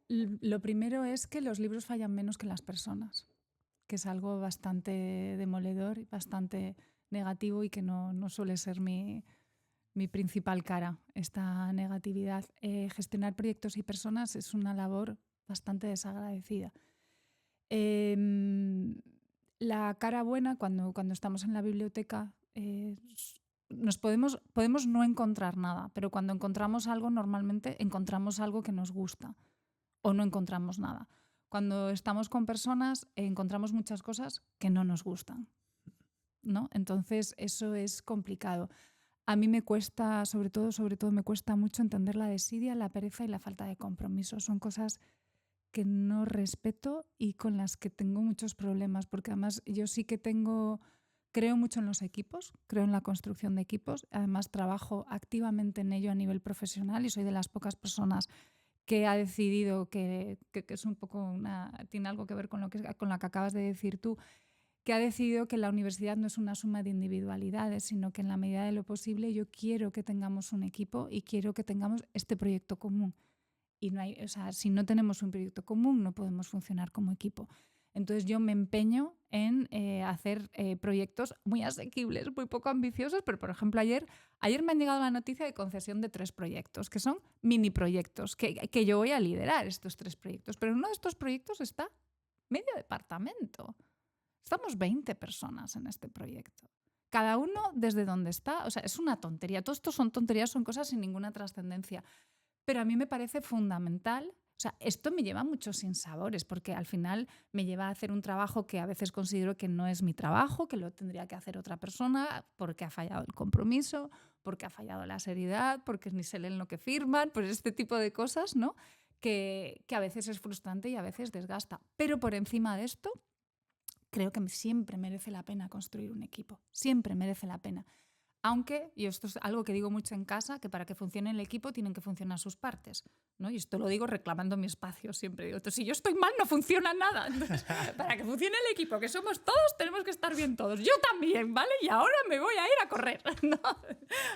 lo primero es que los libros fallan menos que las personas, que es algo bastante demoledor y bastante negativo y que no suele ser mi principal cara, esta negatividad. Gestionar proyectos y personas es una labor bastante desagradecida. Em, la cara buena, cuando estamos en la biblioteca, nos podemos no encontrar nada, pero cuando encontramos algo, normalmente encontramos algo que nos gusta o no encontramos nada. Cuando estamos con personas, encontramos muchas cosas que no nos gustan, ¿no? Entonces, eso es complicado. A mí me cuesta, sobre todo me cuesta mucho entender la desidia, la pereza y la falta de compromiso. Son cosas que no respeto y con las que tengo muchos problemas, porque además yo sí que creo mucho en los equipos, creo en la construcción de equipos, además trabajo activamente en ello a nivel profesional y soy de las pocas personas que ha decidido que es un poco tiene algo que ver con con la que acabas de decir tú, que ha decidido que la universidad no es una suma de individualidades, sino que en la medida de lo posible yo quiero que tengamos un equipo y quiero que tengamos este proyecto común. Y no hay, o sea, si no tenemos un proyecto común, no podemos funcionar como equipo. Entonces yo me empeño en hacer proyectos muy asequibles, muy poco ambiciosos, pero por ejemplo ayer me han llegado la noticia de concesión de 3 proyectos, que son mini proyectos, que yo voy a liderar estos 3 proyectos, pero en uno de estos proyectos está medio departamento. Estamos 20 personas en este proyecto. Cada uno desde donde está, o sea, es una tontería. Todo esto son tonterías, son cosas sin ninguna trascendencia. Pero a mí me parece fundamental, o sea, esto me lleva a muchos sinsabores, porque al final me lleva a hacer un trabajo que a veces considero que no es mi trabajo, que lo tendría que hacer otra persona, porque ha fallado el compromiso, porque ha fallado la seriedad, porque ni se leen lo que firman, pues este tipo de cosas, ¿no? Que a veces es frustrante y a veces desgasta. Pero por encima de esto, creo que siempre merece la pena construir un equipo, siempre merece la pena. Aunque, y esto es algo que digo mucho en casa, que para que funcione el equipo tienen que funcionar sus partes, ¿no? Y esto lo digo reclamando mi espacio siempre. Digo, si yo estoy mal, no funciona nada. Entonces, para que funcione el equipo, que somos todos, tenemos que estar bien todos. Yo también, ¿vale? Y ahora me voy a ir a correr, ¿no?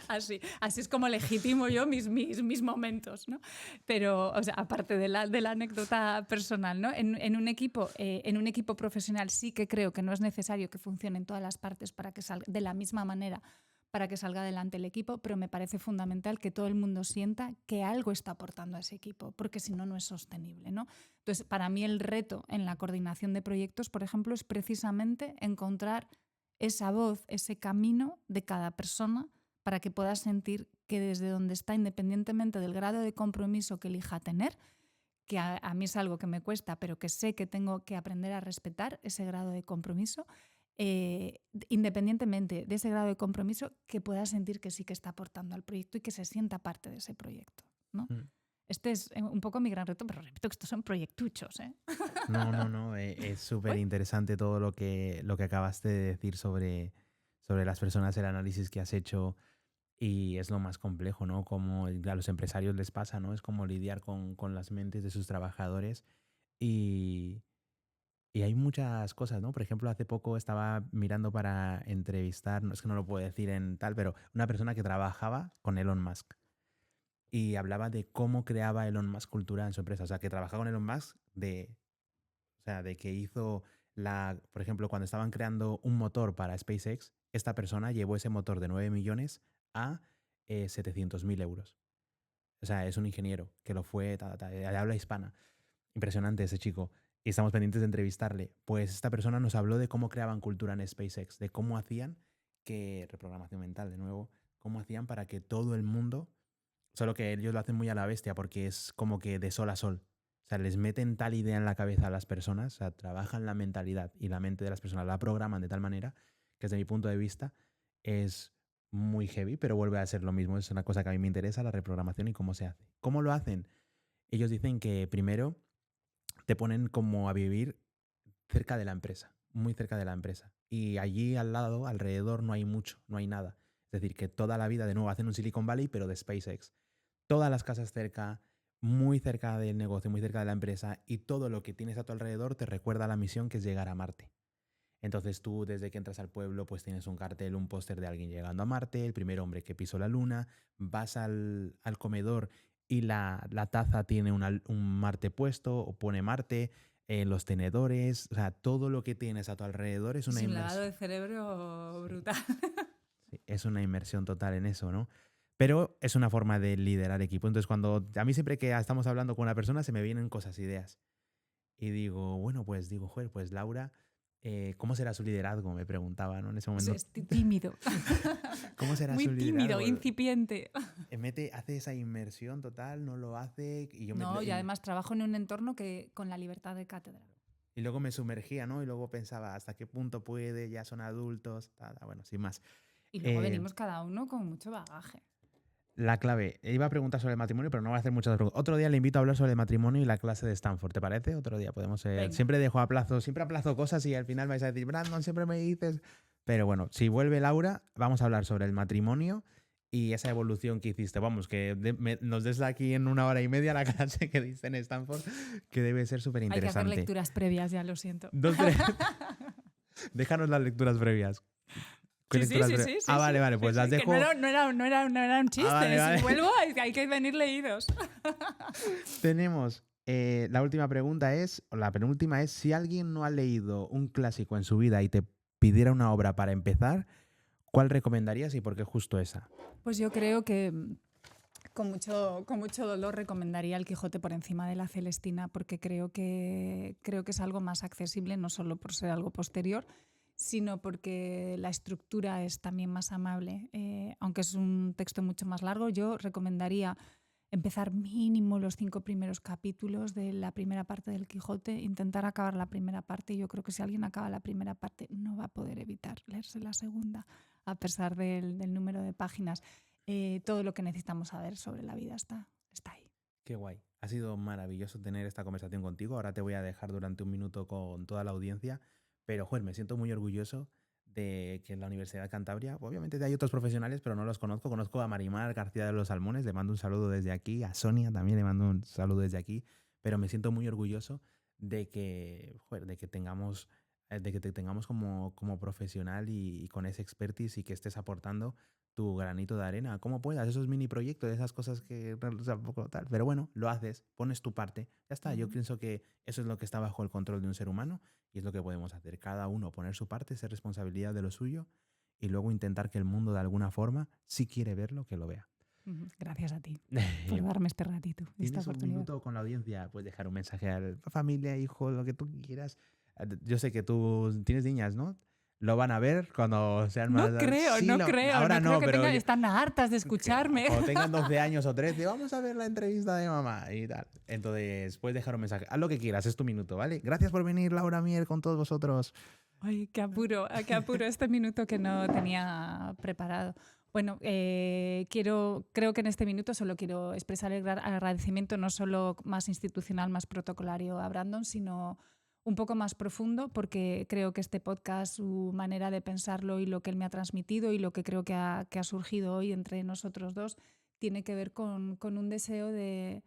Así es como legitimo yo mis momentos, ¿no? Pero, o sea, aparte de la anécdota personal, ¿no? En un equipo profesional sí que creo que no es necesario que funcionen todas las partes para que salga de la misma manera para que salga adelante el equipo, pero me parece fundamental que todo el mundo sienta que algo está aportando a ese equipo, porque si no, no es sostenible, ¿no? Entonces, para mí el reto en la coordinación de proyectos, por ejemplo, es precisamente encontrar esa voz, ese camino de cada persona para que pueda sentir que desde donde está, independientemente del grado de compromiso que elija tener, que a mí es algo que me cuesta, pero que sé que tengo que aprender a respetar ese grado de compromiso, independientemente de ese grado de compromiso, que pueda sentir que sí que está aportando al proyecto y que se sienta parte de ese proyecto, ¿no? Este es un poco mi gran reto, pero repito que estos son proyectuchos, ¿eh? No, es súper interesante todo lo que acabaste de decir sobre las personas, el análisis que has hecho, y es lo más complejo, ¿no? Como a los empresarios les pasa, ¿no? Es como lidiar con las mentes de sus trabajadores y, y hay muchas cosas, ¿no? Por ejemplo, hace poco estaba mirando para entrevistar, no es que no lo puedo decir en tal, pero una persona que trabajaba con Elon Musk y hablaba de cómo creaba Elon Musk cultura en su empresa. O sea, que trabajaba con Elon Musk o sea, de que hizo por ejemplo, cuando estaban creando un motor para SpaceX, esta persona llevó ese motor de 9 millones a 700.000 euros. O sea, es un ingeniero que lo fue, de habla hispana. Impresionante ese chico. Y estamos pendientes de entrevistarle. Pues esta persona nos habló de cómo creaban cultura en SpaceX, de cómo hacían reprogramación mental, de nuevo, cómo hacían para que todo el mundo, solo que ellos lo hacen muy a la bestia porque es como que de sol a sol. O sea, les meten tal idea en la cabeza a las personas, o sea, trabajan la mentalidad y la mente de las personas, la programan de tal manera que desde mi punto de vista es muy heavy, pero vuelve a ser lo mismo. Es una cosa que a mí me interesa, la reprogramación y cómo se hace. ¿Cómo lo hacen? Ellos dicen que primero te ponen como a vivir cerca de la empresa, muy cerca de la empresa. Y allí al lado, alrededor, no hay mucho, no hay nada. Es decir, que toda la vida, de nuevo, hacen un Silicon Valley, pero de SpaceX. Todas las casas cerca, muy cerca del negocio, muy cerca de la empresa, y todo lo que tienes a tu alrededor te recuerda a la misión que es llegar a Marte. Entonces tú, desde que entras al pueblo, pues tienes un cartel, un póster de alguien llegando a Marte, el primer hombre que pisó la Luna, vas al comedor y la taza tiene un Marte puesto o pone Marte, los tenedores, o sea, todo lo que tienes a tu alrededor es Es una un lavado inmersión. de cerebro Sí, brutal. sí, es una inmersión total en eso, ¿no? Pero es una forma de liderar equipo. Entonces, cuando a mí siempre que estamos hablando con una persona se me vienen cosas, ideas. Y digo, bueno, pues digo, joder, pues Laura, ¿cómo será su liderazgo? Me preguntaba, ¿no? En ese momento, Es tímido. ¿cómo será Muy su tímido, liderazgo? incipiente. Hace esa inmersión total, no lo hace, y yo No, y además trabajo en un entorno que con la libertad de cátedra. y luego me sumergía, ¿no? Y luego pensaba, ¿hasta qué punto puede? Ya son adultos, bueno, sin más. Y luego Eh, venimos cada uno con mucho bagaje. la clave, iba a preguntar sobre el matrimonio, pero no voy a hacer muchas preguntas. Otro día le invito a hablar sobre el matrimonio y la clase de Stanford, ¿te parece? Otro día podemos... Venga. siempre dejo a plazo, siempre aplazo cosas y al final vais a decir, Brandon, siempre me dices... Pero bueno, si vuelve Laura, vamos a hablar sobre el matrimonio y esa evolución que hiciste. Vamos, que nos des aquí en 1 hora y media la clase que diste en Stanford, que debe ser súper Hay que hacer interesante. lecturas previas, ya lo siento. Dos, tres... Déjanos las lecturas previas. ¿Qué Sí, sí, lecturas sí, previas? sí, Ah, sí, vale, sí, vale, sí, pues las sí, que no dejo... era, no era un chiste. vale, vale. Si vuelvo, hay que venir leídos. Tenemos la última pregunta o la penúltima es, si alguien no ha leído un clásico en su vida y te pidiera una obra para empezar, ¿cuál recomendarías y por qué justo esa? Pues yo creo que con mucho dolor recomendaría El Quijote por encima de la Celestina, porque creo que es algo más accesible, no solo por ser algo posterior, sino porque la estructura es también más amable. Aunque es un texto mucho más largo, yo recomendaría empezar mínimo los 5 primeros capítulos de la primera parte del Quijote, intentar acabar la primera parte. Yo creo que si alguien acaba la primera parte no va a poder evitar leerse la segunda, a pesar del número de páginas. Todo lo que necesitamos saber sobre la vida está ahí. Qué guay. Ha sido maravilloso tener esta conversación contigo. Ahora te voy a dejar durante un minuto con toda la audiencia, pero joder, me siento muy orgulloso de que en la Universidad de Cantabria, obviamente hay otros profesionales, pero no los conozco. Conozco a Marimar García de los Salmones, le mando un saludo desde aquí, a Sonia también le mando un saludo desde aquí, pero me siento muy orgulloso de que, joder, de que te tengamos como profesional y con ese expertise y que estés aportando tu granito de arena, como puedas, esos mini proyectos, esas cosas que tampoco tal, pero bueno, lo haces, pones tu parte, ya está. Yo pienso que eso es lo que está bajo el control de un ser humano y es lo que podemos hacer, cada uno poner su parte, ser responsabilidad de lo suyo y luego intentar que el mundo de alguna forma, si quiere verlo, que lo vea. Gracias a ti por darme este ratito, esta Tienes un oportunidad. minuto con la audiencia, puedes dejar un mensaje a la familia, hijo, lo que tú quieras. Yo sé que tú tienes niñas, ¿no? Lo van a ver cuando sean más... No creo, Sí, no creo. ahora No creo que pero están hartas de escucharme. cuando tengan 12 años o 13, vamos a ver la entrevista de mamá y tal. Entonces, puedes dejar un mensaje. Haz lo que quieras, es tu minuto, ¿vale? Gracias por venir, Laura Mier, con todos vosotros. Ay, qué apuro este minuto que no tenía preparado. Bueno, creo que en este minuto solo quiero expresar el agradecimiento no solo más institucional, más protocolario a Brandon, sino un poco más profundo, porque creo que este podcast, su manera de pensarlo y lo que él me ha transmitido y lo que creo que ha surgido hoy entre nosotros dos, tiene que ver con un deseo de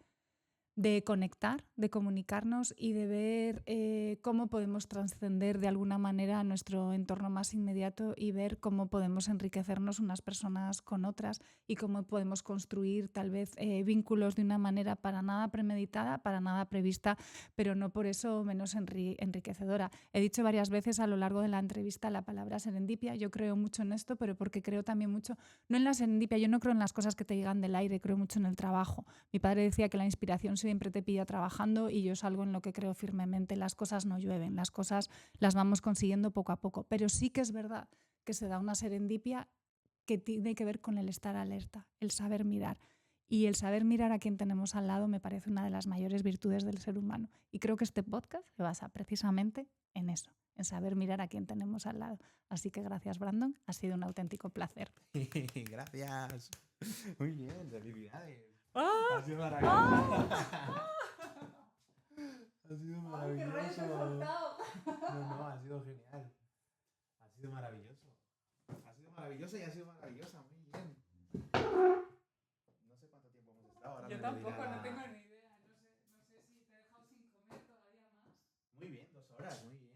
conectar, de comunicarnos y de ver cómo podemos trascender de alguna manera a nuestro entorno más inmediato y ver cómo podemos enriquecernos unas personas con otras y cómo podemos construir tal vez vínculos de una manera para nada premeditada, para nada prevista, pero no por eso menos enriquecedora. He dicho varias veces a lo largo de la entrevista la palabra serendipia. Yo creo mucho en esto, pero porque creo también mucho, no en la serendipia, yo no creo en las cosas que te llegan del aire, creo mucho en el trabajo. Mi padre decía que la inspiración siempre te pilla trabajando y yo es algo en lo que creo firmemente. Las cosas no llueven, las cosas las vamos consiguiendo poco a poco, pero sí que es verdad que se da una serendipia que tiene que ver con el estar alerta, el saber mirar. Y el saber mirar a quien tenemos al lado me parece una de las mayores virtudes del ser humano. Y creo que este podcast se basa precisamente en eso, en saber mirar a quién tenemos al lado. Así que gracias, Brandon. Ha sido un auténtico placer. Gracias. Muy bien, felicidades. ¡Ah! Ha sido maravilloso. Ha sido maravilloso. No, ha sido genial. Ha sido maravilloso. Ha sido maravilloso y ha sido maravillosa. Muy bien. No sé cuánto tiempo hemos estado. Ahora Yo me lo tampoco, dirá no tengo la- ni idea. No sé si te he dejado sin comer todavía más. Muy bien, 2 horas. Muy bien.